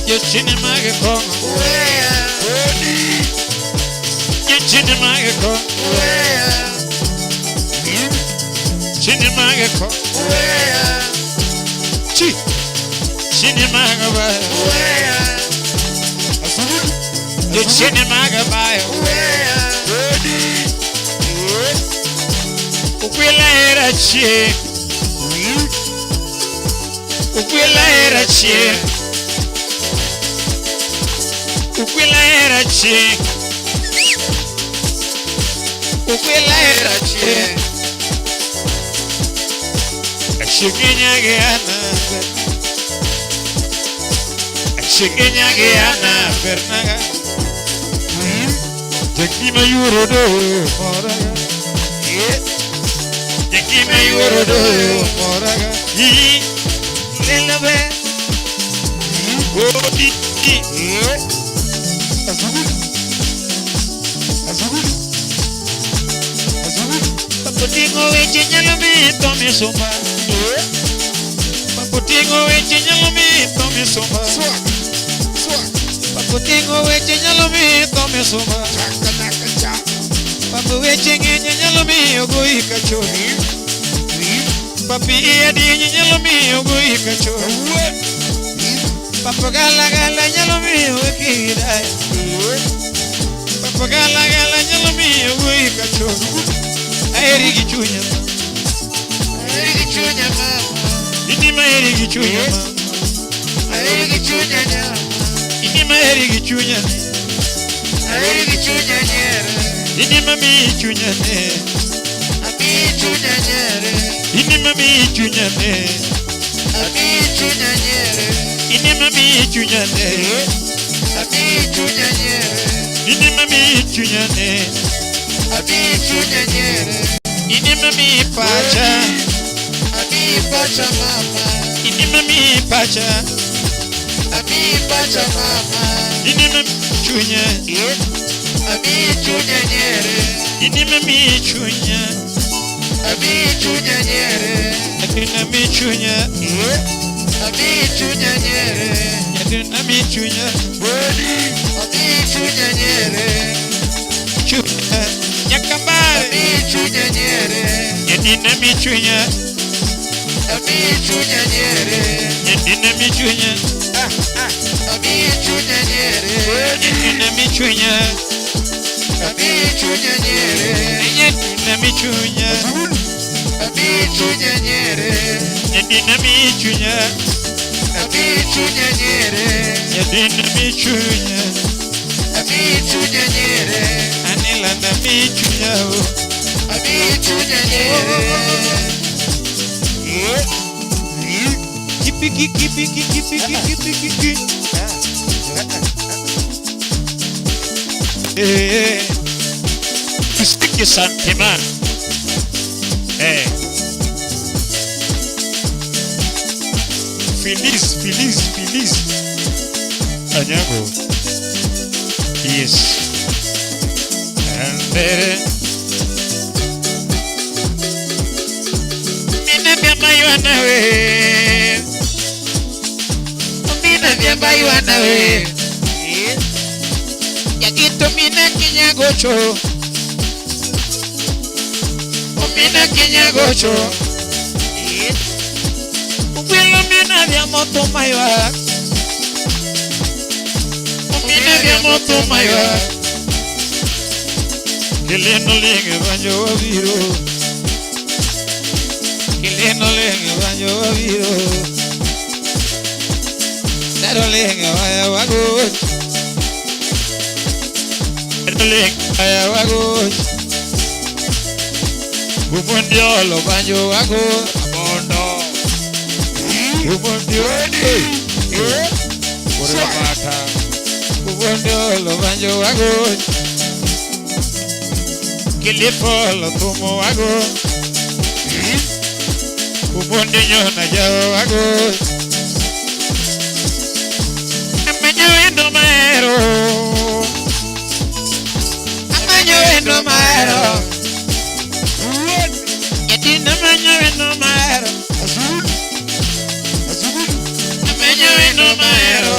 Yo chine magakongo oea. Yo chine magakongo oea. Chine magako. Chi. Chini magabaya. The chini magabaya. Ukwila era chi. Ukwila era chi. Ukwila era chi. Ukwila era chi. Chiquinya Guiana, Chiquinya Guiana, Bernaga, Jakima Yurodo, Moraga, Jakima Yurodo, Moraga, Lelabe, Odi, Paputingo Vichinyalame, Tommy Soma. Paputingo Vichinyalame, Tommy Soma. Paputingo Vichinyalame, Tommy Soma. Papu Vichinyalame, Ogui Kacho. Papi Edi Nyalame, Ogui Kacho. Papu Gala Gala Nyalame, Ogui Dai. Papu Gala Gala Nyalame, Ogui Kacho. Erigi Chunya. Erigi Chunya mama. Inima erigi Chunya mama. Erigi Chunya mama. Inima erigi Chunya. Erigi Chunya nyere. Inima mi Chunya ne. Ami Chunya nyere. Inima mi Chunya ne. Ami Chunya nyere. Inima mi Chunya ne. Ami Chunya nyere. Inima mi Chunya ne. Ami Chunya nyere. Inima mi pacha. Ami pacha mama. Inima mi pacha. Ami pacha mama. Inima mi chunya. Ami chunya nyere. Inima mi chunya. Ami chunya nyere. Inima mi chunya. Ami chunya nyere. Inima mi chunya. Ami chunya nyere. Chunya. Nyakambare. Ami chunya nyere. Inima mi chunya. Ami chunya nyere. Inima mi chunya. Ami chunya nyere. Inima mi chunya. Ami chunya nyere. Inima mi chunya. Ami chunya nyere. Inima mi chunya. Ami chunya nyere. Inima mi chunya. Ami chunya nyere. Anila na mi chunya. Ami chunya nyere. Kipi. Tu stick your sentiment. Feliz. Anyago. Yes. And there. Mina vyamba yuana we. Yakito mina kinya gocho. Mina kinya gocho. Upilo mina vyamoto maiwa. Mina vyamoto maiwa. Kileno linge banjo viro. Kileno lenga banyo wabiro. Daro lenga waya wago. Daro lenga waya wago. Kumundio lo banyo wago. Abondo. Kumundio Kure mata. Kumundio lo banyo wago. Kilifo lo tumo wago. Ubondinyo na jao wago. Amanyo endo maero. Amanyo endo maero. Yadina amanyo endo maero. Amanyo endo maero.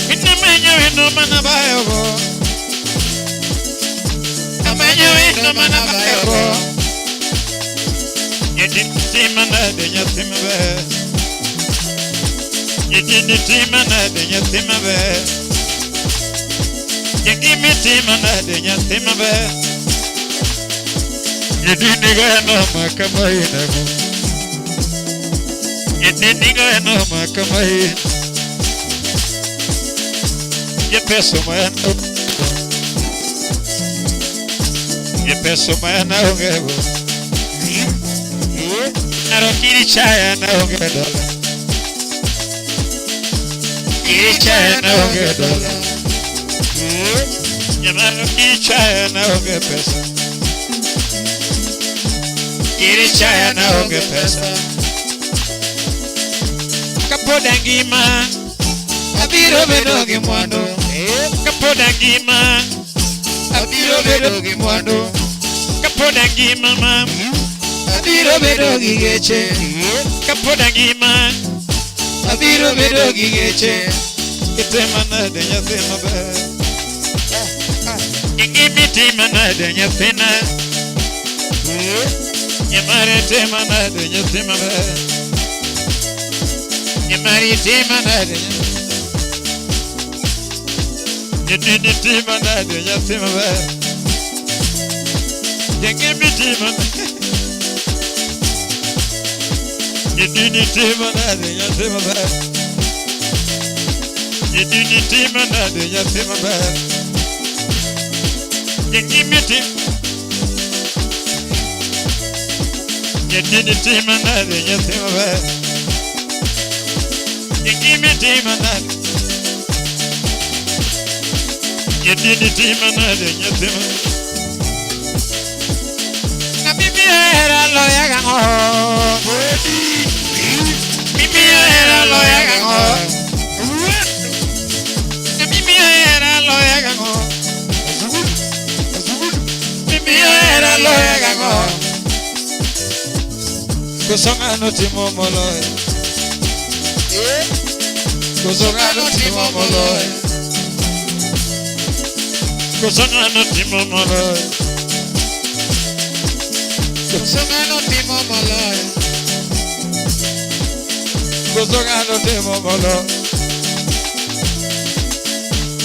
Ina amanyo endo manabayo go. Amanyo endo manabayo go. Yedin simana de nyasimbe. Nyithindo timo nade nyathi maber. Gimi timo nade nyathi maber. Nyithindo gano makamainago. Nyithindo gano makamainago. Yepeso mayano. Yepeso mayana ongego. Arokiri chaya na ongedola. Kiri chaya na ongedola. Yamano kiri chaya na onge pesa. Kiri chaya na onge pesa. Kapoda ngima. Abiro bedo gi mwandu. Kapoda ngima. Abiro bedo gi mwandu. Kapoda ngima mam. Abiro bedo gi geche. Kapoda ngima. Abiro bedo gi geche. Itema nade nyathi maber. Gimi tima nade nyathina. Nyamare tema nade nyathi maber. Nyamare tema nade Nyithindo tima nade nyathi maber. Gimi tima nade. Nyithindo tima nade nyathi maber. Nyithindo tima nade nyathi maber. Gimi tima. Nyithindo tima nade nyathi maber. Gimi tima nade. Nyithindo tima nade nyathi maber. Na bibi era loya gango. Bibi era loya gango. Na bibi era loya gango. Bibi era loya gango. Kusonga no timo moloy. Kusonga no timo moloy. Kusonga no timo moloy. Kusonga no timo moloy. Kusonga no timo moloy.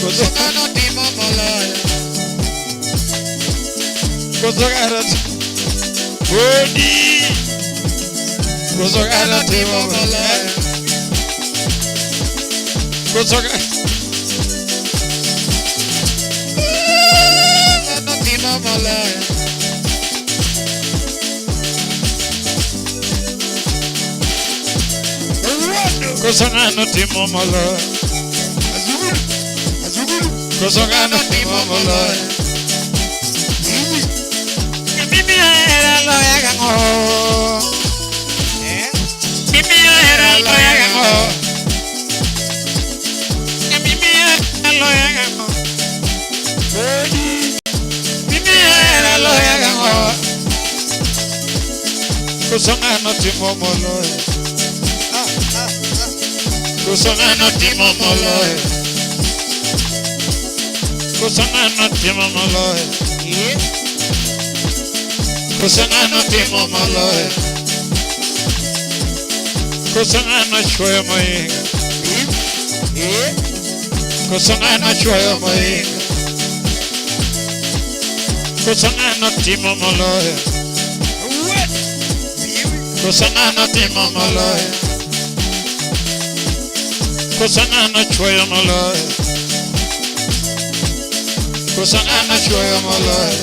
Kusonga no timo moloy. Kusonga no Bodi. Kusonga no timo moloy. Kusonga no timo moloy. Kusonga no timo moloy. Kusonga no timo moloy. Bibi era loya gango. Bibi era loya gango. Bibi era loya gango. Bibi era loya gango. Kusonga no timo moloy. Kusonga no timo moloy. Kusonga no timo moloy. Kusonga no timo moloy. Kusonga no chwoyo moinga. Kusonga no chwoyo moinga. Kusonga no timo moloy. Kusonga no timo moloy. Kusonga no chwoyo moloy. Kusonga no chwoyo moloy.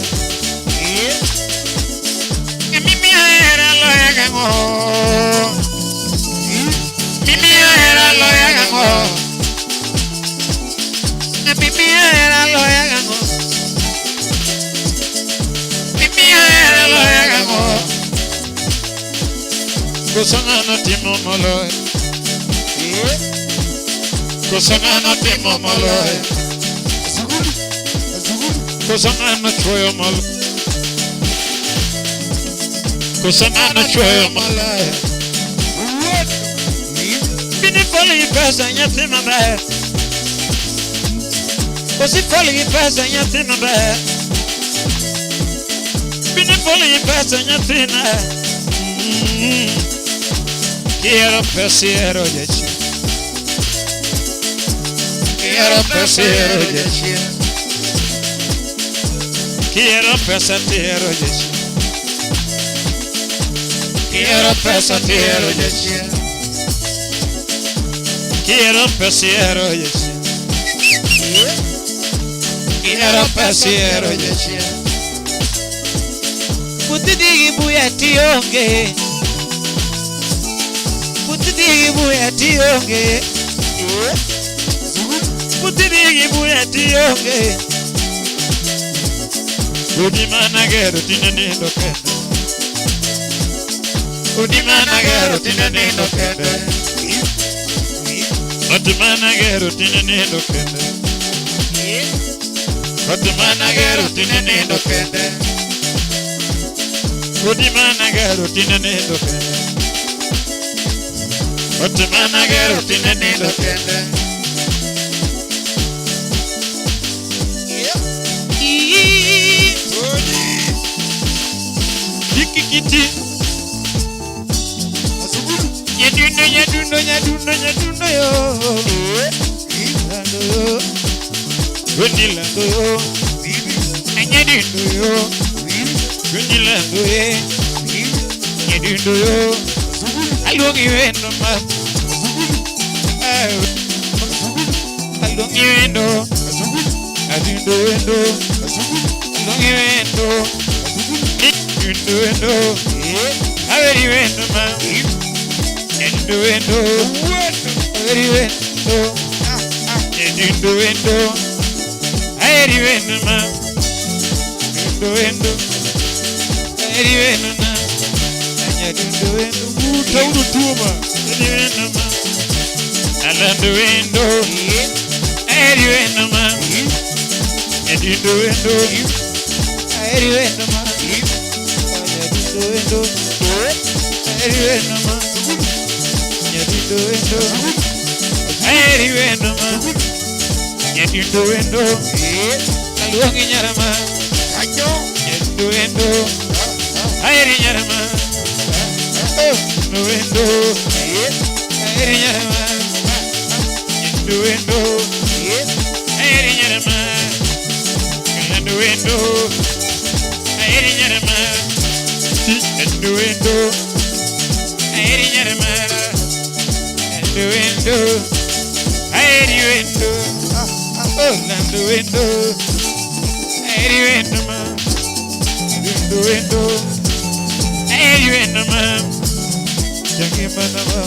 Mimi era loya gango. Mimi era loya gango. Mimi era loya gango. Mimi era loya gango. Kusonga no timo moloy. Kusonga no timo moloy. Kusonga no chwoyo moloy. Kusonga no chwoyo moloy. Bini foli pesa nyathi maber. Osi foli pesa nyathi maber. Bini foli pesa nyathi na. Quiero pesiero yechi. Quiero pesa quiero jeshi. Quiero pesa quiero jeshi. Quiero pesa quiero jeshi. Quiero pesa quiero jeshi. Quiero pesa quiero jeshi. Putidigi buya tionge. Putidigi buya tionge. Putidigi buya tionge. Udimana gero tinani dokende. Udimana gero tinani dokende. Udimana gero tinani dokende. Udimana gero tinani dokende. Udimana gero tinani dokende. Udimana gero tinani dokende. Kiti nyadundo yo lando yo wini lando yo nyadundo yo wini lando ye nyadundo yo alongi wendo ma alongi wendo adundo wendo alongi wendo Endo, averi vendo ma, endo, averi vendo, averi vendo ma, endo, averi vendo ma, endo, taudo tuma, averi vendo ma, alando vendo, averi vendo ma, endo, averi vendo ma. Endo, endo, ma. Aluangi nyarama, endo, ayeri nyarama, endo, ayeri nyarama, endo, ayeri nyarama, endo, ayeri nyarama. Endo, ayeri nyaramara. Endo, ayeri endo. Oh, endo, ayeri endo ma. Endo, ayeri endo ma. Jangi manama,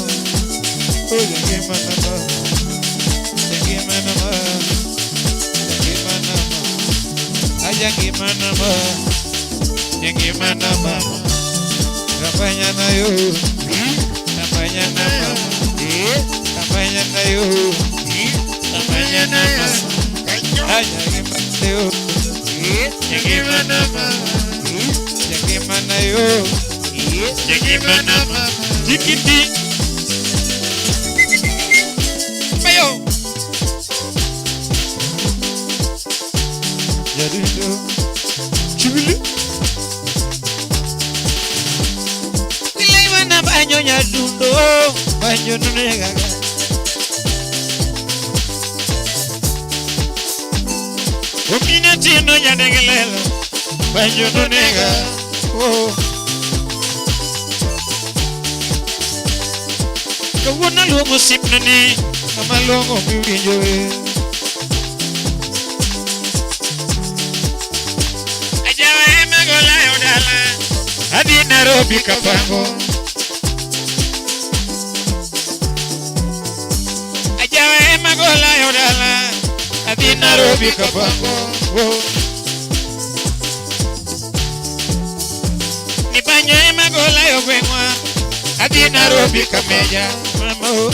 oh jangi manama, jangi manama, jangi manama, jangi manama. Kampanya na yo, kampanya na yo, kampanya na yo, kampanya na yo, aja gimana yo, gimana yo, gimana dikiti, bayo, jadi itu, cibili. Banyo nyadundo, banyo nunegaga. Omina tino nyadegelela, banyo nunega. Oh, kawuna lungo sipnani, kamalongo biwinjoe. Ajawa emagola yodala, adi Nairobi kapango. Magola yodala, adi Nairobi kapango. Ni banyo magola yogwenwa, adi Nairobi kameja. Mamo,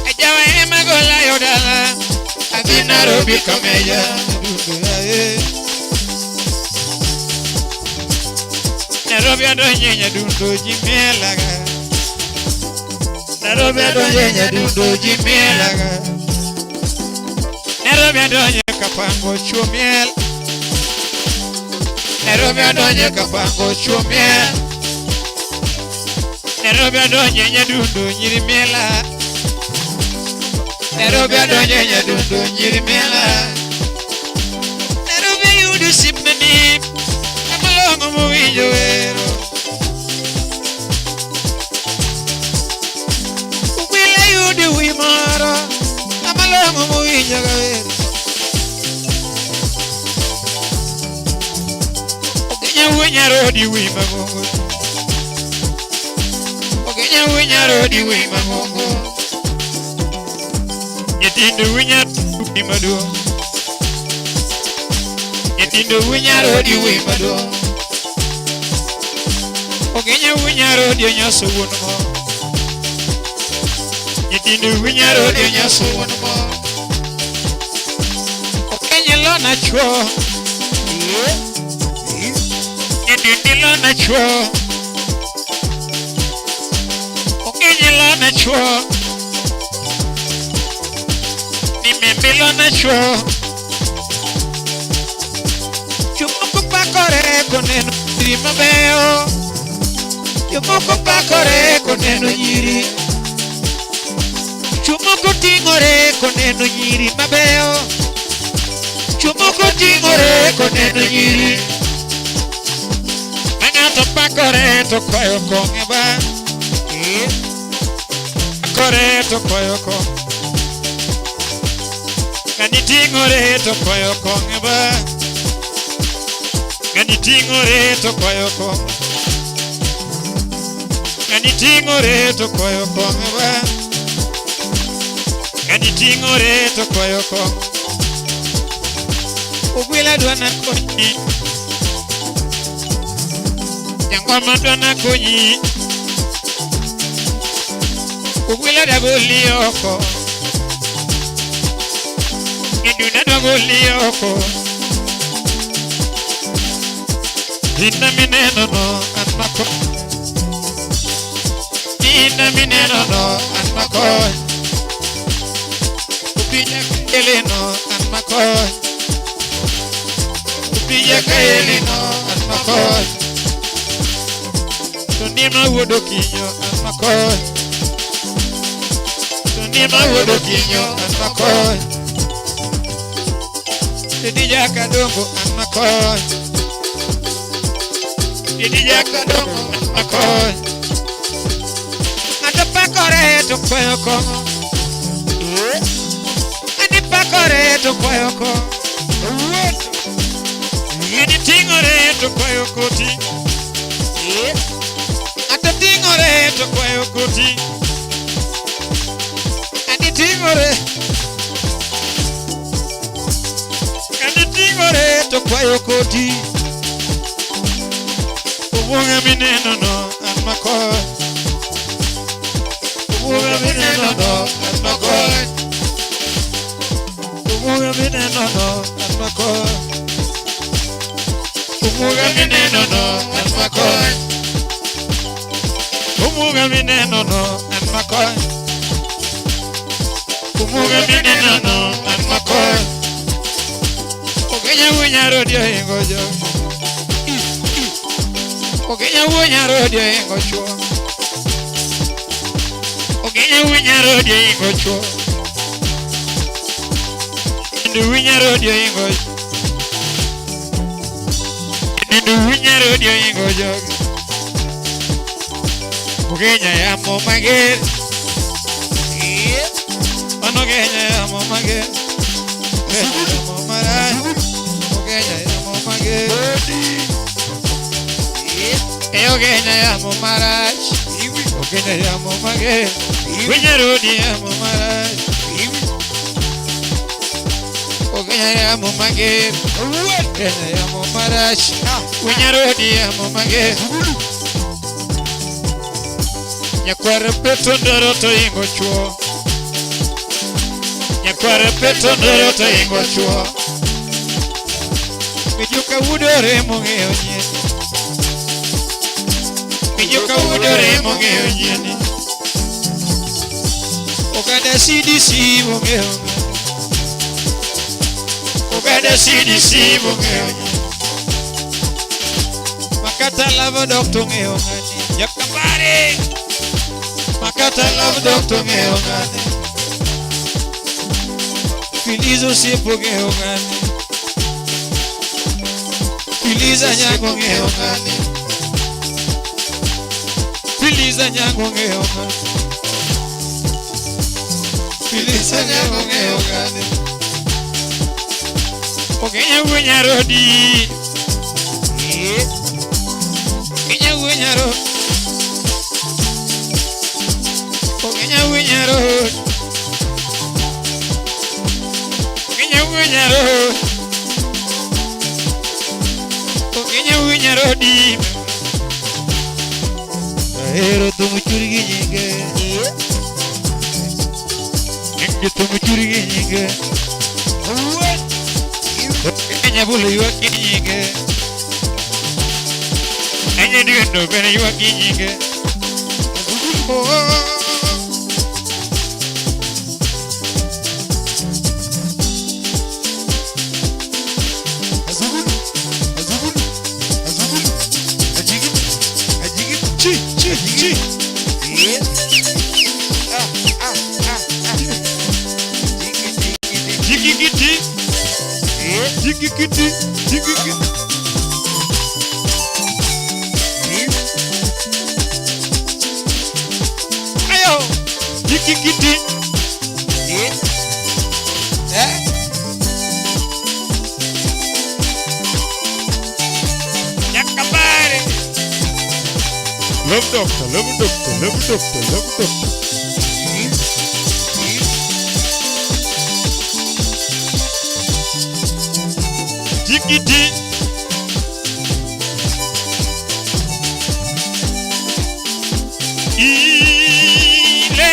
ajawa magola yodala, adi Nairobi kameja. Nairobi adonye dundo jimelaga. Nairobi adonye dundo jimelaga. Nairobi adonye kapango chumiel. Nairobi adonye kapango chumiel. Nairobi adonye dundo nyirimela. Nairobi adonye nyadundo nyirimela Nairobi yudu sipnani Amalongo muwinjo wero Ukwila yudu wimoro Amalongo muwinjo wero Ogenya winya rodi wima gongo Ogenya winya rodi wima gongo Nyetindo winya wima do Nyetindo winya rodi wima do Ogenya winya rodi onyaso wonmo Nyetindo winya rodi onyaso wonmo Ogenya lona chwo Nyetindo lona chwo Ogenya lona chwo Nimembelona chwo Chumoko pakore koneno nyiri mabeyo Chumoko pakore koneno nyiri Chumoko tingore koneno nyiri mabeyo Chumoko tingore koneno nyiri Mangato pakore to koyo konge ba Pakore to koyo konge Gani tingore to koyo konge ba Gani tingore to koyo konge Gani tingore to koyo konge ba Gani tingore to koyo konge Ugwila dwana konyi Jangwama dwana konyi Ugwila dabuli oko Induna dwagoli oko Inna mineno no anmako Inna mineno no anmako Upija kaele no anmako Upija kaele no anmako Tunima wodo kinyo anmako Tunima wodo kinyo anmako Didija kadongo anmakoy Didija kadongo anmakoy Ata pakore to koyo kongo Adi pakore to koyo kongo Adi tingore to koyo koti Ata tingore to koyo koti Adi tingore Tingore to kwayo koti Uwonga mineno no anmakoy Uwonga mineno no anmakoy Uwonga mineno no anmakoy Uwonga mineno no anmakoy Uwonga mineno no anmakoy Uwonga mineno no anmakoy Ogenya winya rodio ingo jo Ogenya winya rodio ingo chwo Ogenya winya rodio ingo chwo Ndu winya rodio ingo Ndu winya rodio ingo jo Ogenya ya mo magel Ono genya ya mo magel Ogenya ya mo marai Ogenya ya mo magel Ogenya ya mo marai Ogenya ya mo magel Winya rodi ya mo marai Ogenya ya mo magel Ogenya ya mo marai Winya rodi ya mo magel Nyakware peto ndoro to ingo chwo Nyakware peto ndoro to ingo chwo Mijuka udore mongeo nyeni Mijuka udore mongeo nyeni Ogada CDC mongeo Ogada CDC mongeo nyeni Makata lava doctor ngeo ngani Yakabare Makata lava doctor ngeo ngani Filizo sipo geogani. Filiza nyango geogani. Filiza nyango geogani. Filiza nyango geogani. Okenya wenya rodi. Okenya wenya rodi. Okenya wenya rodi. Okenya wenya rodi. Okenya wenya rodi. Ahero tumuchuri nyinge. Ninge tumuchuri nyinge. Kenya bulu yuwa kinyinge. Kenya diyondo bena yuwa kinyinge. Ayo, jiki-jiki. Yakabare. Love doctor, love doctor, love doctor, love doctor. Jiki-jiki. Ile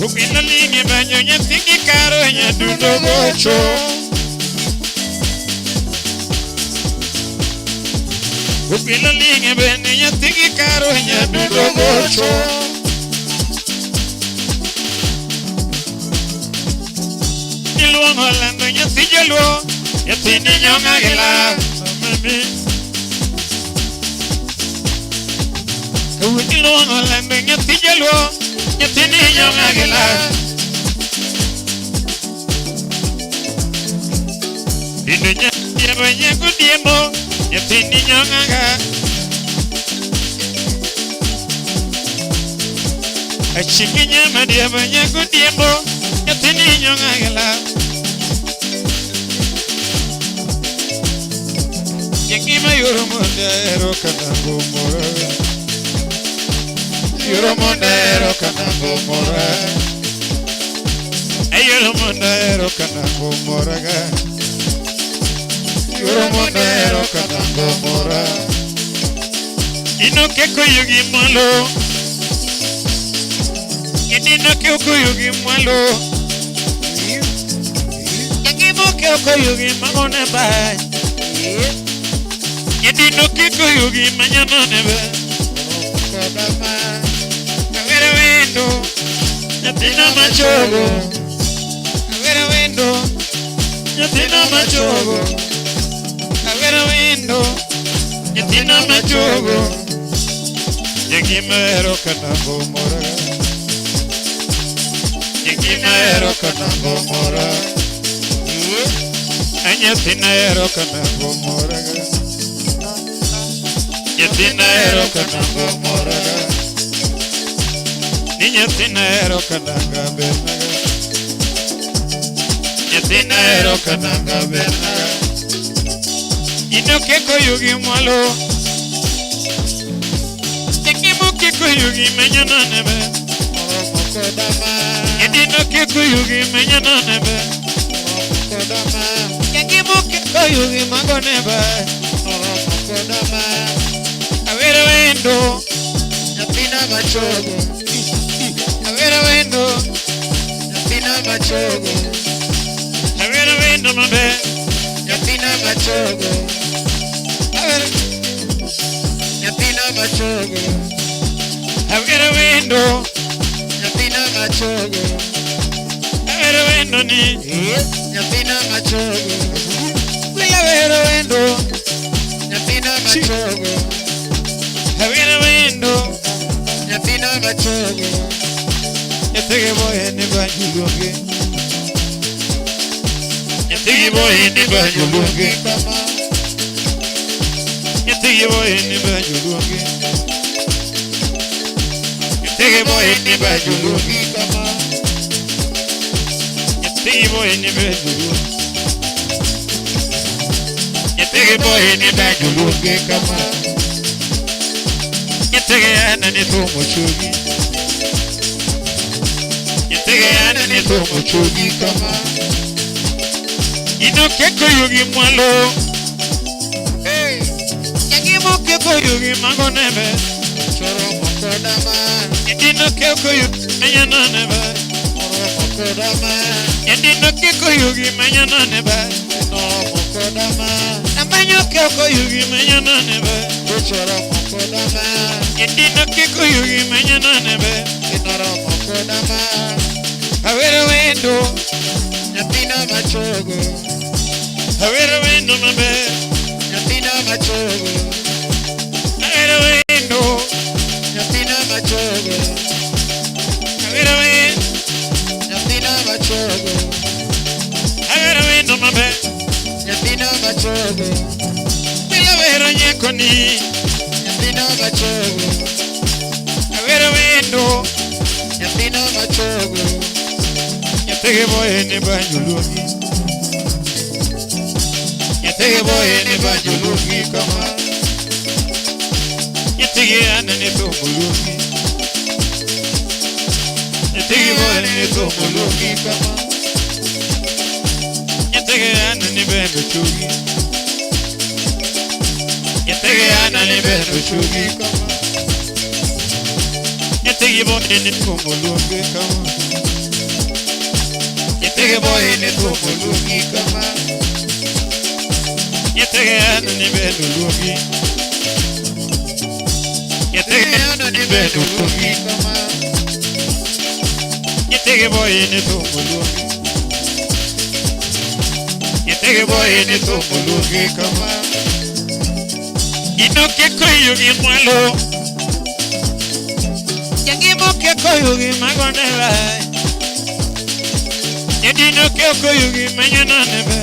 Ukina lingi banyo nyatiki karo nyadundo gocho. Ukina lingi banyo nyatiki karo nyadundo gocho. Iluang holando nyati jalo, nyati nyonga gela. Iluang holando nyati jalo. Nyatini nyonga gela. Dino nyati banyak kudiemo. Nyatini nyonga ga. Achingi nyama dia banyak kudiemo. Nyatini nyonga gela. Yengima yoromondero kanango mora. Yoromondero kanango mora. Yoromondero kanango mora ga. Yoromondero kanango mora. Ino ke koyugi malo. Ino ke koyugi malo. Yengimo ke koyugi mamone ba. Ino ke koyugi manyano nebe. kodama. Awero wendo, nyathina machogo. Awero wendo, nyathina machogo. Awero wendo, nyathina machogo. Jagimero kanambo mora. Jagimero kanambo mora. Nyathina ero kanambo mora. Nyathina ero kanambo mora. Ni nyathina ero kananga berna. Nyathina ero kananga berna. Ino keko yugi mwalo. Tekimu keko yugi menyana nebe. Mokodama. Edino keko yugi menyana nebe. Mokodama. Tekimu keko yugi mago nebe. Mokodama. Awero wendo. Nyathina machogo. Awero wendo. Nyathina machogo. Awero wendo mabe. Nyathina machogo. Awero Nyathina machogo. Awero wendo. Nyathina machogo. Awero wendo ni Nyathina machogo. Awero wendo. Nyathina machogo. Awero wendo. Nyathina machogo. Yatege boy ni banjulunge. Yatege boy ni banjulunge kama. Yatege boy ni banjulunge. Yatege boy ni banjulunge kama. Yatege boy ni banjulunge. Yatege boy ni banjulunge kama. Yatege ana ni tomo chugi. Yatege ana ni tomo chugi kama. Ino keko yugi mwalo. Hey, yagimo keko yugi mago nebe. Choro mokodama. Ino keko yugi menyana nebe. Choro mokodama. Ino keko yugi menyana nebe. No mokodama. Namanyo keko yugi menyana nebe. Choro mokodama. Ino keko yugi menyana nebe. Choro mokodama. Awero wendo. Nyathina machogo. Awero wendo mabe. Nyathina machogo. Awero wendo. Nyathina machogo. Awero wendo. Nyathina machogo. Awero wendo mabe. Nyathina machogo. Bila wero nyekoni. Nyathina machogo. Awero wendo. Nyathina machogo. Yatege boy ni banjulungi. Yatege boy ni banjulungi kama. Yatege ana ni tomulungi. Yatege boy ni tomulungi kama. Yatege ana ni bendo chugi. Yatege ana ni bendo chugi kama. Yatege boy ni tomulungi kama. Yatege boy ni tomulungi kama. Yatege ana ni bendo lungi. Yatege ana ni bendo lungi kama. Yatege boy ni tomulungi. Yatege boy ni tomulungi kama. Ino keko yugi mwalo. Yagimo keko yugi magonela. Yedino keko yugi menyana nebe.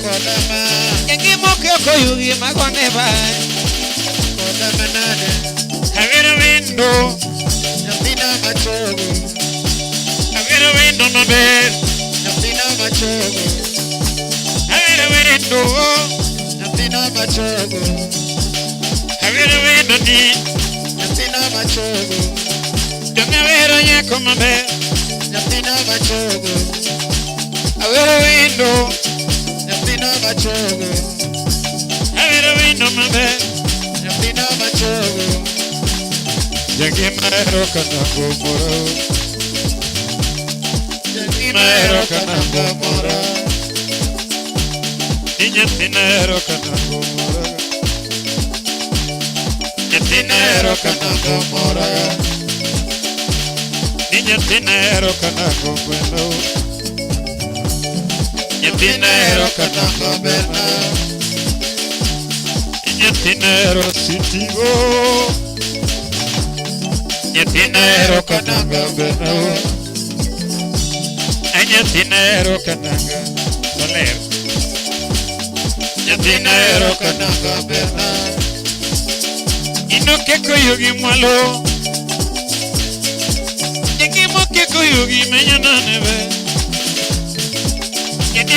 Kodama. Yagimo keko yugi magoneba. Kodama nane. Awero wendo. Nyathina machogo. Awero wendo mabe. Nyathina machogo. Awero wendo. Nyathina machogo. Awero wendo ni. Nyathina machogo. Donga wero nyako mabe. Nyathina machogo. Awero wendo. Nyathina machogo. Awero wendo mabe. Nyathina machogo. Jagimero kanambo mora. Jagimero kanambo mora. Nyathina ero kanambo mora. nyathina kananga mora ni nyathina kananga gweno nyathina kananga berna nyathina sitigo nyathina kananga berna nyathina kananga soler nyathina kananga berna inoke koyogi mwalo nyingimoke koyogi menyana nebe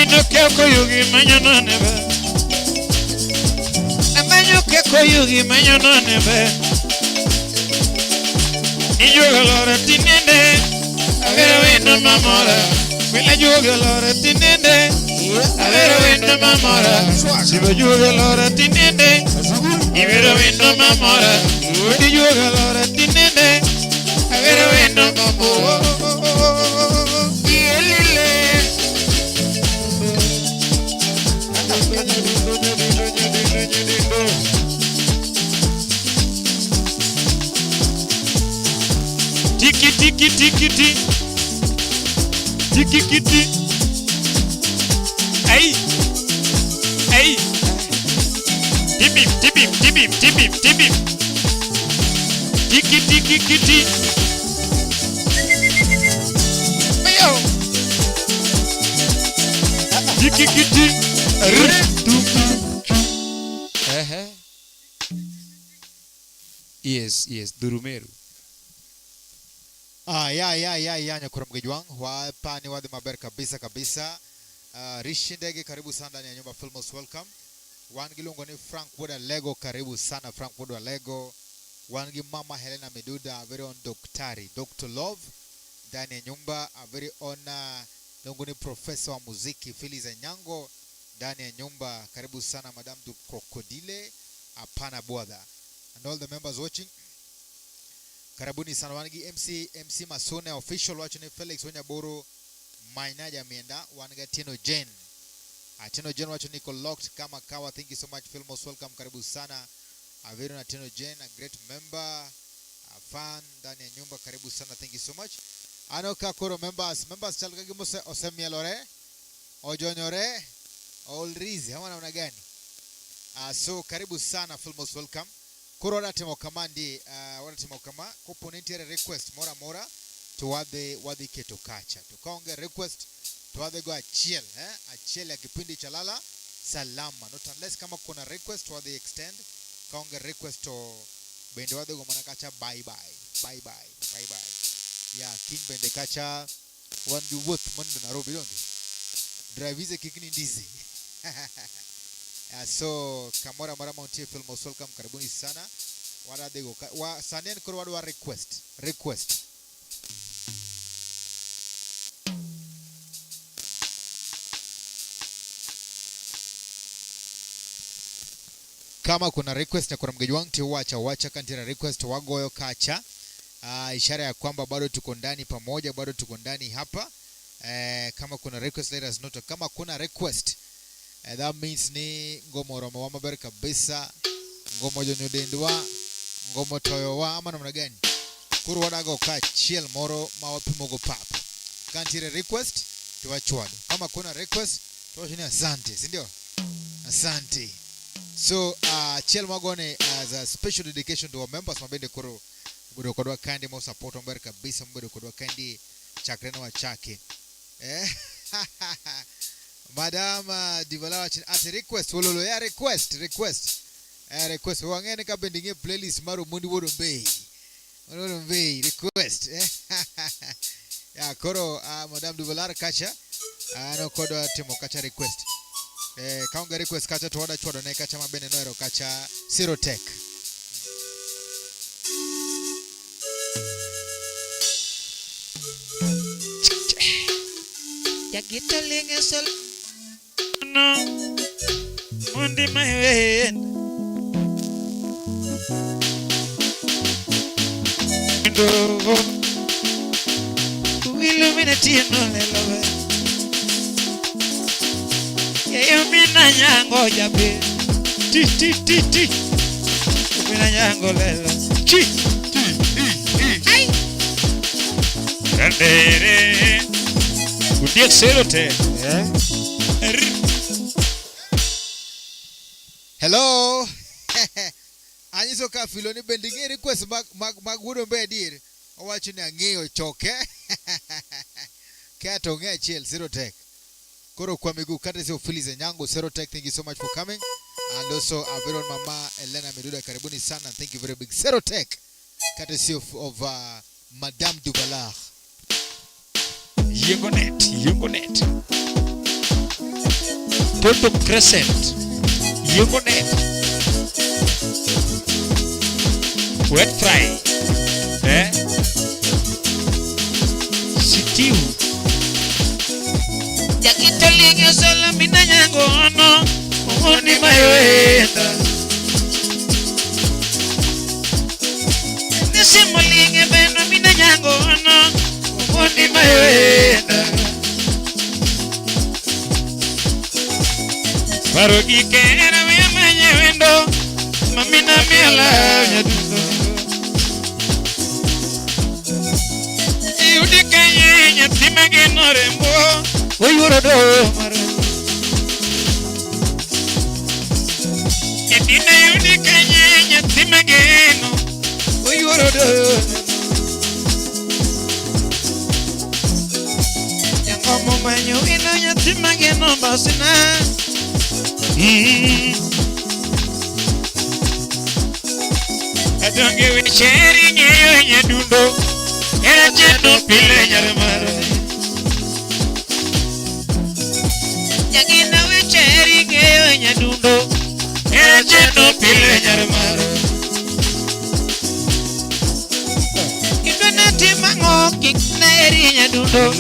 inoke koyogi menyana nebe amanyoke koyogi menyana nebe ijogalora tinende avero wendo mamora quella jogalora tinende avero wendo mamora sibo jogalora tinende ivero wendo mamora di jogalora tinende avero wendo mamora tiki tiki tiki tiki tiki tiki ay ay tibim tibim tibim tibim tibim tiki tiki tiki ayo tiki tiki yes Durumeru. Ya nyakura mgeji wangu wapani wadhi maber kabisa. Rishi Ndege karibu sana ndani ya nyumba Filmos welcome. Wangi lungo ni Frank Woda Lego karibu sana Frank Woda Lego. Wangi mama Helena Meduda very on Dr. Love ndani ya nyumba very on lungo ni professor wa muziki Filiza Nyango ndani ya nyumba karibu sana Madam Du Crocodile apana bother. And all the members watching karibuni sana wangi MC Masone official watching Felix Wanyaboro Mainaja Mienda wanga Tino Jen watching Nico locked kama kawa. Thank you so much Filmos welcome karibu sana Avero na Tino Jen a great member a fan ndani ya nyumba karibu sana. Thank you so much anoka koro members chalkagi mose osemielore ojonyore olrizi hawa na gani so karibu sana Filmos welcome koro natemo kamandi wanatemo kama component request mora to wadhi keto kacha tukaonge request to wadhi go achiel ya kipindi cha lala salama not unless kama kuna request to wadhi extend kaonge request to bende wadhi go manakacha bye bye ya king bende kacha wangi wuoth mondo Nairobi donge drive ize kikini ndizi so kamora mara Mount Filmos welcome karibuni sana wada dego wa sanen koro wadwa request kama kuna request na kuna mgeji wangu wacha kantira request wagoyo kacha ishara ya kwamba bado tuko ndani pamoja bado tuko ndani hapa kama kuna request let us know kama kuna request that means ni ngomo romo wa maber kabisa ngomo jonyodendwa ngomo toyowa ama namna gani kuru wadago ka chiel moro mawapimogo pap kantire request tuwachwado kama kuna request tuwachini asante sindio asante so chiel magone as a special dedication to our members mabende kuru mbudo kodwa kandi mo support maber kabisa mbudo kodwa kandi chakreno wa chake Madam Divalawa at request wololo ya request wangene ka bendinge playlist maru mundi wodo mbei request ya koro Madam Divalawa kacha no kodo timo kacha request kaunga request kacha to wada chwado na kacha mabene noero kacha Sirotech ya gitalinge sol no mundi mawen do illuminati no lelove ya mina nyango jabe ti mina nyango lelo chi ai kandere udiek sero te Hello. Anyiso ka filoni bendingi request mag wudo mbedir. Owacho ni ang'eyo choke. Kato ng'e achiel Zero Tech. Koro kwa miguu kata sio Filize Nyango Zero Tech. Thank you so much for coming. And also a very own mama Elena Meduda karibuni sana. Thank you very big. Zero Tech. Kata sio of Madame Duvalar. Yungonet Toto Crescent Yungonet Wet Fry Sitiu Yakito lingi solo mina nyango ono Omoni mayoenda Nisimo lingi beno mina nyango ono Omoni mayoenda Parogi kera mwenye wendo Mamina miala nyadundo Iudi kanye nyatima geno rembo Oyuro do maro Yedina iudi kanye nyatima geno Oyuro do Yangomo manyo ino nyatima geno basina Adonge wicheri nyeyo nyadundo Era jendo pile nyarmaro Yagina wicheri nyeyo nyadundo Era jendo pile nyarmaro Idwana tima ngoki na eri nyadundo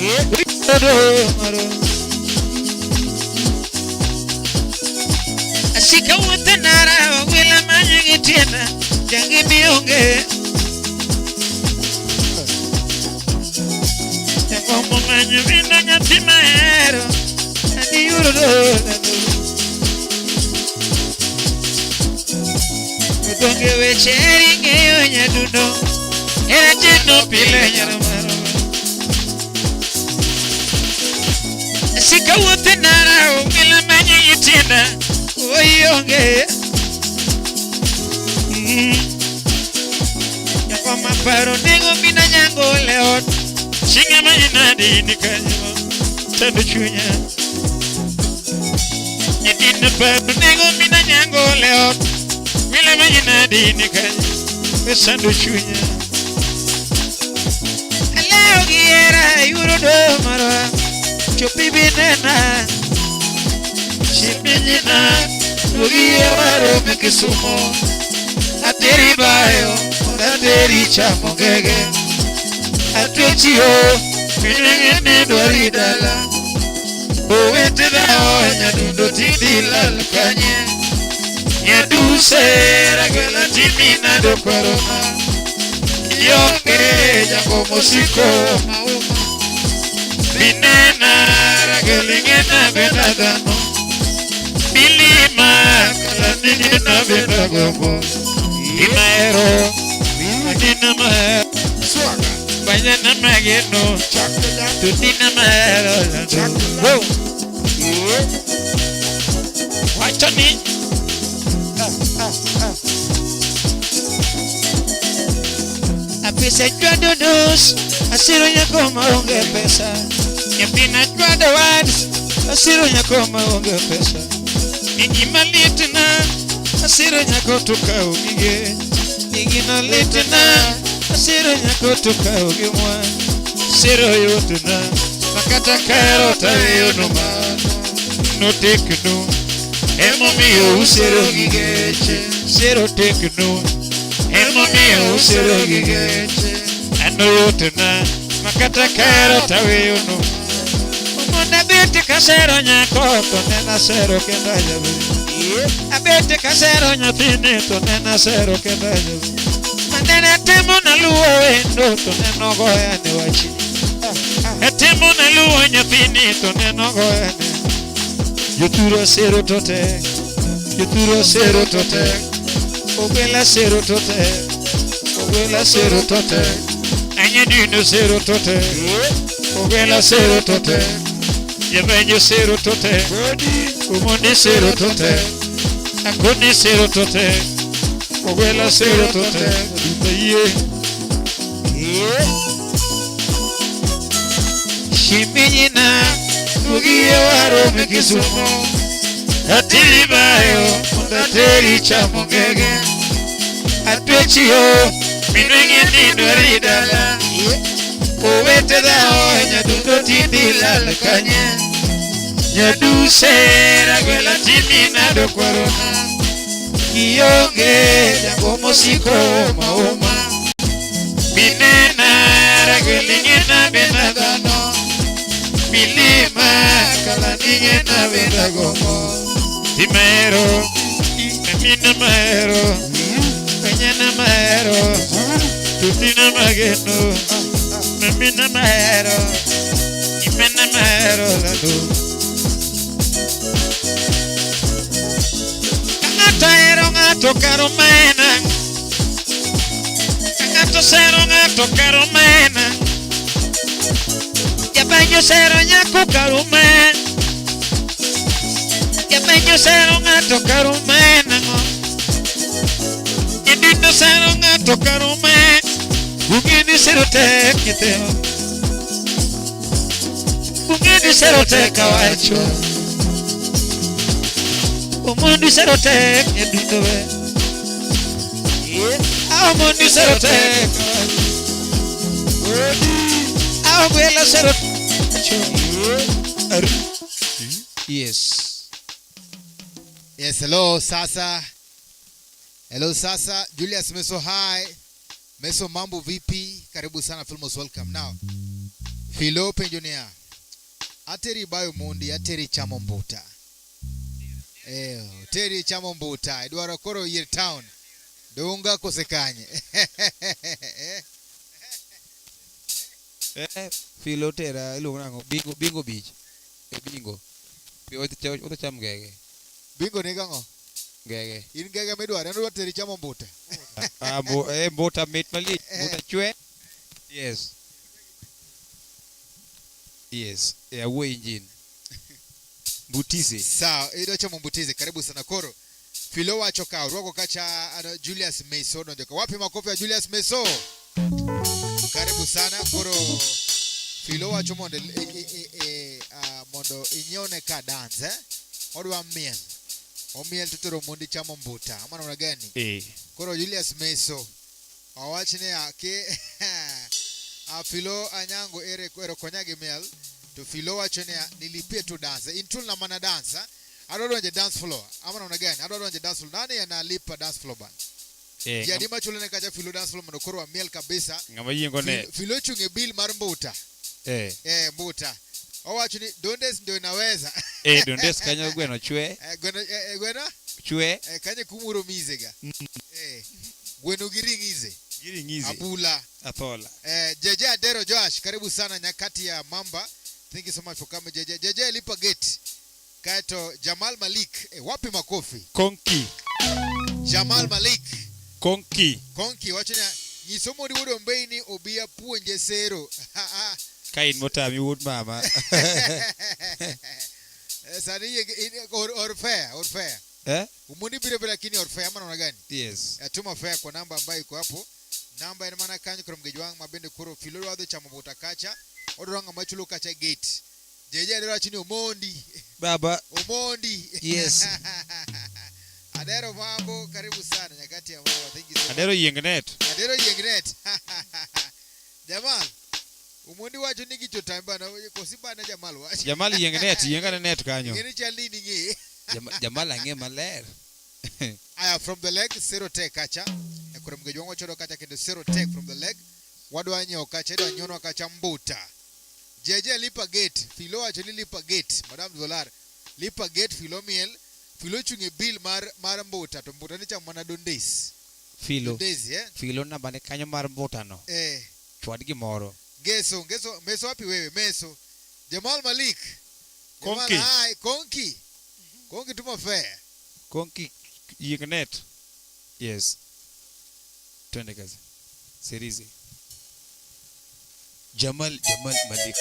Odo maro Asika utanara wila manyangi tena Jangi mionge Jangomo manyu mina nyatima ero Andi urodo Udonge wecheri ngeyo nyadundo Era jendo pile nyaramaro Asika utanara wila manyangi tena Oyonge Yako maparo nego mina nyango leot Shinga majina dini kanyama Tando chunya Yedina paro nego mina nyango leot Wila majina dini kanyama Tando chunya Aleo giera yuro do marwa Chopi binena Shimijina Ugiye waro mekisumo Ateri bayo Ateri chamo gege Atwechio Minengene dwari dala Owete dao Nyadundo tidila lukanye Nyaduse Ragwela timina do kwaroma Yonge Jango musiko mauma Binena Ragwelingena benagano Bilima Kalanini na benagomo Imaero Adina maero Swaga Banyana mageno Tutina maero Wow Wachani Apisa jua dodos Asiro nyako maunge pesa Nyapina jua dawads Asiro nyako maunge pesa Nijima litna Asiro nyako tuka ugige Nigina litna Asiro nyako tuka ugimwa Siro yotuna Makata kairo tayo numana No tekno Emo miyo usiro gigeche Siro tekno Emo miyo usiro gigeche Ano yotuna Makata kairo tayo numana Mona bete kasero nyako Tonena sero kenda jabi Abete kasero nyapine Tonena sero kenda jabi Mandena temo na luo wendo Toneno goya ni wachi Temo na luo nyapine Toneno goya ni Yoturo sero tote Yoturo sero tote Ogwela sero tote. Ogwela sero tote. Anya dino sero tote. Ogwela sero tote. Yabanyo sero tote. Umonde sero tote. Akoni sero tote. Ogwela sero tote. Shiminyina Ugiye waro mikisumo Atilibayo Mundateri chamungege Atwechiyo Minwenye nindwaridala Uwete dao Nyadundo tindilala kanye Nyaduse Ragwela timinado kwarona Kiyonge Jangomo siko mauma Binena Ragwelingena benagano Milima Kalanige na bendagomo Timero Memina maero Penyana maero Tutina mageno Memina maero Imena maero lado Kangato ngato karumena Kangato sero ngato karumena Yabanyo sero nyako karumen Yabanyo sero ngato karumen Yedino sero ngato karumen Bungini sero tekete Bungini sero teka wacho Umundi sero tek Yedino we Umundi sero teka Ogwela sero Yes. Yes, hello sasa. Hello sasa. Julius Meso, hi. Meso, mambo vipi? Karibu sana Filmos, welcome. Now, Philo Penjonia. Ateri bayo mundi, ateri chamo mbuta. Ateri chamo mbuta. Edwara koro year town. Dunga kosekanye. Philo tera ilu nango bingo beach. Bingo. Ote cham gege. Bingo ni gango. Gege. In gege medwara ndo ateri chamo mbuta. Mbuta meat mali. Mbuta chwe. Yes. Yes. Wo engine. Mbutize. Sawa, ido chamo mbutize. Karibu sana koro. Philo wacho ka rwako kacha Julius Meso ndoka. Wapi makofi ya Julius Meso? Karibu sana koro. Philo wacho mondo mondo inyone ka dance odwa miel. Omiel tutoro mundi chamo mbuta. Amana una gani? Koro Julius Meso awachne ake Philo anyango ere konyage miel to Philo wacho ne nilipie tu dance. Intul na mana dance. Adodonje dance floor. Amana una gani? Adodonje dance floor. Nani analipa dance floor ban? Ya dima chulene kacha Philo dance floor mondo koro miel kabisa. Ngama yingo ne. Philo chunge bill mar mbuta. Mbuta. Owachni Dondes ndio inaweza. Dondes kanyo gweno chwe. Gweno chwe. Kanye kumuro mizega. Gweno giringize. Giringize. Abula. Athola. Jeje Adero Josh, karibu sana nyakati ya Mamba. Thank you so much for coming Jeje. Jeje lipa gate. Kaito Jamal Malik. Wapi makofi? Konki. Jamal Malik. Konki. Konki wachina nyisomo di wodo mbeini obia puonje sero. Kain motami wood mama. Sani Orfea. Umundi bire lakini Orfea maana una gani? Yes. Tuma fare kwa namba ambayo iko hapo. Namba ina maana kanyi kwa mgejwang mabende kuro Philo wadho cha mabuta kacha. Odoranga machulo kacha gate. Jeje adero chini Omondi. Baba. Omondi. Yes. Adero mambo karibu sana nyakati ya Mamba. Thank you so much. Adero Yengnet. Adero Yengnet. Jamal. Umundi wacho nigi chotamba na kosiba na Jamal wacho. Jamal Yengnet, Yengana net kanyo. Ngeni chali ningi. Jamal ange maler. Aya from the leg zero take kacha. Ekure mgejwango chodo kacha kendo zero take from the leg. Wadwa nyo kacha ndo nyono kacha mbuta. Jeje lipa gate. Philo wacho lipa gate. Madam Zolar lipa gate Philo miel. Philo chunge bill mar mbuta. To mbuta ni cha mwana Dondes. Philo. Dondes Philo na bane kanyo mar mbuta no. Chwad gimoro. Geso Meso wapi wewe? Meso. Jamal Malik. Konki. Hi, Konki. Konki tuma fair. Konki Yengnet. Yes. Twende kazi. Serizi. Jamal Malik.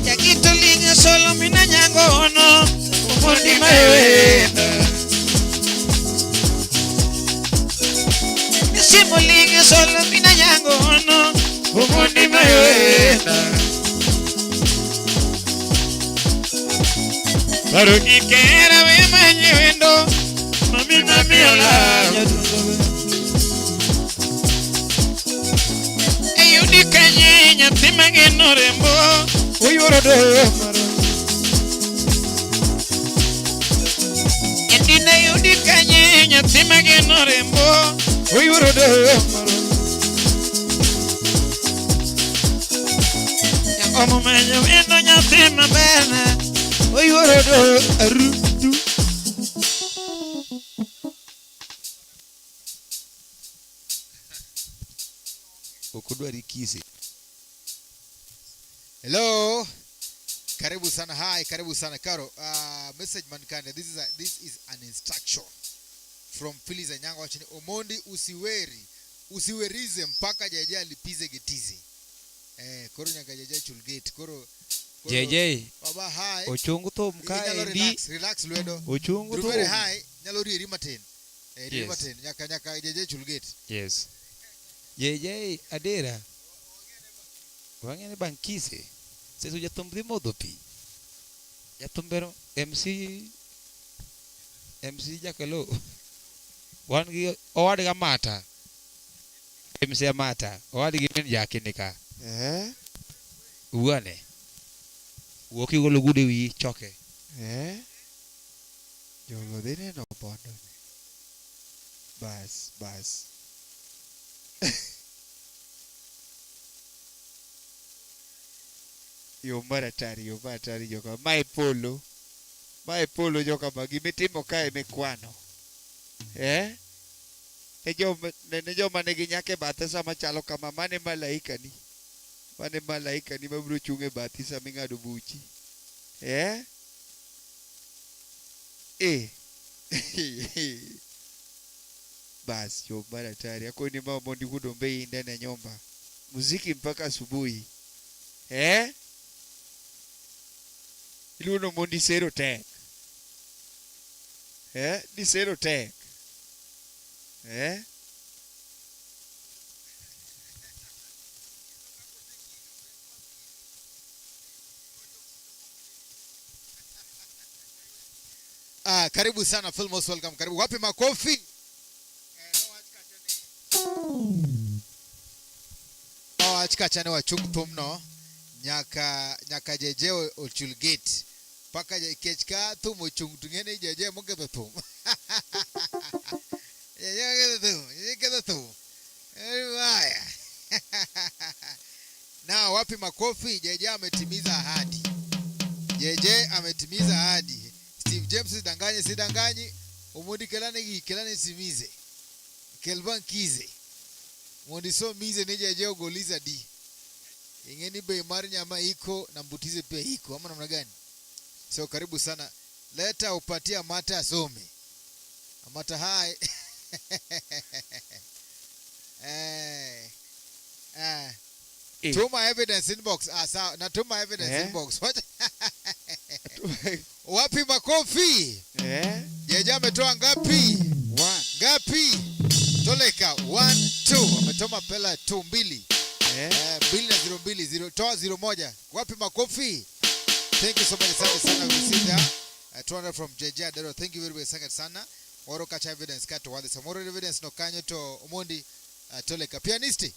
Yakitulinga solo mina nyangono umundi mawenda simulinga solo mina nyangono umundi mawenda Barukikera we manyewendo mami miola Ayudikanye nyatimage norembo uyurode maro Yadina yudikanye nyatimage norembo uyurode maro Yakomo manyewendo nyatima bana uyurode arudu Okudwa rikizi. Hello. Karibu sana. Hi, karibu sana Karo. Message Mankande. This is an instruction from Phyllis Anyanga wachini Omondi usiwerize mpaka jaja alipize getizi. Koro nyanga jaja chulgate. Koro JJ. Baba hi. Ochungu to mkae ndi. Relax lwedo. Ochungu to. Very hi. Nyalori rimaten. Rimaten nyaka jaja chulgate. Yes. JJ adera. Wangene bankise. Sesu jatumbri modopi. Jatumbero MC Jakalo. Wangi owadi ga mata. MC Amata. Owadi gi men jakinika. Uwane. Woki golo gude wi choke. Jogo dene no pondo. Bas. Yo maratari joka mai polo joka magi mitimo kae mekwano ne joma nigi nyake bathe sama chalo kama mane malaika ni mabro chunge bathi sama ing'ado buchi bas yo maratari akoni mama mondi kudombe ndani ya nyumba muziki mpaka asubuhi Iluno mondi zero tank. Di zero tank. Karibu sana Filmos, welcome. Karibu. Wapi makofi? Achikachane wa chungtumno. Nyaka jeje ochulgate paka je kechka tumo chungtungene jeje mogedo tum jeje gedo tum vaya na wapi makofi jeje ametimiza ahadi Steve James sidanganyi umundi kelane simize kelban kize mundi so mize ni jeje ogoliza di ingeni bei mari nyama iko na mbutize pia iko ama namna gani? So karibu sana. Leta upatia mata asome. Mata hai. Tuma evidence inbox. Sawa. Na tuma evidence inbox. Wapi makofi? Jeje ametoa ngapi? 1. Ngapi? Toleka 1 2. Ametoma pela 2 2. 2 toa 01. Wapi makofi? Thank you so much sana. We see there 200 from JJ Adero. Thank you very much sana. Waro kacha evidence kato wale samoro evidence no kanyo to Omondi toleka pianiste.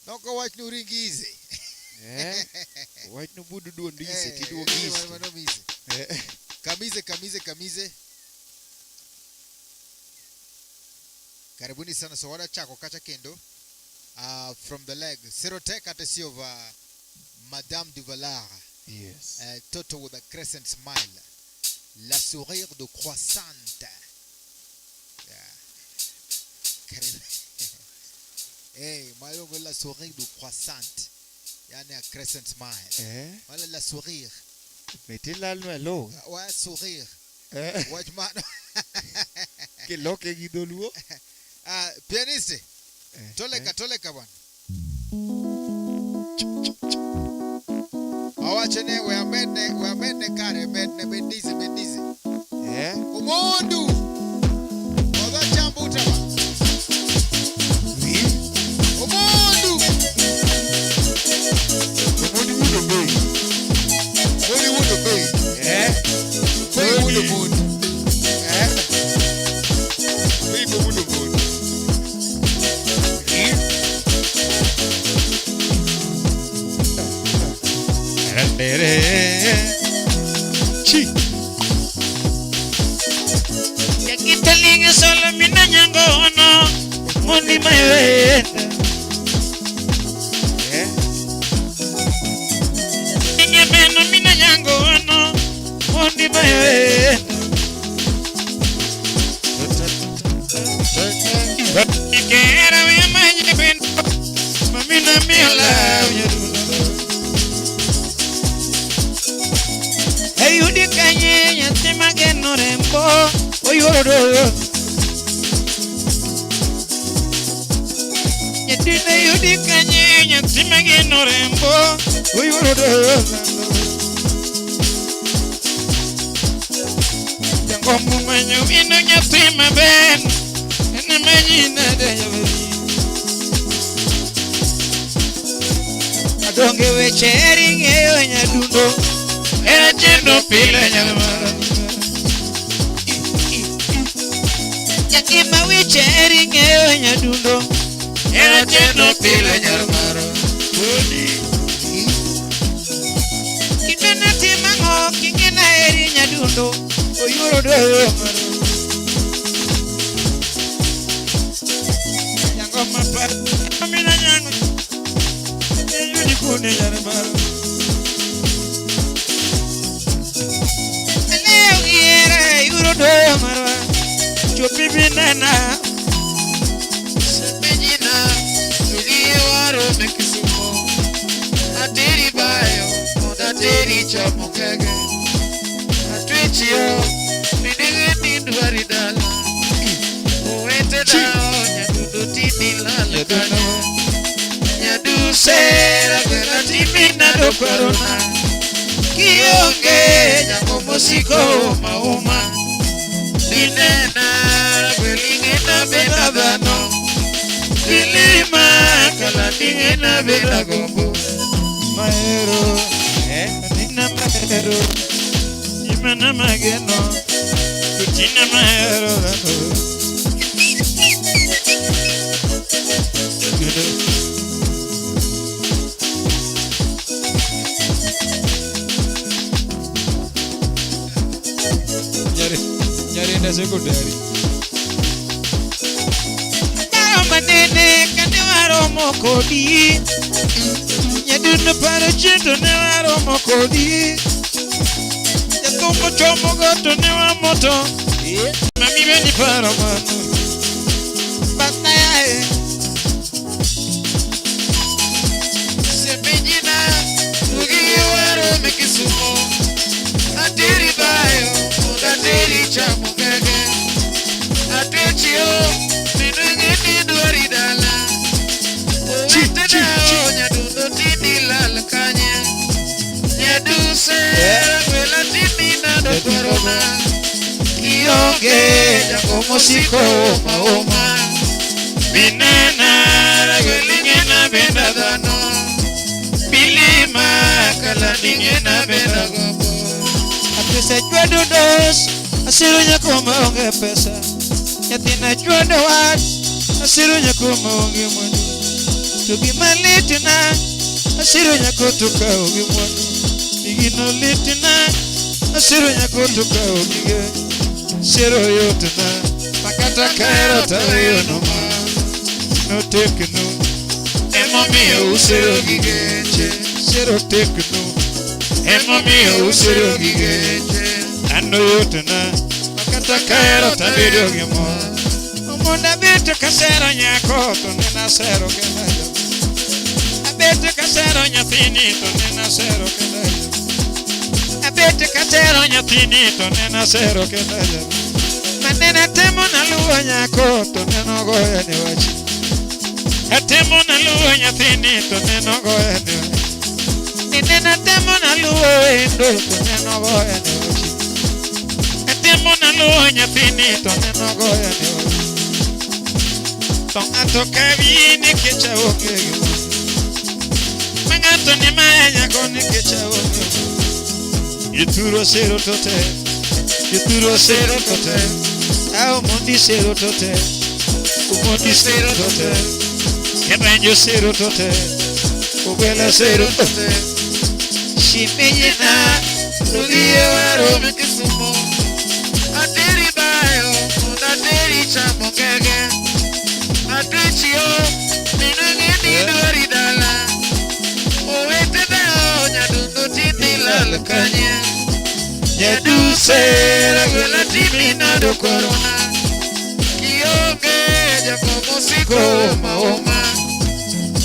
Noko watch nuringize. Watch no budu do ndize tidu ngize. Kamize. Karibuni sana sawada chako kacha kendo from the leg. Zero tech courtesy of Madame Duvalar. Yes. Toto with a crescent smile. La sourire de croissante. Yeah. Hey, Mayo la sourire de croissante. Yani a crescent smile. Wala la sourire. Mettez la lo. Ouais, sourire. Watch man. Que lo que guido luo. Pianiste. Toleka bwana. Awachene we amene kare bendizi. Umondu. Oda chambuta ba. Umondu. Umondu be. Chi. Yakitalinga solo mina nyango no. Mundi mayenda. Ningemeno mina nyango no. Mundi mayenda. Ikera we mayenda. Mamina mila. Ayudi kanye yatima genorembo oyoro Yedine yudi kanye yatima genorembo oyoro Jango mumanyo ino yatima ben ene manyina de yabi Adonge we cheri ngeyo nyadundo Era chendo pila nyamara Yakima wicheri ngeyo nyadundo Era chendo pila nyamara Kidana timango kingena eri nyadundo Oyuro do Yango mapa Amina nyango Yuni kune nyamara do marwa chopi binana sepejina iliwaro mekisumo atiri bayo odatiri chamukege atwichio minige nindwari dala uwete dao nyadudu tini lalakana nyadu sera kwela timina do korona kionge nyango musiko mauma Dinena belingena beladano Dilima kaladingena belagombo Maero Nina maero Imana mageno Kutina maero Nyari nasi kudari. Aroma nene kane waromo kodi. Nyaduna para chito ne waromo kodi. Yakumo chomo goto ne wa moto. Mami beni para mano. Bataya Sepejina ugi waro mekisumo. Atiri bayo. Atiri chamukege Atechio Ninugini duari dala Uwite dao Nyadundo tini lalakanye Nyaduse Kwela tini nado korona Kionge Jango musiko mauma Binena Ragwelingena bendadano Bilima Kaladingena bendagombo Se chuedo dos, asirunya kuma onge pesa. Yatina chuedo wat, asirunya kuma onge mwanu. Tugi malitina, asirunya kutuka onge mwanu. Migino litina, asirunya kutuka onge. Siro yotuna, makata kairo tayo numa. No tekno, emo mio usiro gigeche. Siro tekno, Emomiyo usero gigeche Ando yotena Makata kaero tabedo gimo Munda bete kasero nyako to nena sero kenayo Abete kasero nyathini to nena sero kenayo Abete kasero nyathini to nena sero kenayo Manena temo na luwa nyako to nena goya ni wachi Atemo na luwa nyathini to nena goya ni wachi Nena temo na luwa wendo to nena goya ni wachi Atemo na luwa nyathini to nena goya ni wachi Ton atoka vini kecha woke Mangato ni maya koni kecha woke Yuturo sero tote Yuturo sero tote Ao mundi sero tote Umundi sero tote Kebanjo sero tote Ubela sero tote Shimejina Nugie waro mikisumo Ateri bayo Ateri chamo gege Atricio, minungi doridala. Owete dao nyadundo titi lalakanya. Nyadu sera gwela timi nado corona. Kionge jako musiko oma.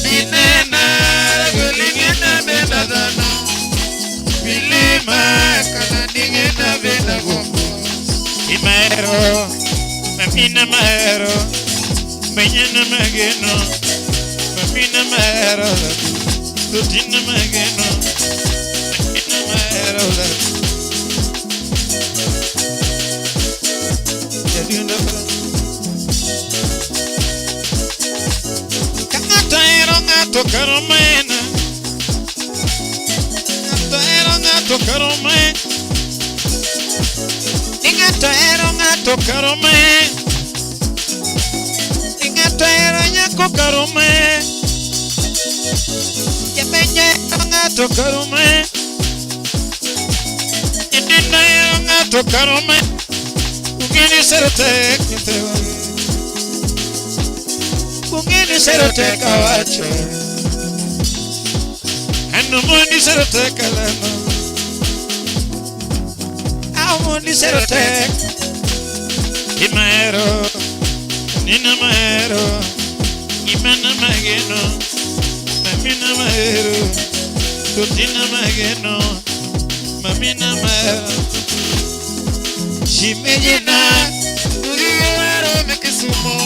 Minena gwelingena benda dano. Bilima kalandingena benda gombo. Imaero, mamina maero. Menyana mageno, mamina maero, tutina mageno, mamina maero. Yadunda bra. Kata ero ngato karomena, kata ero ngato karomena, kata ero ngato karomena. Tero nyako karume Yemenye ngato karume Yedina ngato karume Ungini serotek nitewa Ungini serotek awacho Anu mundi serotek alano Au mundi serotek Imaero Nina maero, imana mageno, mamina maero, tutina mageno, mamina maero. Shimejina, nugie waro mekisumo,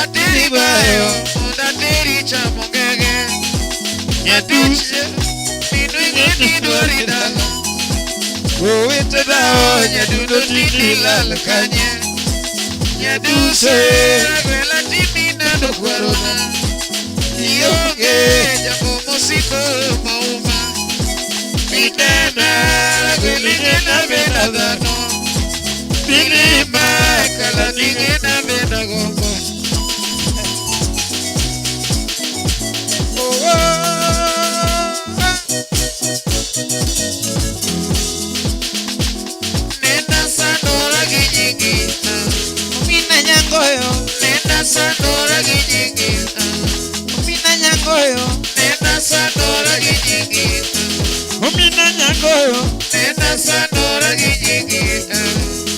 ateri bayo, ateri chamo gege, nyaduche, minungi doridala. Owete dao nyadundo titi lalakanya. Nyaduse Gwela timina do kwarona Nioge Jambo musiko mauma Minena Gwelingena bena dano Bilima Kalandingena bena gombo Nena sanora gijingina Nena sanora gijingi Umina nyangoyo Nena sanora gijingi Umina nyangoyo Nena sanora gijingi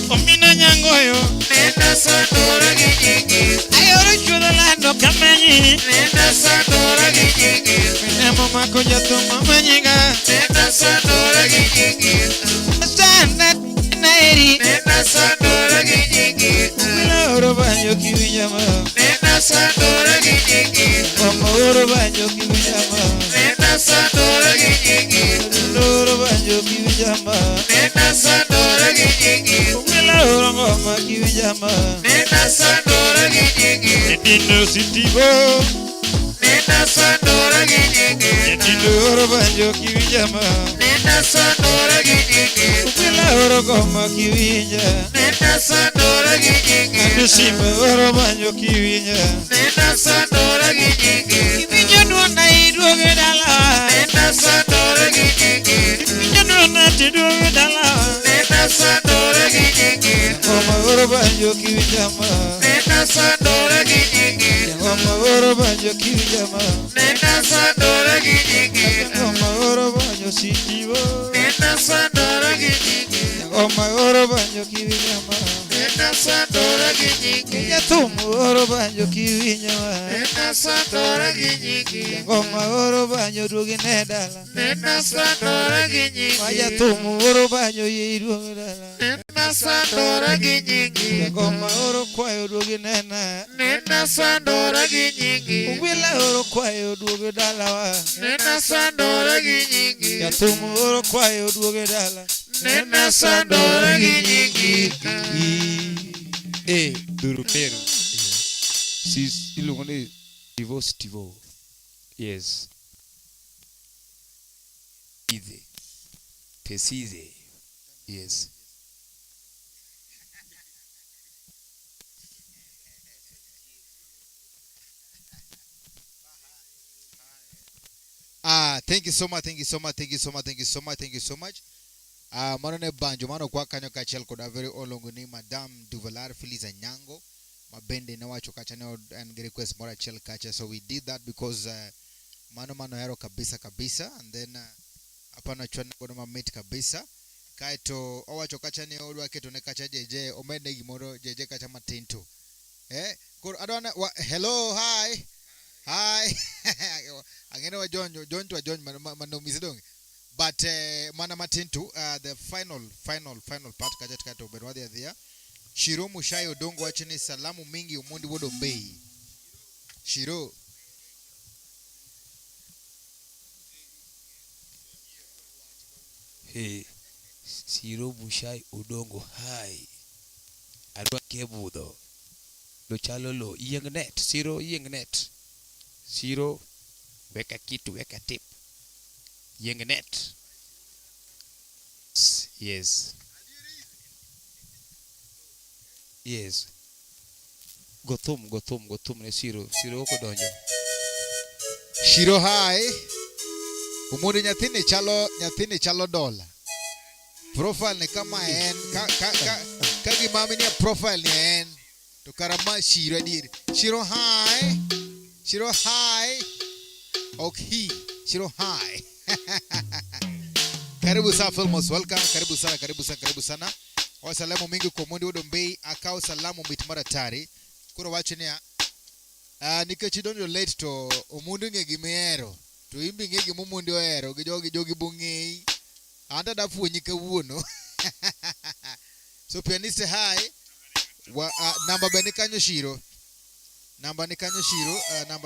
Umina nyangoyo Nena sanora gijingi Ayoro chuda lando kamenyi Nena sanora gijingi Minemo mako jato mamanyiga Nena sanora gijingi Sana naeri Nena sanora gijingi Oro banyo kiwinyama Nena sanora gijingi Oro banyo kiwinyama Nena sanora gijingi Oro banyo kiwinyama Nena sanora gijingi Oro ngoma kiwinyama Nena sanora gijingi Nino sitibo Nena sanora gijingi Nino banyo kiwinyama Nena sanora gijingi Oro ngoma kiwinyama Nena sanora gijingi Nisime oro banyo kiwinya Nena sanora gijingi Kiwinya nuona iduoge dala Nena sanora gijingi Kiwinya nuona tiduoge dala Nena sanora gijingi Oma oro banyo kiwinya ma Nena sanora gijingi Oma oro banyo kiwinya ma Nena sanora gijingi Oma oro banyo banyo sitivo. Nena sandora ginyingi. Ngoma oro banyo kiwinyama. Nena sandora ginyingi. Nyatumu oro banyo kiwinyama. Nena sandora ginyingi. Ngoma oro banyo duogi nedala. Nena sandora ginyingi. Nyatumu oro banyo yiduogi dala. Nena sandora ginyingi. Ngoma oro kwayo duogi nena. Nena sandora ginyingi. Wila oro kwayo duogi dala wa. Nena sandora ginyingi. Nyatumu oro kwayo duogi dala. Nena sandora ginyingi. Durumero. Sis ilungone divorce tivo. Yes. Ize. Pesize. Yes. Thank you so much, thank you so much, thank you so much, thank you so much, thank you so much. Manone banjo mano kwa kanyo kachel koda very olongo ni Madame Duvalar Feliza Nyango mabende na wacho kachane and request mora chel kacha. So we did that because mano hero kabisa and then apana chwana kono mamit kabisa kaito owacho kachane odwa keto ne kacha jeje omede gimoro jeje kacha matinto adona hello hi angene wa John mano misidong. But mana matintu the final part katika to berwadi there. Shiro Mushai Odongo wachini salamu mingi umundi wodo mbei. Shiro Shiro Mushai Odongo hai. Arwa kebudo. Lo chalo lo yengnet. Shiro yengnet. Shiro weka kitu weka tip. Yengnet. Yes. Yes. Gothum ne Shiro oko donjo. Shiro hai. Umuri nyathini chalo dola. Profile ni kama en ka gimami ni profile ni en to karama Shiro dir. Shiro hai. Okay. Shiro hai. Karibu sana Filmos, welcome. Karibu sana. Wasalamu mingi kwa mundi wodo mbei akao salamu mitmara tari. Kuro wachenia nikechidonjo late to omundu ngegi meero. To imbi ngegi mumundi oero gijogi bungei. Anta dafu nyike wuno. So pianiste hai namba benikanyo Shiro. Namba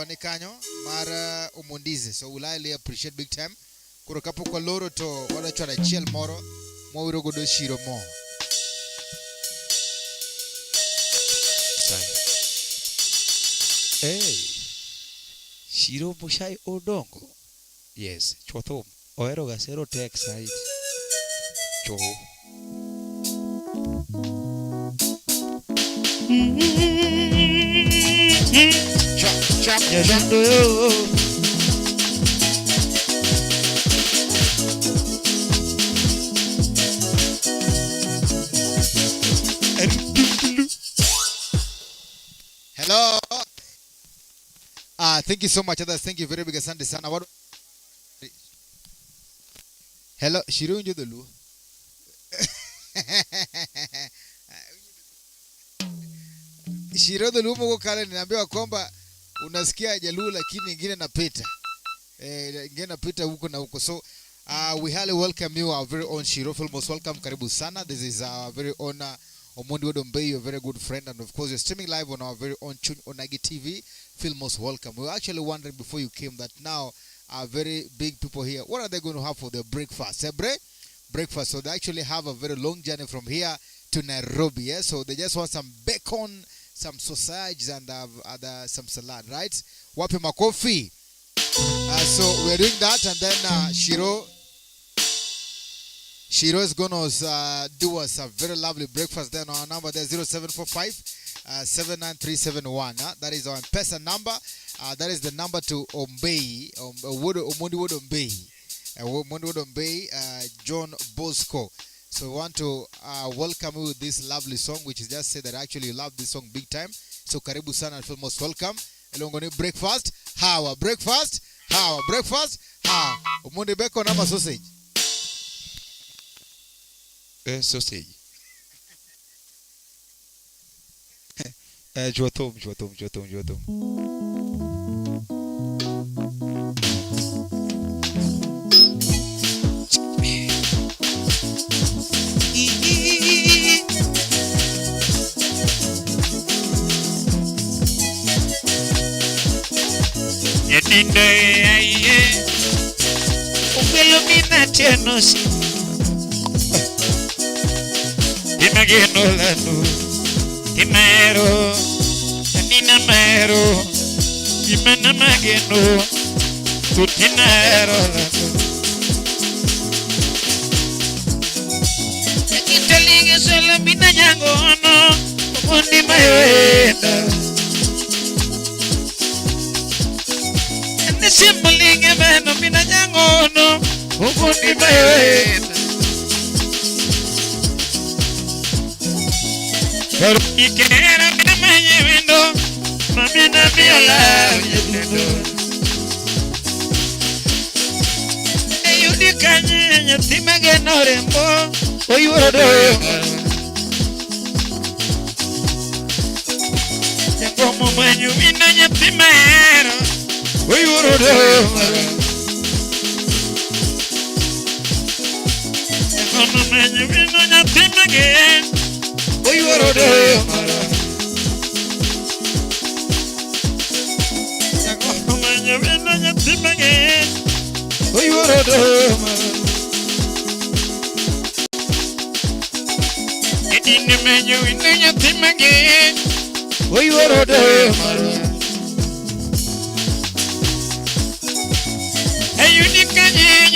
nikanyo mara umundize. So will I really appreciate big time. Kuro kapo kwa loro to wada chwana chiel moro mwiro godo Shiro mo. Shiro Mushai Odongo. Yes, chothom. Oero gasero tek side. Cho. Chop. Hello. Thank you so much others. Thank you very big asante sana. Hello, Shiro unjo dolu. Shiro dolu mko kale ninaambiwa kwamba unasikia Jaluo lakini ingine napita. Ingine napita huko na huko. So we highly welcome you, our very own Shiro Filmos. Welcome, karibu sana. This is our very own Omondi Wodombe, your very good friend, and of course you're streaming live on our very own Chun Onagi TV. Filmos, welcome. We were actually wondering before you came that now our very big people here, what are they going to have for their breakfast? Breakfast. So they actually have a very long journey from here to Nairobi. Yeah? So they just want some bacon, some sausage, and some salad, right? Wapi makofi. So we're doing that, and then Shiro is going to do us a very lovely breakfast. Then our number there 0745 79371. That is our M-Pesa number. That is the number to Ombei, Omondi Wodombe, Omondi Wodombe, John Bosco. So we want to welcome you with this lovely song, which is just say that actually you love this song big time. So karibu sana and feel most welcome. Elongoni breakfast. How? Omondi bacon ama sausage. Sausage. Jotom. Yetinde aye. Ungelo minate no si. Imagino lanu. Imero. Ninamero. Imenamagino. Tutinero lanu. Yakitalinga solo minanyango no. Umundi mayuenda. Simbolinge meno minanyangono ukundi mayuenda. Pero ikera mina mayewendo mamina viola yendo. Eyudi kanye nyatima genorembo oyurodo. Yangomo mwenyu mina nyatima ero. We were there. I'm a man, you know nothing again. We were there. I'm a man, you know nothing again. We were there. In the man, you know nothing again. We were there. You think I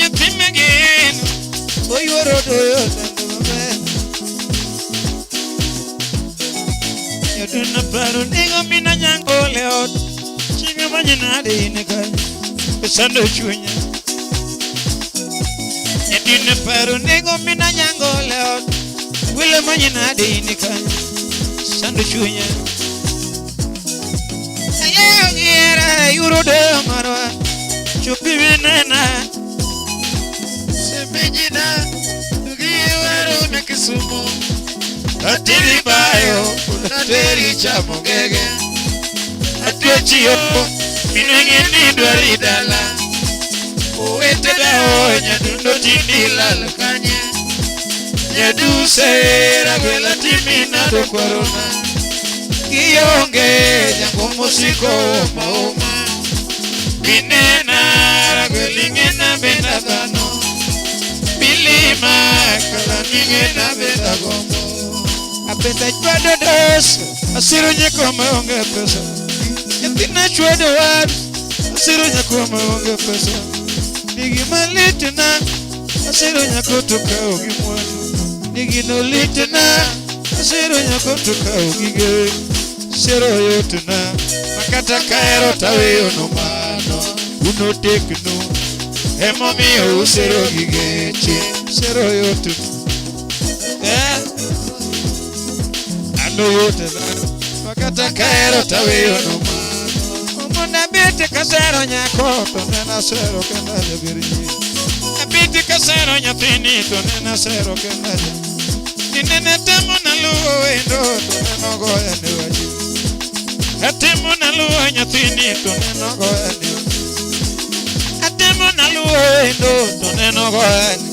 think again? Oh, you are you do not pardon Nigomina Yango Leot. Chigamanade in a guy. The Sunday Junior. You do not pardon Nigomina Yango Leot. Willamanade in a guy. Sunday Junior. Hello, you wrote a mara. Chupimena Semejina Tugiwaro na Kisumu Atiri bayo Atiri chamugege Atuechio Minengeni dwaridala Uwete dao Nyadundo tindila lakanye Nyaduse Ragwela timina do kwarona Kiyonge Jango musiko mauma Binena Ragwelingena benagano Bilima Kalaningena benagombo Apeta chwado dos Asiru nyekoma onge pesa Yatina chwado wad Asiru nyekoma onge pesa Nigima litena Asiru nyakotuka ogimwadu Nigino litena Asiru nyakotuka ogige Sero yotuna Makata kaero tawe onoma Uno tekno Emo mio usero gigeche Sero yotu Ando yote na Wakata kaero tawe onoma Umuna biti kasero nyakoto Nena sero kendaja biriji Biti kasero nyafinito Nena sero kendaja Ninene temo na luo endo Neno goya ni waji Atemo na luo nyafinito Neno goya ni waji Mona luendo toneno goani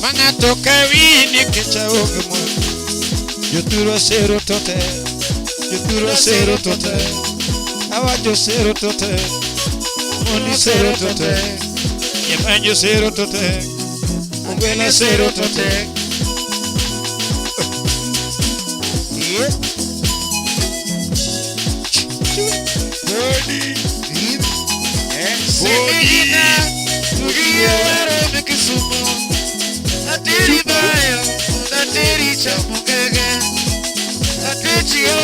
Manga toka wini kecha oge mwe Yoturo sero tote Awajo sero tote Moni sero tote Yepanjo sero tote Ungwela sero tote Semejina Tugiwaro na Kisumu Atiri bayo Atiri chamugege Atechio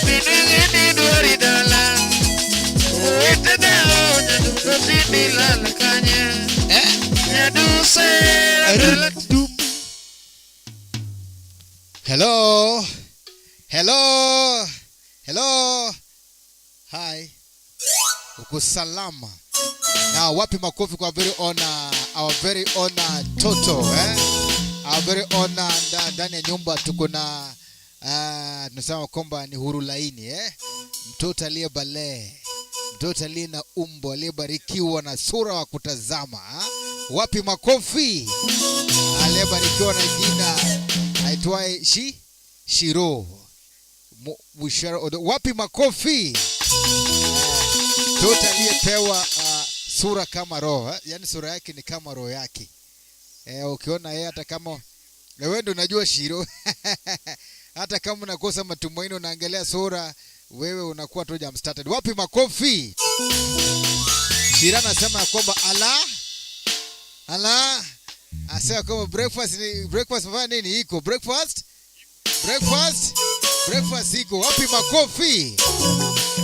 Minengeni dwaridala Uwete dao Nyadundo tindila lakanye Nyaduse Hello Hi Uko salama Na wapi makofi kwa our very own Toto very honor ndani ya nyumba tuko na tunasema kwamba ni huru laini mtoto aliye bale, mtoto aliye na umbo, aliyebarikiwa na sura wa kutazama. Wapi makofi? Aliyebarikiwa na jina aitwaye Shiro Musharo. Wapi makofi? Mtoto aliyepewa sura kama roho, yani sura yake ni kama roho yake. Ukiona yeye hata kama wewe ndio unajua Shiro hata kama unakosa matumaini unaangalia sura, wewe unakuwa tu jam started. Wapi makofi? Shira anasema kwamba ala asema kwamba breakfast mfanya nini iko breakfast iko. Wapi makofi?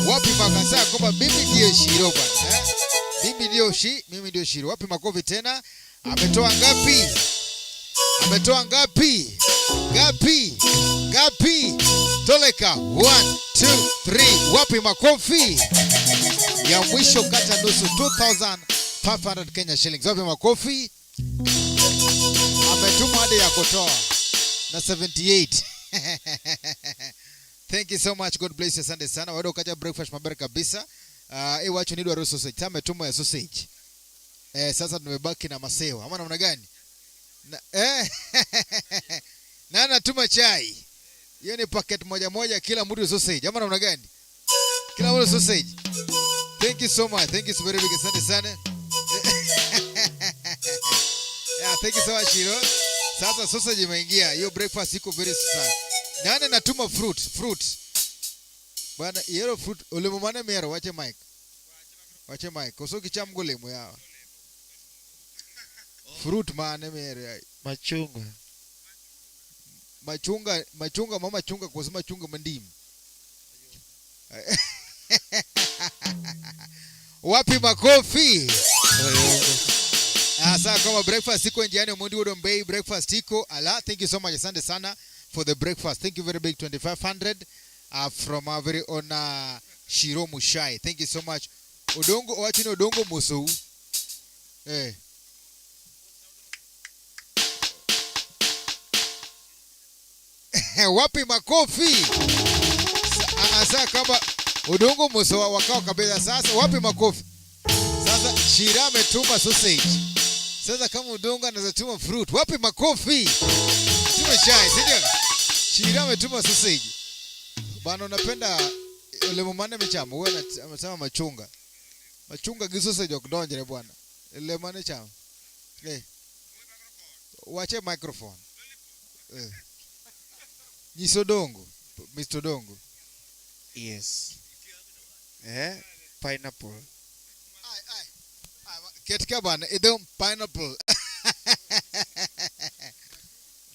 Wapi makasa kwamba mimi ndio Shiro bwana mimi ndio Shiro. Wapi makofi tena? Ametoa ngapi? Toleka 1 2 3. Wapi makofi? Ya mwisho kata nusu 2500 Kenya shillings. Wapi makofi? Ametuma hadi ya kutoa na 78. Thank you so much. God bless you. Asante sana. Wado kaja breakfast mabere kabisa. Wacho ni dwa sausage. Ametuma ya sausage. Sasa tumebaki na masewa. Ama namna gani? Na anatuma chai. Hiyo ni packet moja kila mtu sausage. Ama namna gani? Kila mtu sausage. Thank you so much. Thank you so very big. Asante sana. Thank you so much Shiro. Sasa sausage imeingia. Hiyo breakfast iko very sana. Nani anatuma fruit? Bwana, yellow fruit ulimumane mero wache mic. Koso kichamgole mu yao. Fruit maana mere machunga mama chunga kusema chunga mandimu. Wapi makofi? Sasa kama breakfast iko njiani Mundi Wodombei breakfast iko ala. Thank you so much. Asante sana for the breakfast. Thank you very big 2500 from our very own Shiro Mushai. Thank you so much. Odongo wachini odongo musu. Wapi makofi? Sasa kama udongo musu wakao kabisa. Sasa wapi makofi? Sasa Shira ametuma sausage. Sasa kama udongo anaweza tuma fruit. Wapi makofi? Tuma chai, sio? Shira ametuma sausage. Bana unapenda lemomane michamo. Wewe unasema machunga. Machunga gi sausage okdonjere bwana. Lemone chamo. Wache microphone. Nyiso dongo. Mr. Dongo. Yes. Pineapple. Ketika bana, idom pineapple.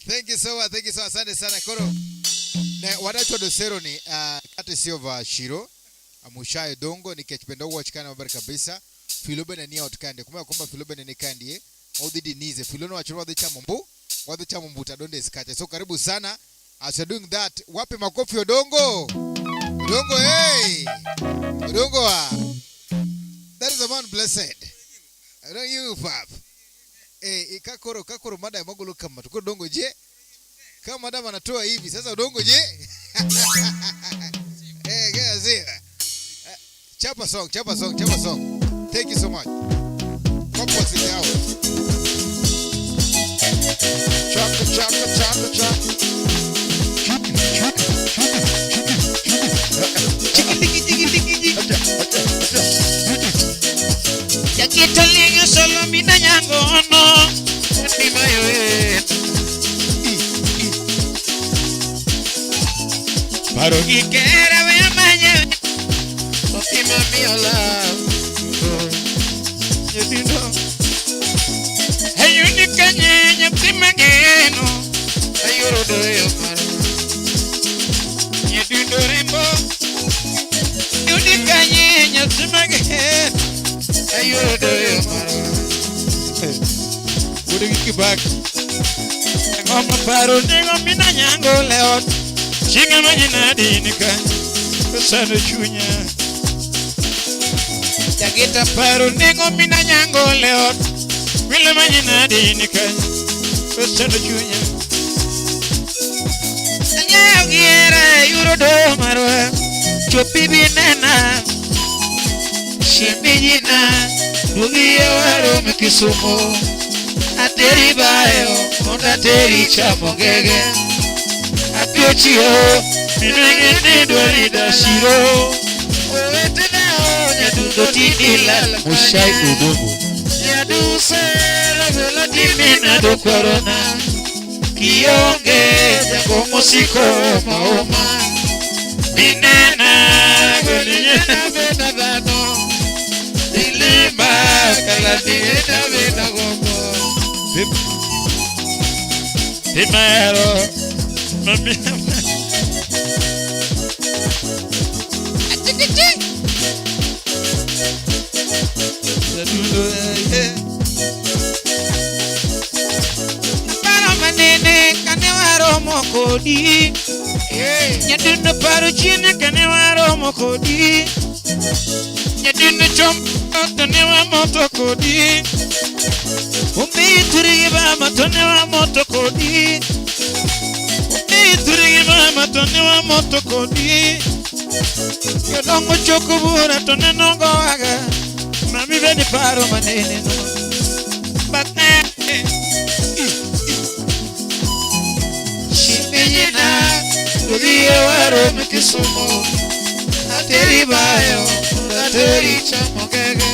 Thank you so much. Asante sana koro. Na wadacho do seroni kate sio Shiro Mushai Dongo ni kechpenda watch kana mabari kabisa. Filobene ni out kande. Kumbuka kwamba Filobene ni kandie. Odidi nize. Filono wachoro wadhi chamumbu tadonde skache. So karibu sana. As you're doing that, wapi makofi Odongo? Odongo, hey! Odongo, that is a man blessed. I don't you, pap. Kakoro mada ya magulu kama. Tuko Odongo je? Kama madam anatoa hivi. Sasa Odongo je? Gaya zia. Chapa song. Thank you so much. Couples in the house. Chaka. Yakitolinga solo mina nyango no ndima yoe Barogi kera we amanya Otima miola Yedindo Hayuni kanye nyaptima ngeno Ayuro doyo mara Yedindo rembo Yudi kanye nyaptima ngeno Ayuro doyo mara Kudigi kibaki Ngoma paro nigo mina nyango leot Chinga majina dinika Kusano chunya Jagita paro nigo mina nyango leot Wile majina dinika Kusano chunya Nyayo giere yurodo marwa chopi binena Shimijina Dugiye waro mikisumo Ateri bayo Onda teri chamogege Apiochio Minengene dwarida shiro Owete nao Nyadundo tinila Mushai udugu Nyaduse Ravela timina do korona Kionge Jako musiko maoma Minena Gwelinena vena vano Dilima Kaladina vena gogo Dimero Mami Manene kanewaro mokodi Nyadundo paro chine kanewaro mokodi Nyadundo chompo tonewa moto kodi Umituri bama tonewa moto kodi Umituri bama tonewa moto kodi Yodongo chokubura tonenongo waga Mami beni paro manene no Batne Shimijina Dugiye waro mikisumo Ateri bayo Ateri chamogege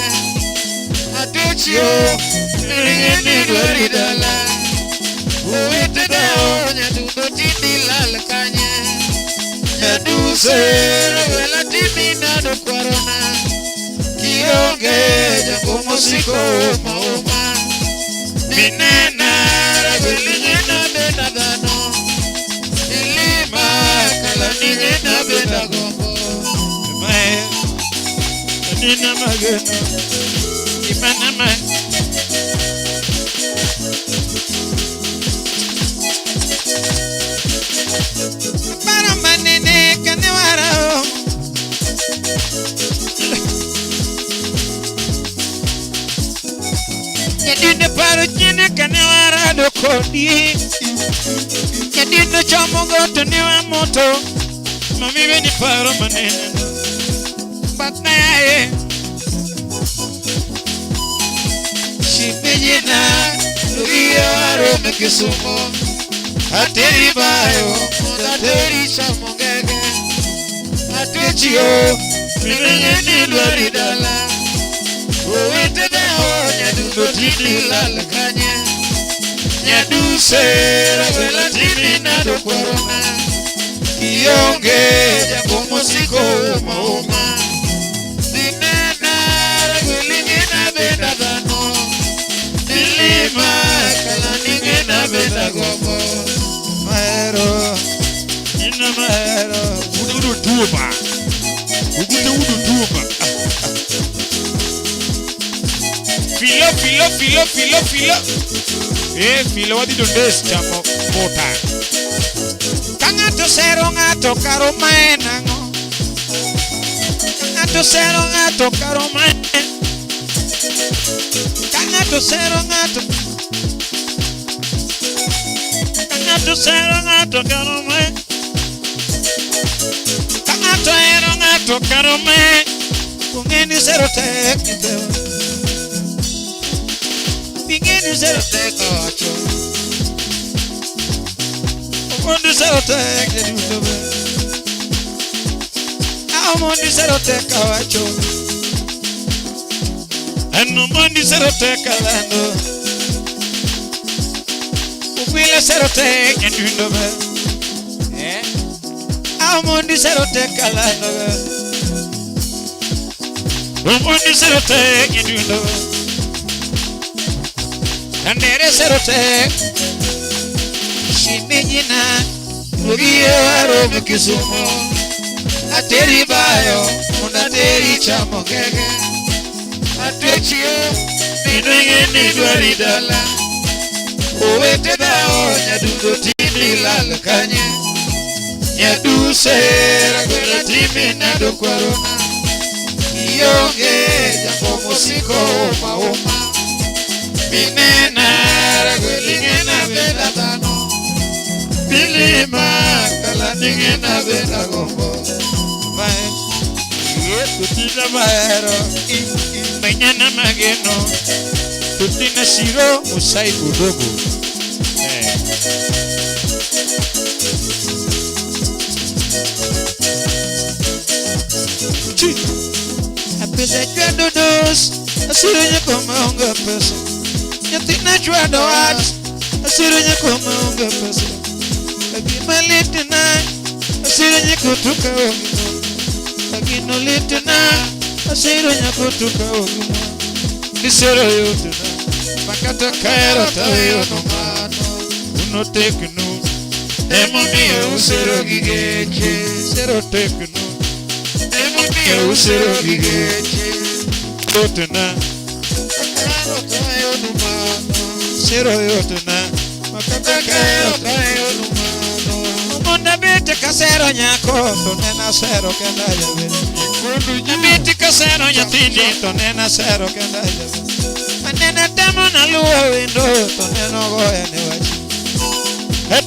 Atuchio Nirigeni dwaridala Uwete dao Nyadundo tindila lakanye Nyaduse Ravela timina do kwarona Kionge Jango musiko mauma Minena Raveligena bena dano Dilima Kalanigena bena gombo Mae Nina mageno Imana mae Para manene kanewara Nyadine paro chine kanewara do kodi Nyadine chomongo tonewa moto Mami beni paro manene Batna yae Shimijina Dugiye waro mikisumo Ateri bayo Ateri chamogege Atuchio Minengeni dwaridala Uwete dao Nyadundo tindila lakanye Nyaduse Ravela timina do kwarona Kionge Jango musiko mauma Dinena Raguligena bena dano Dilima Kalanigena bena gogo Maero Nina maero Udu tuba Udu tuba Filo Filo wadi dondes chamo mota Kangato sero ngato karo maenango Kangato sero ngato karo maenango Kangato sero ngato Kangato sero ngato karo maenango Kangato sero ngato karo maenango Kungeni sero teknitewa Bingeni zero take ocho Omondi zero take the dudobe Omondi zero take ocho And omondi zero take alando Uwile zero take the dudobe Omondi zero take alando Omondi zero take the dudobe Andere serote Shimijina Dugiye waro mikisumo Ateri bayo Ateri chamogege Atuchio Minengeni dwaridala Uwete dao Nyadundo tindila lakanye Nyaduse Ravela timina do kwarona Kionge Jango musiko mauma Minena Raguligena bena dano Milima kalandingena bena gombo Mae Kutina mahero Mañana mageno Kutina shiro Musai kudogo Apesa chwado dos Asiro nyakoma unga pesa Nyatina chwado wat Asiro nyakoma unga pesa Agima litina Asiro nyakutuka ogimo Agino litina Asiro nyakutuka ogimo Nisero yotuna Makata kaero tayo no mano Uno tekno Emo mio usero gigeche Sero tekno Emo mio usero gigeche Yotuna Kaero tayo no mano Sero yotuna Makata kaero tayo no mano Munda biti kasero nyako Tonena sero kenda yabe Biti kasero nyatini Tonena sero kenda yabe Manena temo na luwa windo Toneno goya ni wachi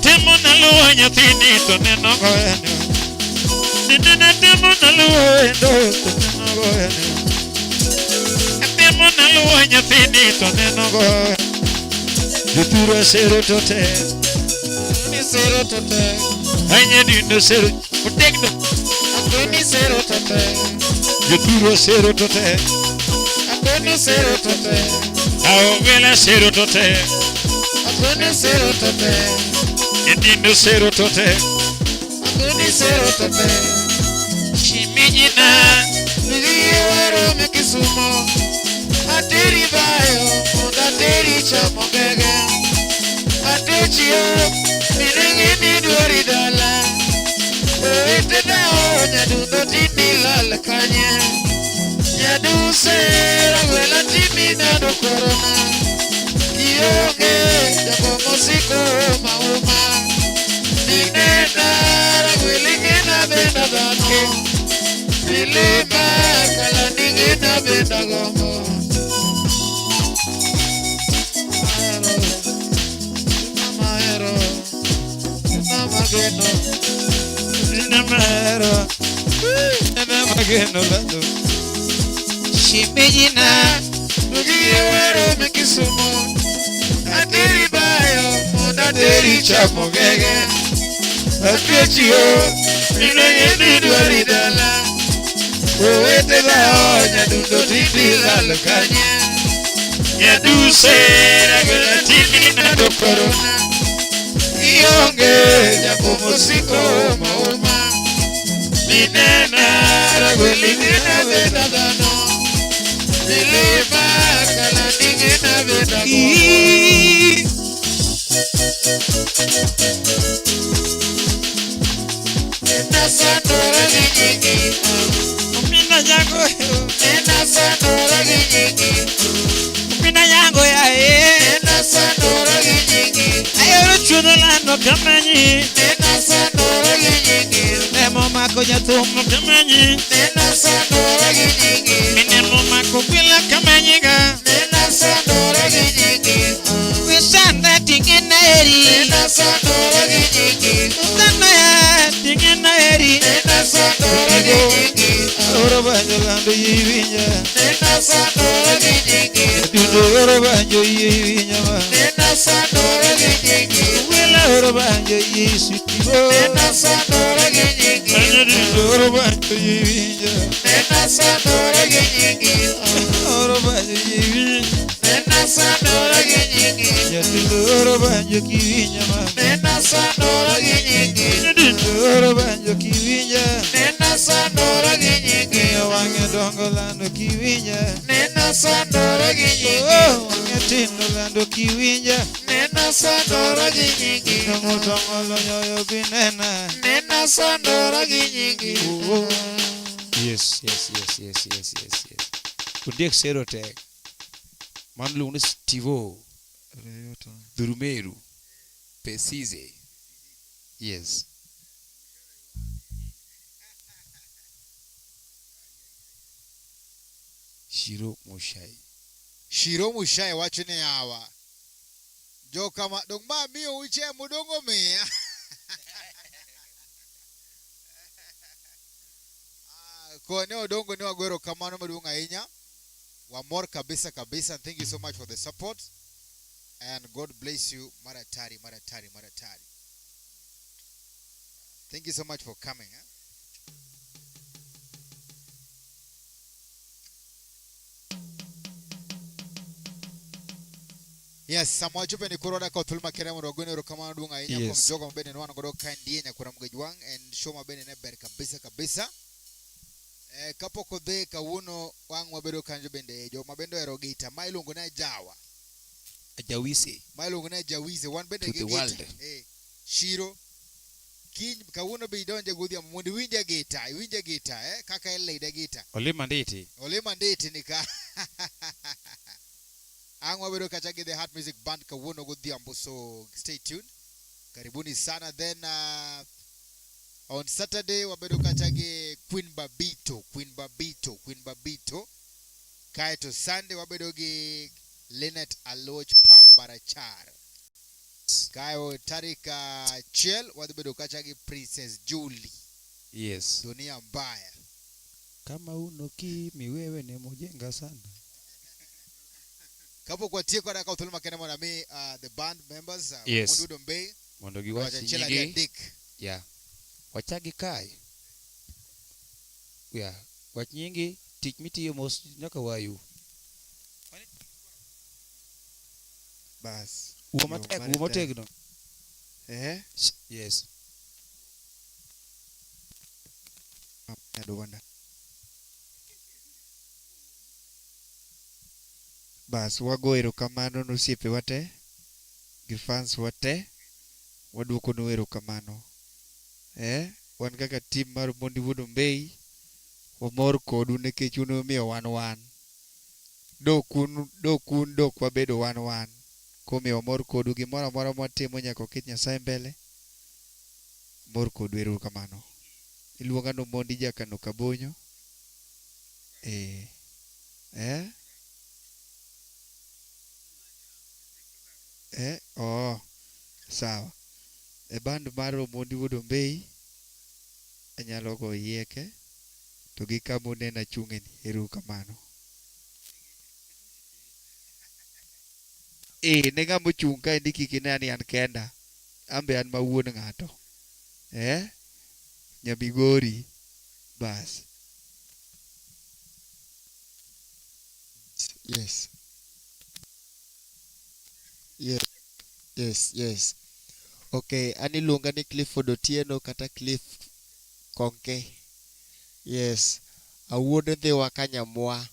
Temo na luwa nyatini Toneno goya ni wachi Nena temo na luwa windo Toneno goya ni wachi Temo na luwa nyatini Toneno goya Juturo sero tote Ni sero tote Hanya dindo sero Kutekno Akuni sero tote Juturo sero tote Akuni sero tote Aovela sero tote Akuni sero tote Edindo sero tote Akuni sero tote Shimijina Nugiye waro mekisumo Ateri bayo Munda teri chamo gege Atechio Minengi duari dala Oete dao Nyadundo tindi lala kanya Nyadu sera Wela timina do corona Kionge Jako musiko mauma Ninena Ragwilingina benda dano Milima Kalandingina benda gombo Mahero Namageno Namahero Namageno lando Shimijina Nugiye wero mekisumo Ateri bayo Munda teri chamo gege Atechio Minengi duari dala Oete dao Nyadundo tindi lalo kanya Nyadu sera Gwela timina do corona Ionge Jako musiko mauma Minena Ragwilingina benda dano Milima kalandingina benda gombo Nena sandora ginyingi Mina yango Nena sandora ginyingi Mina yango ya Nena sandora ginyingi Ayoro chuno lano kamanyi Nena sandora ginyingi Nemo mako nyatumo kamanyi Nena sandora ginyingi Minemo mako kwila kamanyiga Nena sandora ginyingi Wisanda tingena eri Nena sandora ginyingi Wisanda ya tingena eri Nena sandora ginyingi Oro banyo lando yivinya Nena sandora ginyingi Dudo oro banyo yivinya Nena sandora ginyingi Wila oro banyo yisutibo Nena sandora ginyingi Dudo oro banyo yivinya Nena sandora ginyingi Oro banyo yivinya Nena sandora ginyingi Dudo oro banyo kivinya Nena sandora ginyingi Dudo oro banyo kivinya Nena sandora ginyingi Wange dongo lando kivinya Nena sandora ginyingi Wange tindo lando kivinya Nena sandora ginyingi Tongolo nyoyo binena Nena sandora ginyingi Yes Kundiek sero tag Manlu unis tivo Durumeru Pesize Yes Shiro Mushai wachune hawa. Jo kama dongma mio uche mudongo mea. ko ne odongo ne wagwero kamano maduong' ahinya. Wamor kabisa kabisa. Thank you so much for the support. And God bless you. Maratari. Thank you so much for coming. Yes, Samuel Chupe ni kuroda ka tulma kere mo rogone ro kama dunga inya ko jogo mabene nwana godo kandi nya kura mgejwang and show mabene ne ber kabisa. Kapo ko de ka wono wang mabedo kanjo bende jo mabendo ero gita mailungo na jawa. Jawisi. Mailungo na jawize wan bende gita. Shiro kin ka wono be donje godia mundi winja gita kaka elle ida gita. Olema ndeti nika. Angwa bedo kachagi the Heart Music Band ka wono godhiambo, so stay tuned. Karibuni sana. Then on Saturday wabedo kachagi Queen Babito. Kaito Sunday wabedo gi Leonard Aloch Pambarachar. Kayo Tarika Chel wabedo kachagi Princess Julie. Yes. Dunia mbaya. Kama unoki miwewe ne mojenga sana. Kapo kwa tiye kwa daka utuluma kene mwana mi the band members yes. Mundu Dombe Mondogi wachigi yeah. Wachagi kai yeah. Wachnyingi teach me to you most nyaka wayu bas umotek no yes adobanda bas wago erokamano nosiepe wate gi fans wate waduoko no erokamano wan kaka team mar Mondi Wuod Ombei wamor kodu nikech unomiyo wan dok wabedo wan komiyo wamor kodu gimoro amora mwatimo nyaka oket Nyasaye mbele. Mor kodu erokamano. Iluonga no Mondi Jakano Kabonyo sawa. Band mar Mondi Wuod Ombei anyalo go yieke to gi kama unena chung'eni. Erokamano. Ne ng'ama ochung' ka ndi kik ine ni an kenda, ambe an ma wuon ng'ato. Nyamigori bas. Yes. Okay, ani luonga ni Clifford Otieno kata Cliff Konke. Yes. Awuon dhiwa ka nyamwa.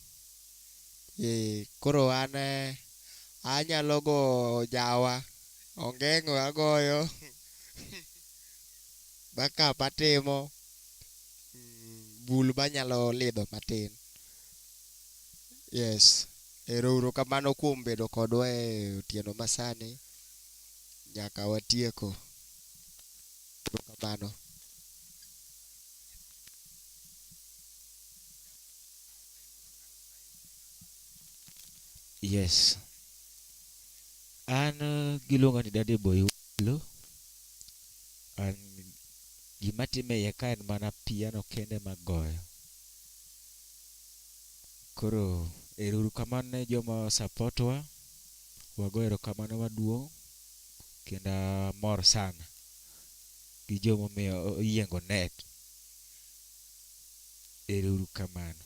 Koro an anyalo go jawa. Ongeng'o agoyo. Baka patimo. Bul banyalo lidho matin. Yes. Erokamano kuom bedo kodwa e otieno masani. Nyaka watieko. Erokamano. yes. An giluonga ni Daddy Boy Wilo. An gimatime ye ka en mana piano kende magoyo. Koro erokamano ne joma supportwa. Wago erokamano maduong' kenda mor sana gi joma miyo yiengo net. Erokamano.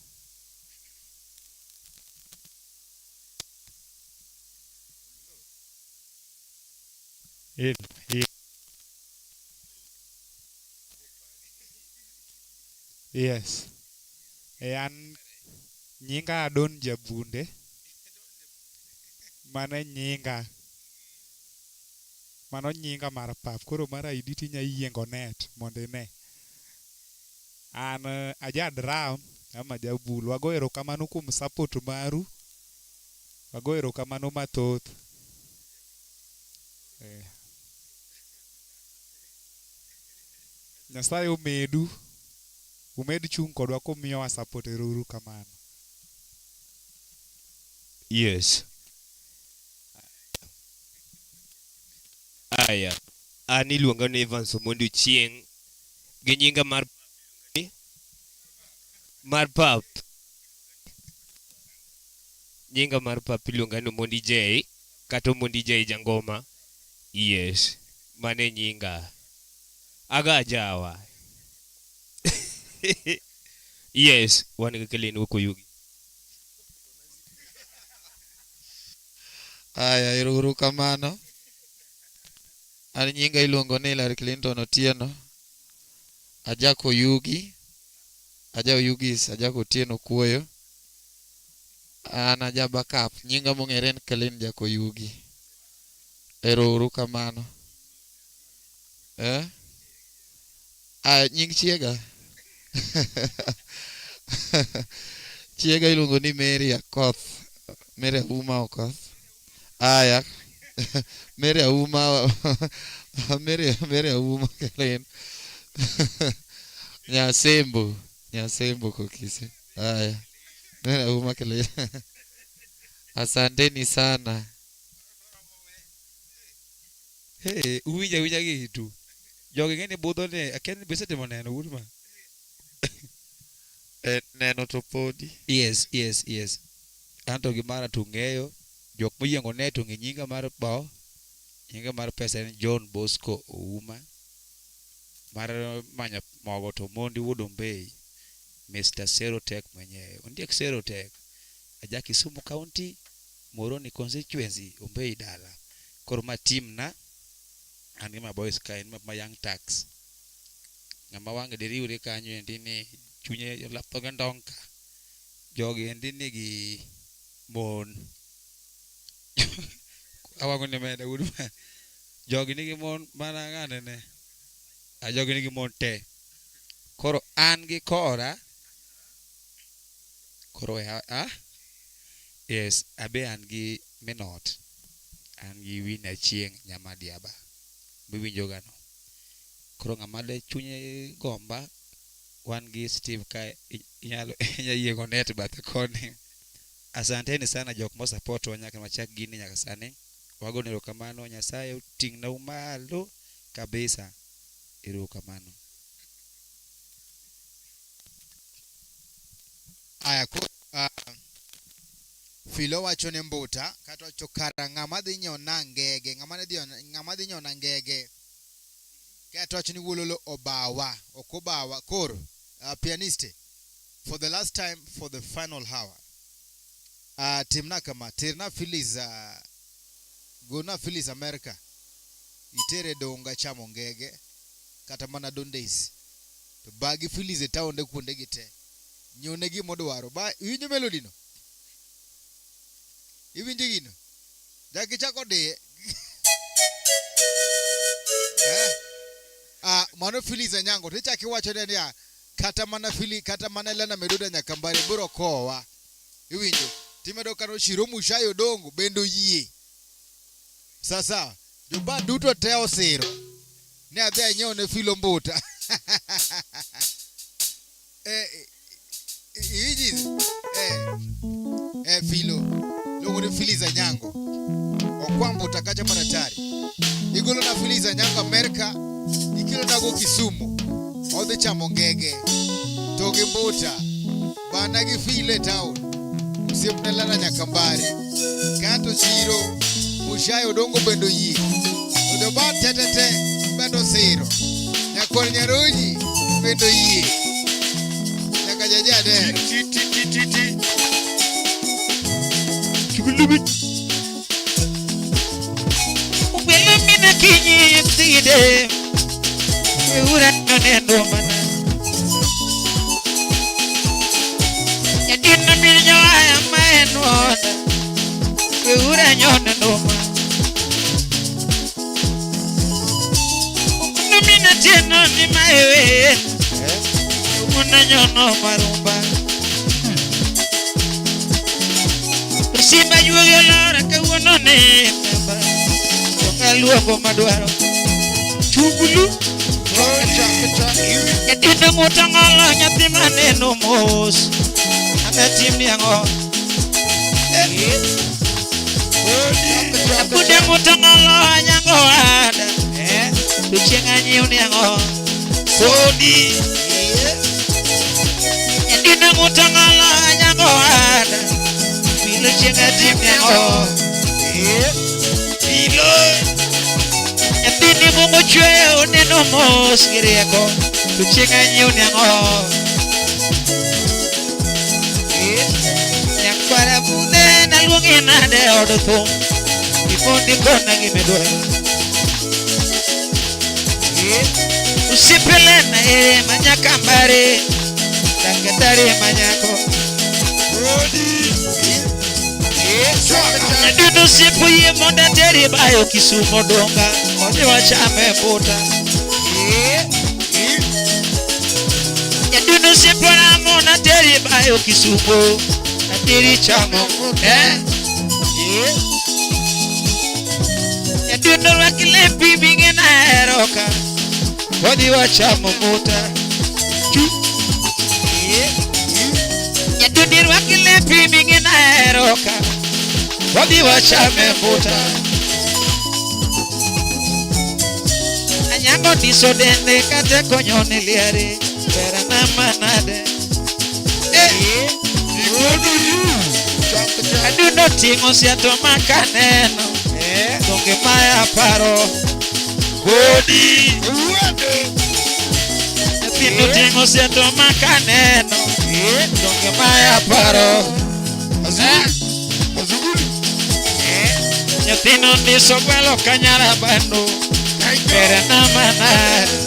Yes. An nyinga Adon Jabunde. Mano nyinga mar pap. Koro mar ID tinya yiengo net mondo ine. An aja drum ama jabul. Wago erokamano kuom support maru. Wago erokamano mathoth. Nyasaye umed chung' kodwa kumiyowa support. Erokamano. Yes. Aya. An iluonga ni Evans Omondi Ochieng' gi nyinga mar mar pap. Nyinga mar pap iluonga ni Mondi J kata Mondi J Jangoma. Yes, mane nyinga. Aga jawa. Yes, wan gi Clean wuok Oyugi. Aya, ero kamano. An nyinga iluongo ni Hillary Clinton Otieno. Ajako Oyugi. Aja Oyugis, ajako Otieno Kuoyo. An aja backup. Nyinga mong'ere en Clean jako Oyugi. Ero kamano. Nying chiega. Chiega iluongo ni Mary Akoth. Mary Auma Okoth. Aya. Mary Auma. Mary Auma Clean. Nyasembo kokise. Aya. Mary Auma Clean. Asanteni sana. Hey, uwinja gitu. Jogi ngeni budho ne, aken besetimo neno urma. Neno to podi. Yes. Anto gimara tung'eyo. Jok moyiengo ne to ng'e nyinga mar bao. Nyinga mar pesa en John Bosco Ouma. Mar manya mogo to Mondi Wuodombei. Mr. Serotech mwenyewe. Ondiek Serotech. Aja Kisumu County, Moroni constituency, Ombei dala. Korma team na and my boys kind my young tax. Ngama deriwre kanyo endini chunye lapto gandonka. Jogi endini gi mon. Awango ne meda uruma. Jogi nigi mon mana ngane ne. Jogi nigi mon te. Koro an gi kora. Koro yes, abe an gi Menot. An gi Wina Chieng Nyamadiaba. Biwinjo gano. Koro ng'amade chunye gomba. Wan gi Steve ka inyalo yiego net bathe koni. Asanteni sana jok mo support wa nyaka machak gini nyaka sani. Wago nero kamano Nyasaye ting na umalo kabisa. Ero kamano. Aya ko Filo wacho ne Mbuta kata wacho kara ng'ama dhi nyona ngege, ng'ama dhi nyona ngege. Kata wacho ni Wololo obawa, okobawa koro pianiste for the last time for the final hour. Timna kama tirna Phillies gona Phillies America. Itere donga chamo ngege kata mana Dondays. To bagi Phillies e taonde kuonde gite. Nyone gi modwaro. Ba winjo melody no. Iwinjo gino. Jaki chako de. Mano Phillies Anyango. Ticha kiwacho ne ya kata mana Philly kata mana Lena Meduda Nyakambare buro kowa. Iwinjo. Timedo kano Shiro Mushayo dongo bendo yie. Sasa juba duto teo siro. Ne adhe nyone Philo Mbuta. Philo logo ni Phillies Anyango Okwambo utakacha maratari igolo na Phillies Anyango America ikilo nago Kisumu odhi chamo ngege toge Mbuta bana gi Phile town usiepne lana Nyakambare kanto Shiro Mushayo dongo bendo yi odo ba tetete bendo siro Nyakor Nyaroji bendo yi Nyakajajade Ubelumina kinyi mtide Ura nonendo mana Nyadina milja waya maenwona Ura nonendo mana Ubelumina teno ni maewe Umuna nyono marumba Simba yuyo lora kawuono ne meba Chonga luoko madwaro Chugulu Nyadina mutangala nyathi maneno mos Anga tim niango Nakude mutangala nyango wada Luchienga nyiu niango Sodi Nyadina ngutangala nyango ada Pilo chenga timyango Pilo Nyadini mungu chwe uneno mos Giriako Tuchenga nyunyango Nyakwara bude na lungi nade odothum Ifondi kona gimedwe Usipele na manyakambare Takatari manyako Nyaduno sipu ye monda teri bayo Kisumo donga Konye wachame puta Nyaduno sipu na monda teri bayo Kisumo Natiri chamo Nyaduno wakile pibinge na eroka Konye wachamo puta Nyaduno wakile pibinge na eroka Konye wachame puta Anyango diso dende kate konyone liare Pera na manade Aduno tingo siato makaneno Donge maya paro Godi Aduno tingo siato makaneno Donge maya paro Nyatino niso kwelo kanyara bando Pera na manade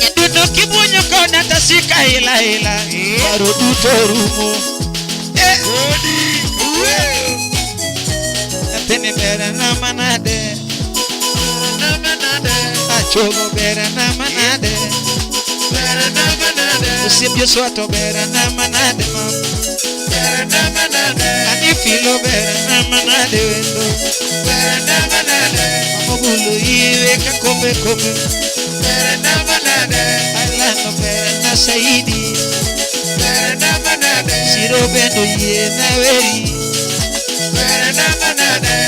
Nyaduno kibunyo kona tasika ila Baro duto rumo Natene bera na manade Achogo bera na manade Usibyo swato bera na manade Anifilo bera na manade wendo Mamogulu iwe kakombe kome Alano bera na saidi Siro bendo ye na weri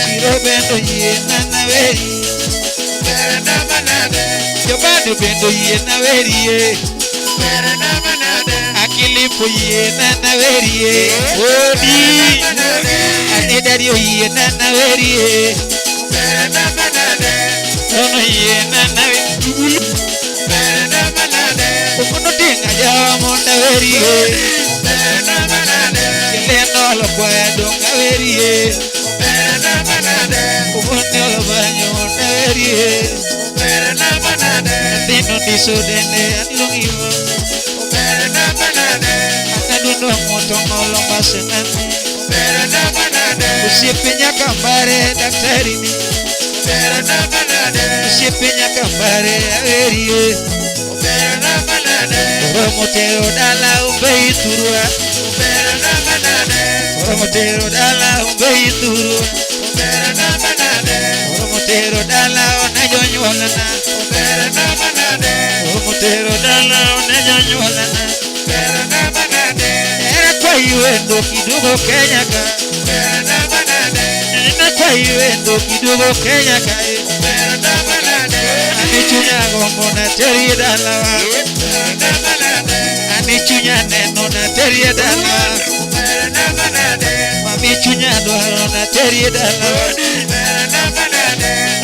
Siro bendo ye na weri Yobado bendo ye na weri Akilipo ye na weri Odi Anedario ye na weri Ono ye na weri Ukono dinga jawa monda weri Kileno lo kwaya donga weri Umone lo banyo monda weri Dino diso dende anlongiwa Akaduno motongo lomba senani Usipenya kambare daktari ni Usipenya kambare aweri Oromotero dala umbei turua Oromotero dala umbei turua Oromotero dala onajonyolana Oromotero dala onajonyolana Era kwa iwendo kidogo Kenya ka Era kwa iwendo kidogo Kenya ka Anichunya gombo na teri dala Anichunya neno na teri dala Mamichunya dwaro na teri dala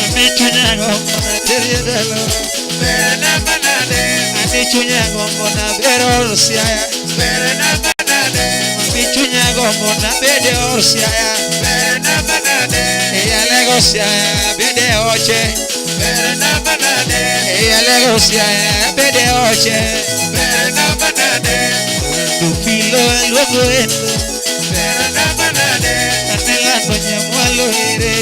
Anichunya gombo na teri dala Anichunya gombo na bero siaya Mamichunya gombo na bede orsiaya Eya lego siaya bede oche Eya lego siaya bede oche Dufilo luego endo Anela doña mualo ere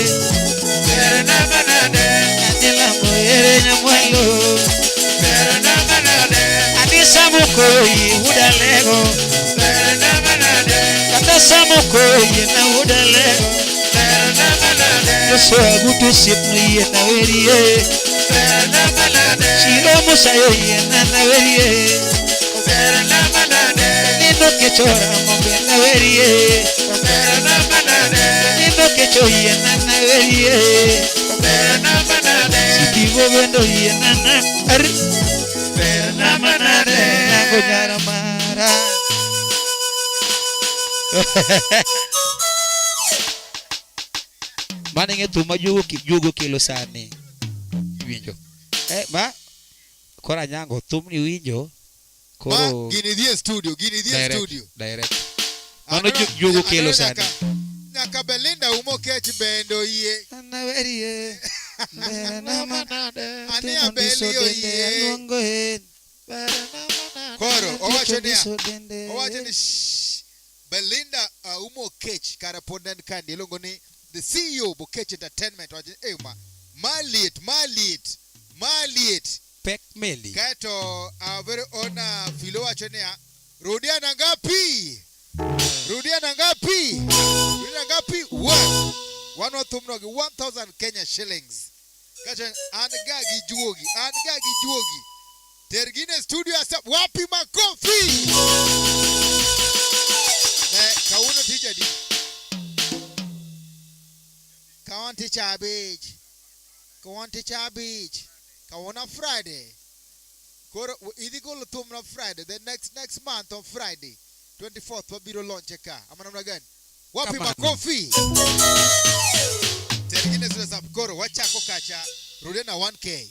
Anela moere nyamualo Anisa mukoi udalego Kata samukoi na udalego Yoso agutu sipno ye na weriye Shiro musayo ye na weriye Nino kechora mombe na weriye Nino kecho ye na weriye Sitivo bendo ye na Ari Berna manade. Nango nyara mara. Maninge tuma jugo kilo sani. Winjo. Ma kora nyango tumni winjo. Ma gini dhie studio. Direct. Mano jugo kilo sani. Nyaka Belinda umo kech bendo iye. Anawerie. Berna manade. Ani abelio iye. Koro, owacho ni Belinda umo kech kara ponden kandi ilongo ni the CEO Bokech Entertainment wacho Malit Pek meli. kato very ona filo wacho ni rudia na ngapi one of thumno 1000 Kenya shillings kato an gagi juogi Tergine studio asa wapi makofi kauno teacher di Kawan teacher beach Kawana Friday Koro idi go lutum na Friday the next month on Friday 24th wabiro launch ka amana mnagani wapi makofi Tergine studio asa koro wachako kacha rudena 1k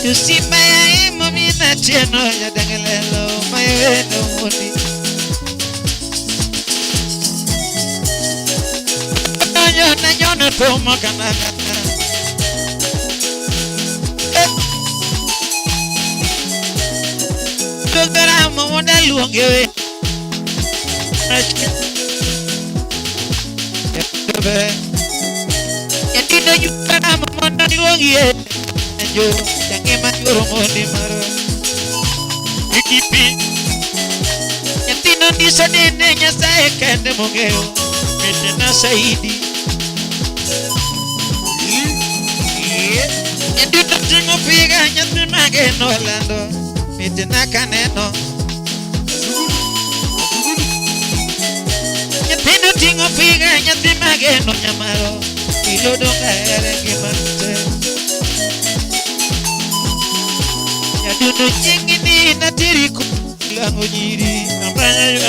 You see my mommy na cheno ya dangelelo my weno mundi. Nanyo tomo kana. Dogara mo na luongewe. Yatino yukana mo na luongie. Yo yange majuro mondi maro. Ikipi. Yatino diso dene nyasaye kende mongeo. Mitena saidi. Yatino tingo piga nyati mageno lando. Mitena kaneno. Yatino tingo piga nyati mageno nyamaro. Ilodo kaere kimante. Yaduno jingini na tiriku lango nyiri. Ambanya yu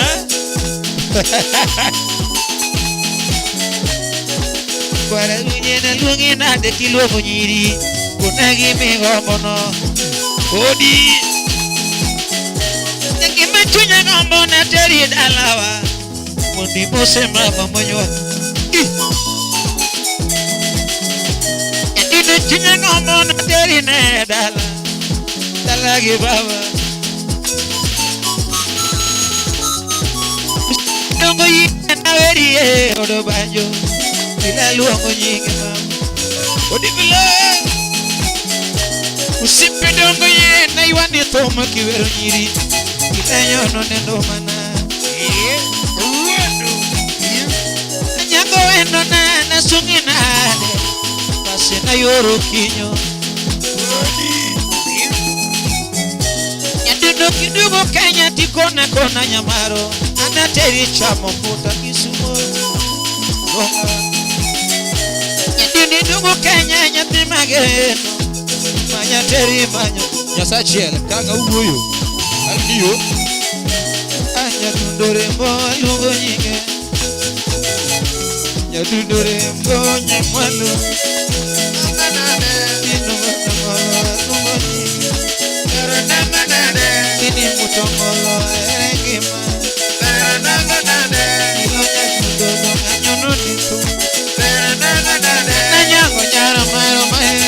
Kwara unye na lungi na dekilo monyiri. Kunagi migomono. Odi. Yangi machunya gombo na teri dalawa. Mundi mose mama monywa. Yangi machunya gombo na teri na dala. Dalagi baba. Dongo yi na weri odo banjo. Bila luongo nyinge mama. Odi bila. Usipe dongo ye na iwani thoma kiwero nyiri. Bila yono nendo mana. Nyango wendo na sungi na ade. Pase na yoro kinyo. Nyaduno kidugo Kenya tikona kona nyamaro. Anateri chamo puta kisumo. Nyaduno Kenya nyati mageno. Manya teri manyo nyasachiel kanga uwoyo aliyo anya dundore mbo lungo nyinge nya dundore mbo nyamalo amanane ino lungo nyinge erana manane ini mutongolo erengima erana manane ino nya dundoro nyono dito erana manane nanyango nyara maro mahe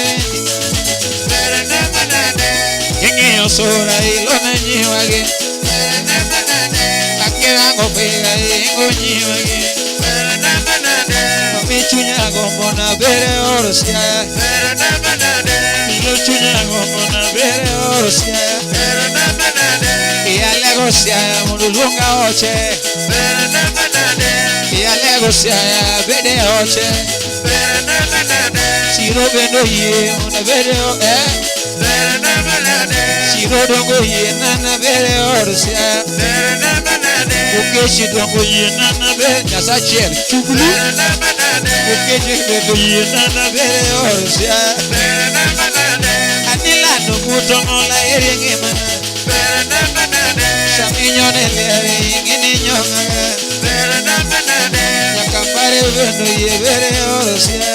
Sora ilona nyiwage Berana manane Akira pega ingo nyiwage Berana manane Michunya gombo na bere orosia Berana manane Michunya gombo na bere orosia Berana manane Iale gosia mudulunga oche Berana manane Iale gosia bede oche Siro bendo ye una bere Siro dongo ye nana bere orsia Ukeshi dongo ye nana bere Nyasa chiel chugulu Ukeshi dongo ye nana bere orsia Anila no mutongo la eringe mana Saminyo nelere ingini nyonga Nyakambare bendo ye bere orsia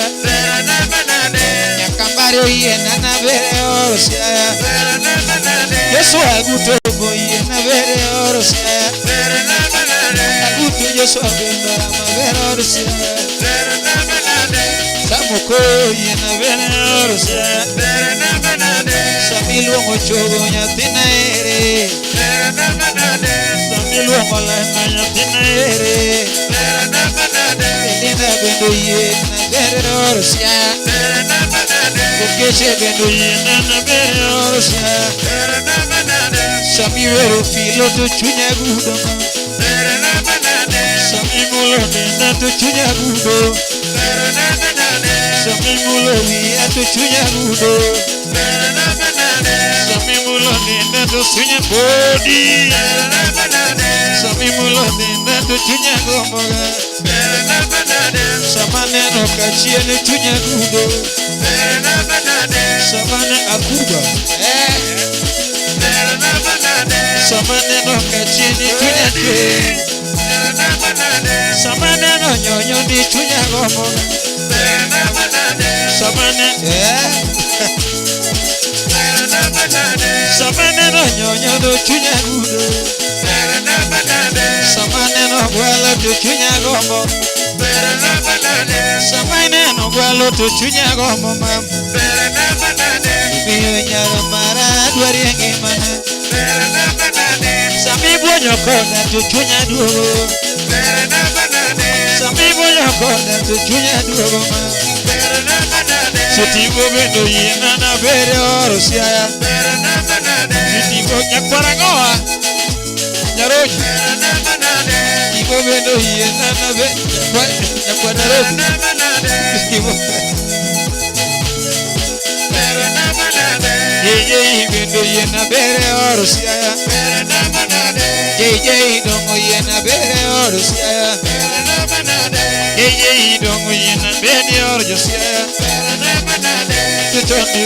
Nyakambare ye nana bere orsia Yesu aguto boye na bere orsia Aguto Yesu agendo ama bere orsia Samuko ye na bere orsia Samilu mochogo nyatina ere Samilu mola nyatina ere Elina bendo ye na bere orsia Ukeshe bendo ye na bere orsia Samiru filo to chunya gudo Samimulo nena to chunya gudo Samimulo wiya to chunya gudo Samimulo nena to chunya body Samimulo nena to chunya gomoga Samane no kachiene chunya gudo Samane akuba Samane no kachini tunyake Samane no nyonyo ni tunya gomo Samane Samane no nyonyo no tunya gudo Samane no gwalo to tunya gomo Samane no gwalo to tunya gomo mam Biyo nyaro mara dwari ngimana Sami bonyo kona to chunya duogo Sami bonyo kona to chunya duogo ma Setibo bendo yena na bere orsia Setibo nyakwara ngoa Nyaroji Setibo bendo yena na bere Nyakwara roji Setibo Yeye bendo yena bere orsia Yeye dongo yena bere orsia Yeye dongo yena bere orsia Tutondi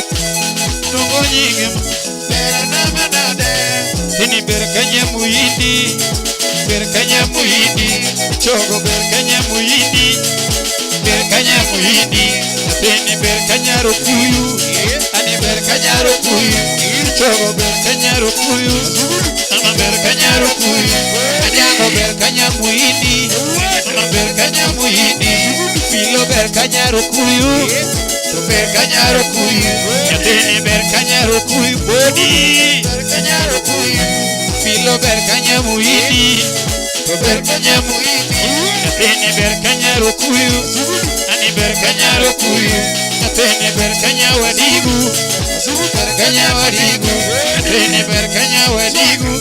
dongo nyingem Ini berkanya muhidi Chogo berkanya muhidi Ini berkanya rukuyu Ani berkanya rukuyu Chogo berkanya rukuyu Ama berkanya rukuyu Anyango berkanya muhidi Ama berkanya muhidi Filo berkanya rukuyu To berkanya rukuyu Yatene berkanya rukuyu Bodi berkanya rukuyu Filo berkanya muhidi To berkanya muhidi Yatene berkanya rukuyu Ani berkanya rukuyu Yatene berkanya wadigu Berkanya wadigu Yatene berkanya wadigu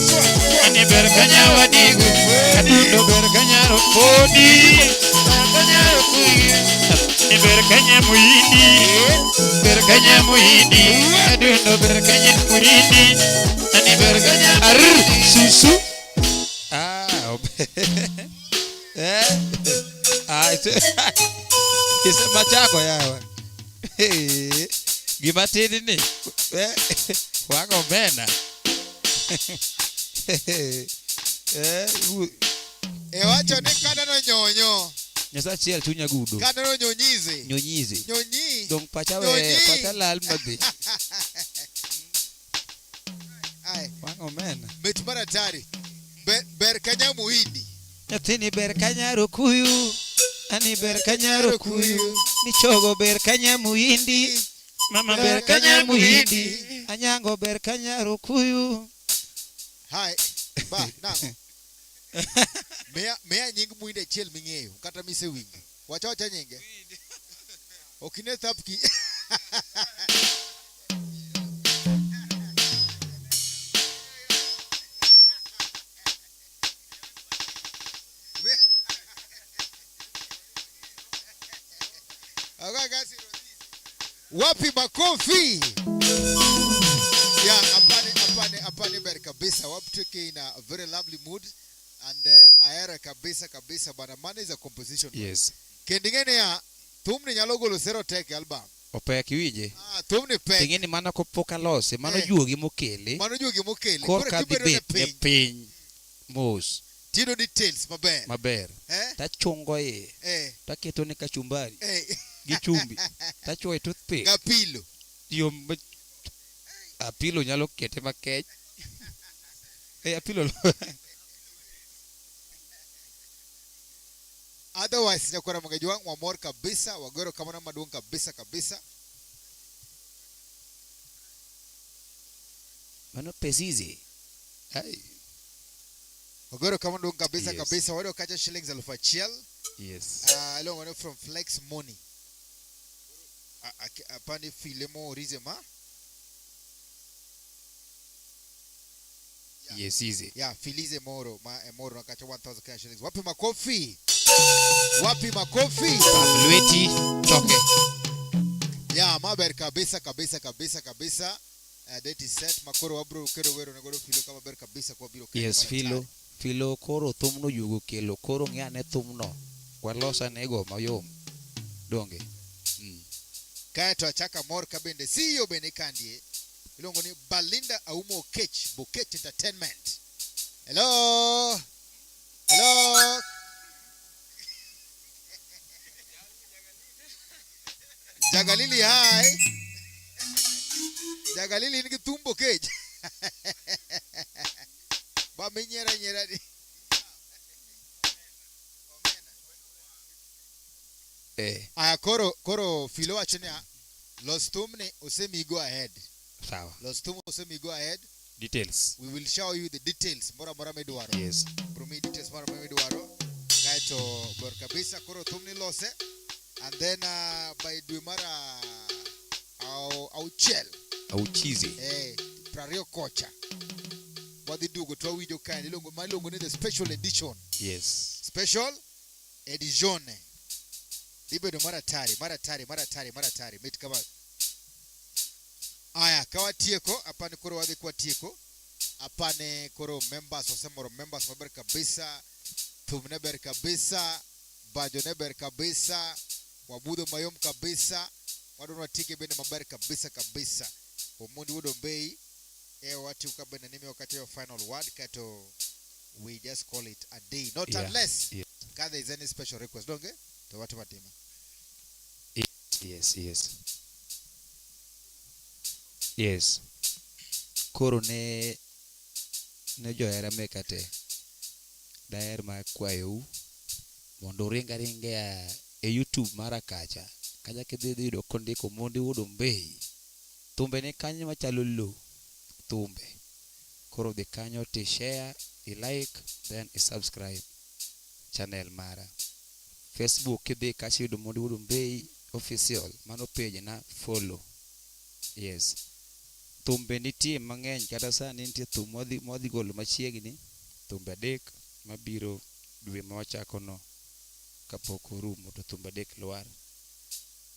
Ani berkanya wadigu Adundo berkanya rukudi Berkanya rukuyu Ani berkanya muhidi Berkanya muhidi Adundo berkanya muhidi Ani berkanya Arr susu Isa machako yawa Gimatini ni Wako mena Ewacho ni kada no nyonyo Nyasa chiel chunya gudo Kada no nyonyize Nyonyize Nyonyi Dong pacha lal mabi Wako mena Metumara tari Berkanya muhidi Nyatini berkanya rukuyu Ani berkanya rukuyu Ni chogo berkanya muhindi Mama berkanya muhindi Anyango berkanya rukuyu Hai Ba nango Mea nying muhinde chiel mingeyo Kata mise wingi Wacha nyinge Okine thapki Agora Wapi makofi? Yeah, apane ber kabisa. Waptuke in a very lovely mood. And aera kabisa bana. Man is a composition. Yes. Kendingene ya tumni nyalo golo zero take album. Opek wije. Tumni pek. Tingeni mana ko poka lose, mano juogi mokele. Mano juogi mokele. Kor ka dibet ne piny. Mos. Tino details maber. Maber. Tachungo ye. Taketo ne kachumbari. Gi chumbi. Tachuoe toothpick. Gapilo. Apilo nyalo kete makech. Apilo. Otherwise nyakora mangejwang wamor kabisa, wagoro kamana maduong kabisa. Mano pesizi. Hai. Wagoro kamana maduong kabisa. Wado kacha shillings 1,000. Yes. Ilongo from Flex Money. Apani filemo rizema. Yes, easy. Yeah, Filize Moro nakacha 1,000 Kenya shillings. Wapi makofi? Lweti choke. Yeah, maber kabisa. That is set. Makoro wabro kero wero nagodo filo kama ber kabisa kwa biro kero. Yes, filo koro thumno yugo kelo koro ng'ane thumno. Walosa nego mayom. Donge. Kaya to achaka mor kabende. CEO bene kandie. Ilongo ni Balinda Aumo Okech, Bokech Entertainment. Hello. Jagalili hi. Jagalili ni tumbo Kech. Ba menyera di. Koro filo achenia. Los tumne usemi go ahead. Sawa. Los tumne usemi go ahead. Details. We will show you the details. Mora meduaro. Yes. Promi details mora meduaro. Kaito bor kabisa koro tumne lose. And then by Duimara au chel. Au cheesy. Prario kocha. What they do go to video kind malongo ne the special edition. Yes. Special edition. Libedo mara tari. Meti kama aya kawa tieko apane koro wadhi kwa tieko. Apane koro members osemoro members maber kabisa. Tumne ber kabisa. Bajo ne ber kabisa. Wabudo mayom kabisa. Wadonwa tike bende maber kabisa. Omundi wodo mbei. Wati ukabene nimi wakati wa final word. Kato we just call it a day. Not unless there is any special request. Don't get? To watu matima. Yes. Koro ne johera mekate. Daer ma kwayo mondo ringa YouTube mara kacha. Kaja kidhi yudo kondiko mondi wudo mbei. Tumbe ne kanyo machalo lo. Tumbe. Koro de kanyo te share, like, then subscribe channel mara. Facebook kidhi kachi yudo mondi wudo mbei official. Mano page na follow. Yes. Tumbe nitie mang'eny kata sani nitie thum modhi golo machiegni. Tumbe adek mabiro dwe ma wachako no kapok orumo to thumbe adek lwar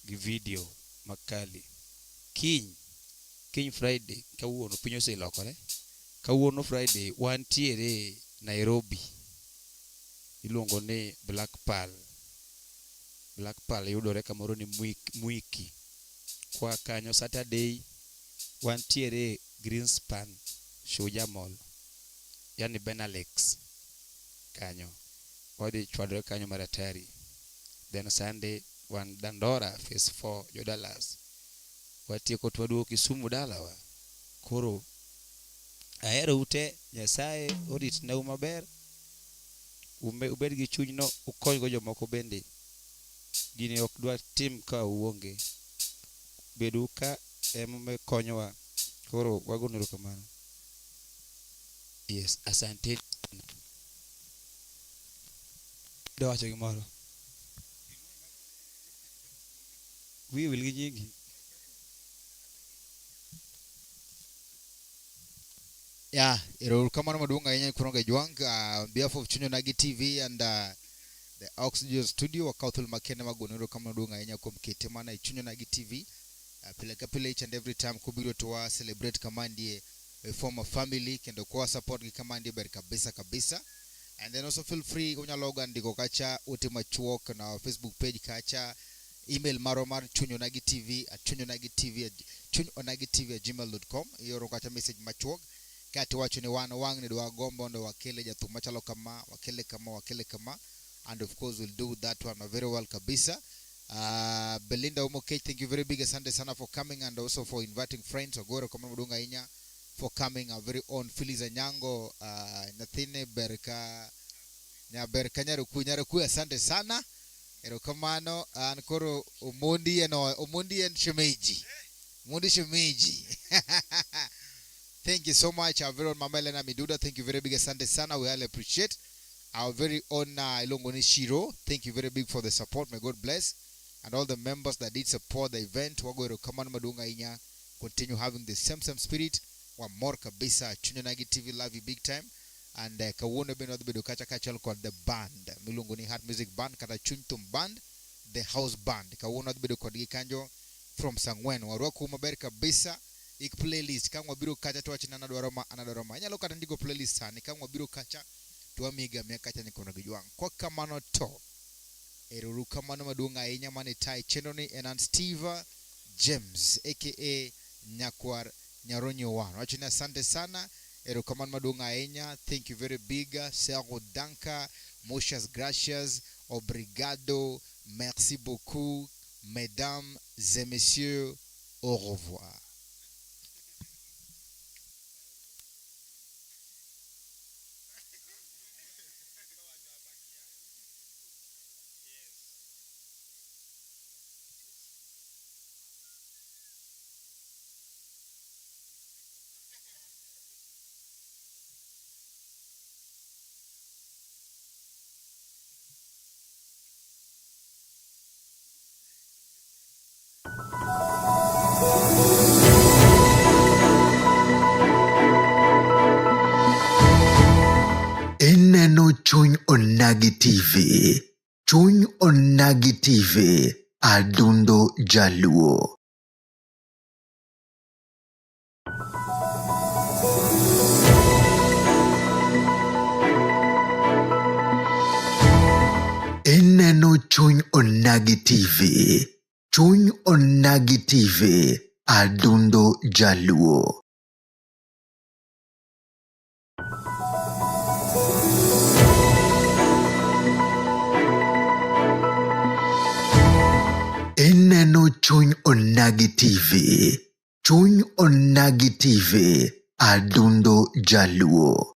gi video makali. Kiny Friday kawuono piny oselokore. Kawuono Friday wantiere Nairobi. Iluongo ni Black Pearl yudore kamoro ni Mwiki. Kwa kanyo Saturday wantiere Greenspan Shuja Mall. Yani Benalex kanyo. Wadhi chwadore kanyo maratari. Then Sunday wan Dandora Phase 4 Jodalas. Watieko twaduo Kisumu dalawa. Koro ahero ute Nyasaye orit na maber. Ubed gi chuny no ukony go jomoko bende. Gini ok dwa tim ka uonge. Bedu ka eme konyowa. Koro wagonero kamano. Yes, asante. Do wacho gimoro. We will nyingi. Yeah, ero kamano maduong' ahinya kuronga Jwang on behalf of Chunyo Nagi TV and the Oxygen Studio wakaw thul makende magonero kamano maduong' ahinya kuom kete mana Chunyo Nagi TV pile ka pile each and every time kubiro to celebrate kamandie form a family kendo kwa support gi kamandie ber kabisa. And then also feel free unyalo gandiko kacha ote machuok na Facebook page kacha email maromar chunyonagitv@gmail.com yoro kacha message machuok kati wacho ni wan wang ni dwa gombo ndo wakele jatu machalo kama wakele kama and of course we'll do that one very well kabisa. Belinda Umoke, thank you very big asante sana for coming and also for inviting friends ogoro kama mudunga inya for coming. Our very own Phyllis Anyango, Nathine Berka Nyaruku asante sana erokamano ankoro Omondi and Shemeji thank you so much. Our very own Mama Elena Miduda, thank you very big asante sana, we all appreciate. Our very own Ilongoni Shiro, thank you very big for the support, may God bless. And all the members that did support the event, wagoro kamano madunga inya, continue having the same spirit. Wa more kabisa Chunyonagi TV, love you big time. And kawuno beno bedo kacha called the band Milungoni Heart Music Band kata Chuntum Band, the house band kawuno bedo kod kanjo from Sangwen waroku maber kabisa. Ik playlist kama biro kacha to achina anadoroma nyalo kata ndigo playlist sani kama biro kacha to amiga miakacha nikono gijwang kwa kamano to eruru kamano madunga inya mane tai chenoni and Steve James aka Nyakwar Nyaronyo one. Wachina asante sana. Erokaman madunga enya. Thank you very big. Sergo danka. Muchas gracias. Obrigado. Merci beaucoup. Mesdames et messieurs. Au revoir. Ineno Chuny Onagi TV. Chuny Onagi TV. Adundo Jaluo. Ineno Chuny Onagi TV. Chuny Onagi TV. Adundo Jaluo. Ineno Chuny Onagi TV. Chuny Onagi TV. Adundo Jaluo.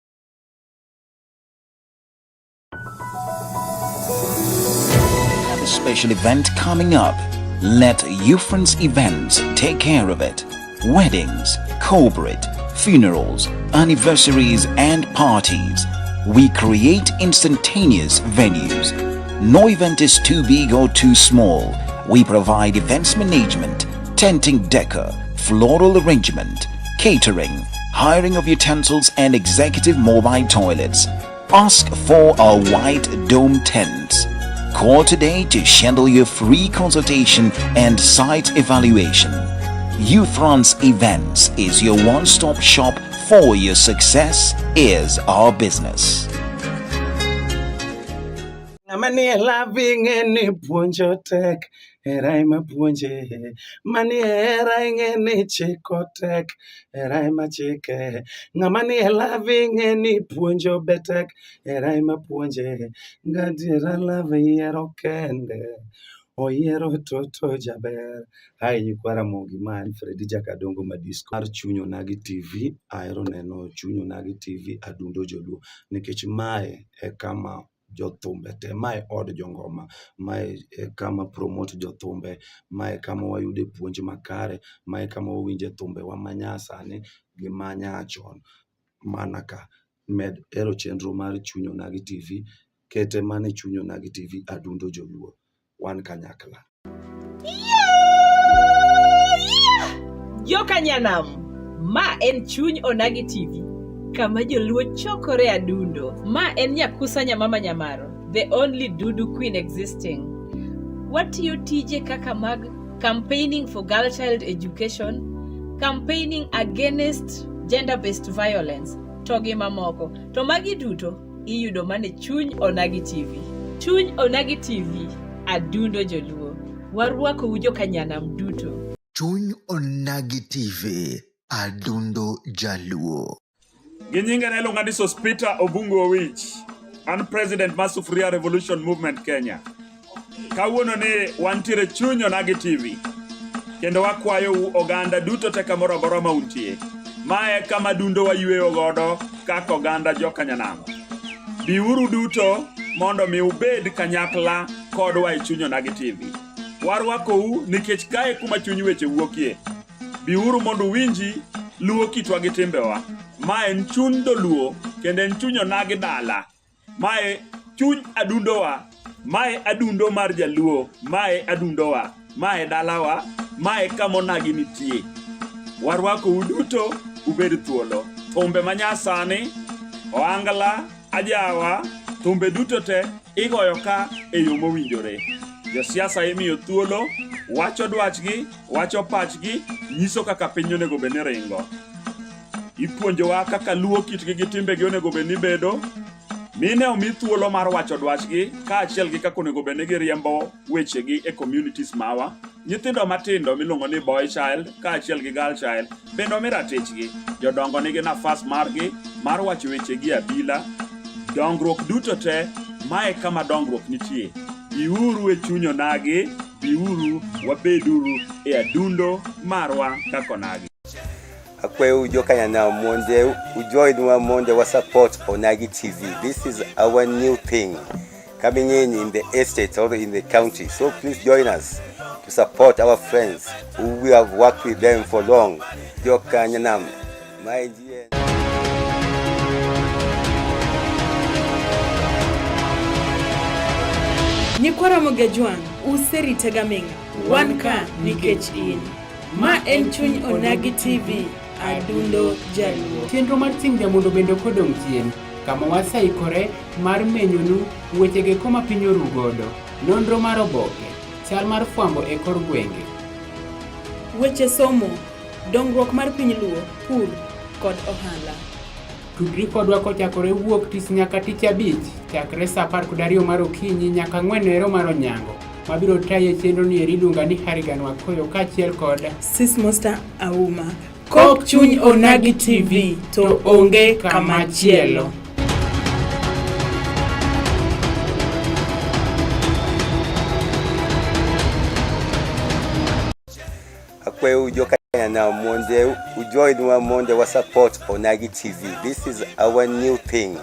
Have a special event coming up. Let Ufriends Events take care of it. Weddings, corporate, funerals, anniversaries and parties. We create instantaneous venues. No event is too big or too small. We provide events management, tenting decor, floral arrangement, catering, hiring of utensils and executive mobile toilets. Ask for our white dome tents. Call today to schedule your free consultation and site evaluation. Ufriends Events is your one-stop shop for your success is our business. Mani loving any punjo tek, eraima punje. Mani eraing any chikotek, eraima chike. Ngamani loving any punjo betek, eraima punje. Gadira love yero kende. Oyero toto jaber. Hai nyikwara mongi man Freddy Jakadongo Madisco. Ar Chuny Onagi TV, aero neno Chuny Onagi TV adundo joluo. Nikech mae e kama jothumbe te, mae od jongoma, mae kama promote jothumbe, mae kama wayude puonj makare, mae kama wawinje thumbe wa manyasani gi manyachon. Mana ka med ero chenro mar Chuny Onagi TV, kete mane Chuny Onagi TV adundo joluo. Wan kanyakla. Joka Nyanam, ma en Chuny Onagi TV. Kama joluo chokore adundo. Ma en Nyakusa Nyamama Nyamaro, the only Dudu queen existing. Watiyo tije kaka mag campaigning for girl child education, campaigning against gender-based violence, to gi mamoko. To magi duto iyudo mane Chuny Onagi TV. Chuny Onagi TV, adundo joluo. Warwako ujo kanyanam duto. Chuny Onagi TV, adundo jaluo. Ginyinga na ilonga ni Sospita Obungu Owich, an President mar Sufuria Revolution Movement Kenya. Kawuono ni wantiere Chuny Onagi TV. Kendo wakwayo oganda duto te kamoro amora ma untie. Mae kama dundo wayweyo godo kaka oganda jokanyanam. Biuru duto mondo mi ubed kanyakla kodwa e Chuny Onagi TV. Warwakou nikech kae kuma chuny weche wuokie. Biuru mondo winji luo kitwa gi timbewa. Mae en chuny dholuo kendo en chuny onagi dala. Mae chuny adundowa. Mae adundo mar jaluo. Mae adundowa. Mae dalawa. Mae kama onagi nitie. Warwakou duto ubed thuolo. Thumbe manyasani, oangla, ajawa, thumbe duto te igoyo ka e yo mowinjore. Josiasa imiyo thuolo, wacho dwachgi, wacho pachgi, nyiso kaka piny onego bed ni ringo. Ipuonjowa kaka luo kitgi gi timbegi onego bed ni bedo. Mine omi thuolo mar wacho dwachgi, kaachiel gi kaka onego bed ni giriembo wechegi e communities mawa. Nyithindo matindo miluongo ni boy child, kaachiel gi girl child, bende omi ratichgi. Jodongo nigi nafas margi mar wacho wechegi abila. Dongruok duto te, mae kama dongruok nitie. Biuru e Chuny Onagi, biuru wabeduru e adundo marwa kaka onagi. Akwe ujo kanyana monde, ujoinwa monde wa support Onagi TV. This is our new thing coming in the estate or in the county. So please join us to support our friends who we have worked with them for long. Jo kanyanam. My dear. Nyikwara Mogejuan, useri tegamenga, wanka nikech in. Ma en Chuny Onagi TV, adundo jaluo. Chenro mar ting' jamondo bende kodong' chien, kama wasaikore mar menyonu wechege koma piny orugodo, nonro mar oboke, chal mar fwambo e kor gwenge. Weche somo, dongruok mar piny luo, pur, kod ohala. Tudri kodwa kochakore wuok tich nyaka tich abich, chakre sa 12 mar okinyi nyaka 4 mar onyango. Mabiro taye chenro ni eriluonga ni Harigan Wakoyo kaachiel kod Sismosta Auma. Kok Chuny Onagi TV to onge kamachielo. Akwe ujo kanyana monde, ujoinwa monde wa support Onagi TV. This is our new thing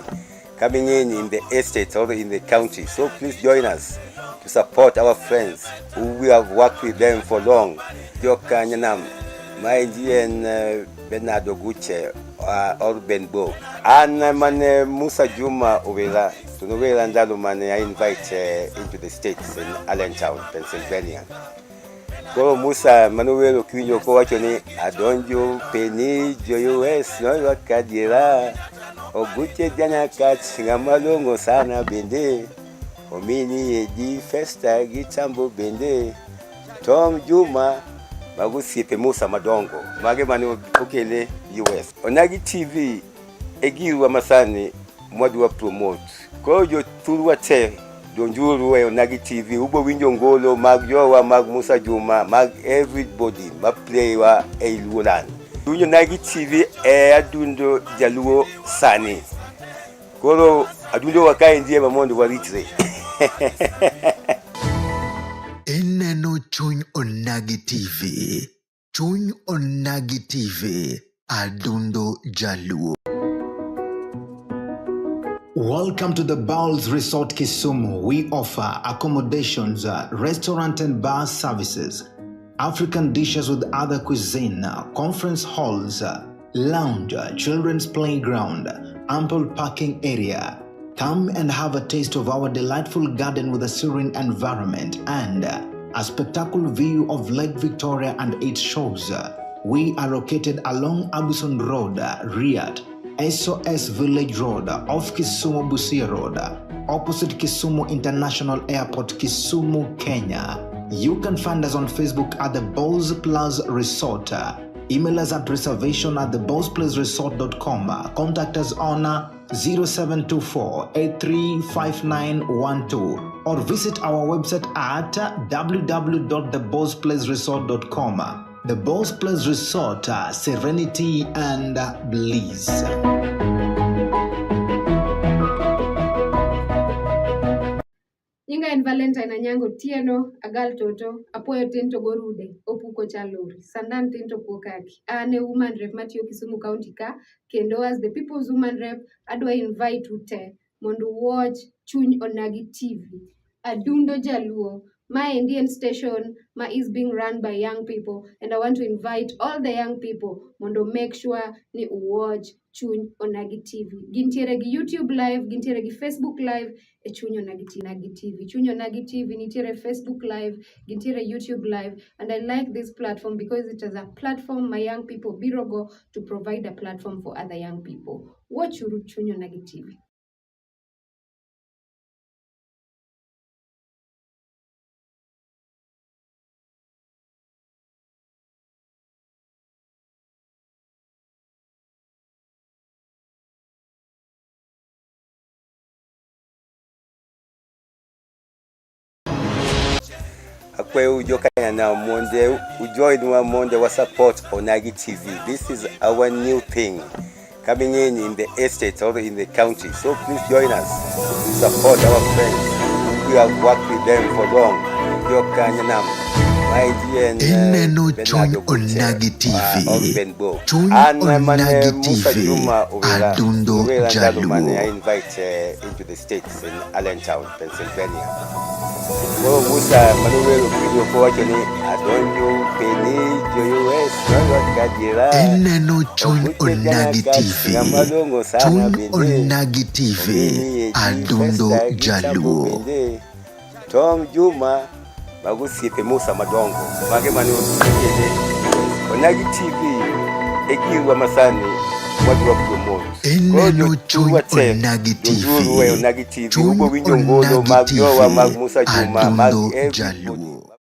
coming in the estate or in the county. So please join us to support our friends who we have worked with them for long. Jo kanyanam. My dear Bernardo Guche or Benbo. And mane Musa Juma Ovela. To Novela Ndalo mane I invite into the States in Allentown, Pennsylvania. Ko Musa Manuel Okinyo ko wacho ni adonjo peni US no wakadira. Oguche jana kat ngamalongo sana bende. Omini eji festa gitambo bende. Tom Juma magusiepe Musa Madongo mage mane okele US. Onagi TV egiwa masani mwadwa promote ko jo turwa te donjuru e Onagi TV ubo winjo ngolo mag jowa mag Musa Juma mag everybody ma play wa e Luolan. Onagi TV e adundo jaluo sani koro adundo wakae ndiye mamondo waritre. Ineno Chuny Onagi TV. Chuny Onagi TV, adundo jaluo. Welcome to the Bowls Resort Kisumu. We offer accommodations, restaurant and bar services, African dishes with other cuisine, conference halls, lounge, children's playground, ample parking area. Come and have a taste of our delightful garden with a serene environment and a spectacular view of Lake Victoria and its shores. We are located along Abuson Road, Riyadh, SOS Village Road, off Kisumu Busia Road, opposite Kisumu International Airport, Kisumu, Kenya. You can find us on Facebook at the Balls Plus Resort. Email us at reservation@theballsplusresort.com. Contact us on 0724-835912 or visit our website at www.theballsplusresort.com. The Balls Plus Resort, serenity and bliss. Nyinga en Valentine Anyango Tieno, Agal Toto, Apoyo Tinto Gorude, Opuko Chaluri, Sandan Tinto Pokaki. Ane woman rep Matthew Kisumu County ka, Kendo as the people's woman rep, Adwa invite ute, Mondo watch Chuny Onagi TV. Adundo Jaluo, my Indian station, my is being run by young people, and I want to invite all the young people, Mondo make sure ni watch Chuny Onagi TV. Gintiere gi YouTube live, gintiere gi Facebook live, e Chuny Onagi TV. Chuny Onagi TV, nitiere Facebook live, gintiere YouTube live, and I like this platform because it is a platform my young people birogo to provide a platform for other young people. Watch Chuny Onagi TV. Akwe ujokanya na monde ujoin wa monde wa support Onagi TV. This is our new thing coming in the estate or in the county. So please join us to support our friends. We have worked with them for long. Ujokanya na Ineno Chuny Onagi TV. Chuny Onagi TV. Adundo Jaluo. I invite into the States in Allentown, Pennsylvania. So Musa Manuel video for Johnny Adonjo Penny US Gadira. Ineno Chuny Onagi TV. Chuny Onagi TV. Adundo Jaluo. Tom Juma Magusipe Musa Madongo Magemani Onagi TV Ekiwa Masani watu wa promote Ineno Chuny Onagi TV. Onagi TV Ubo Winyongolo Magyowa Magmusa Juma Adundo Jaluo.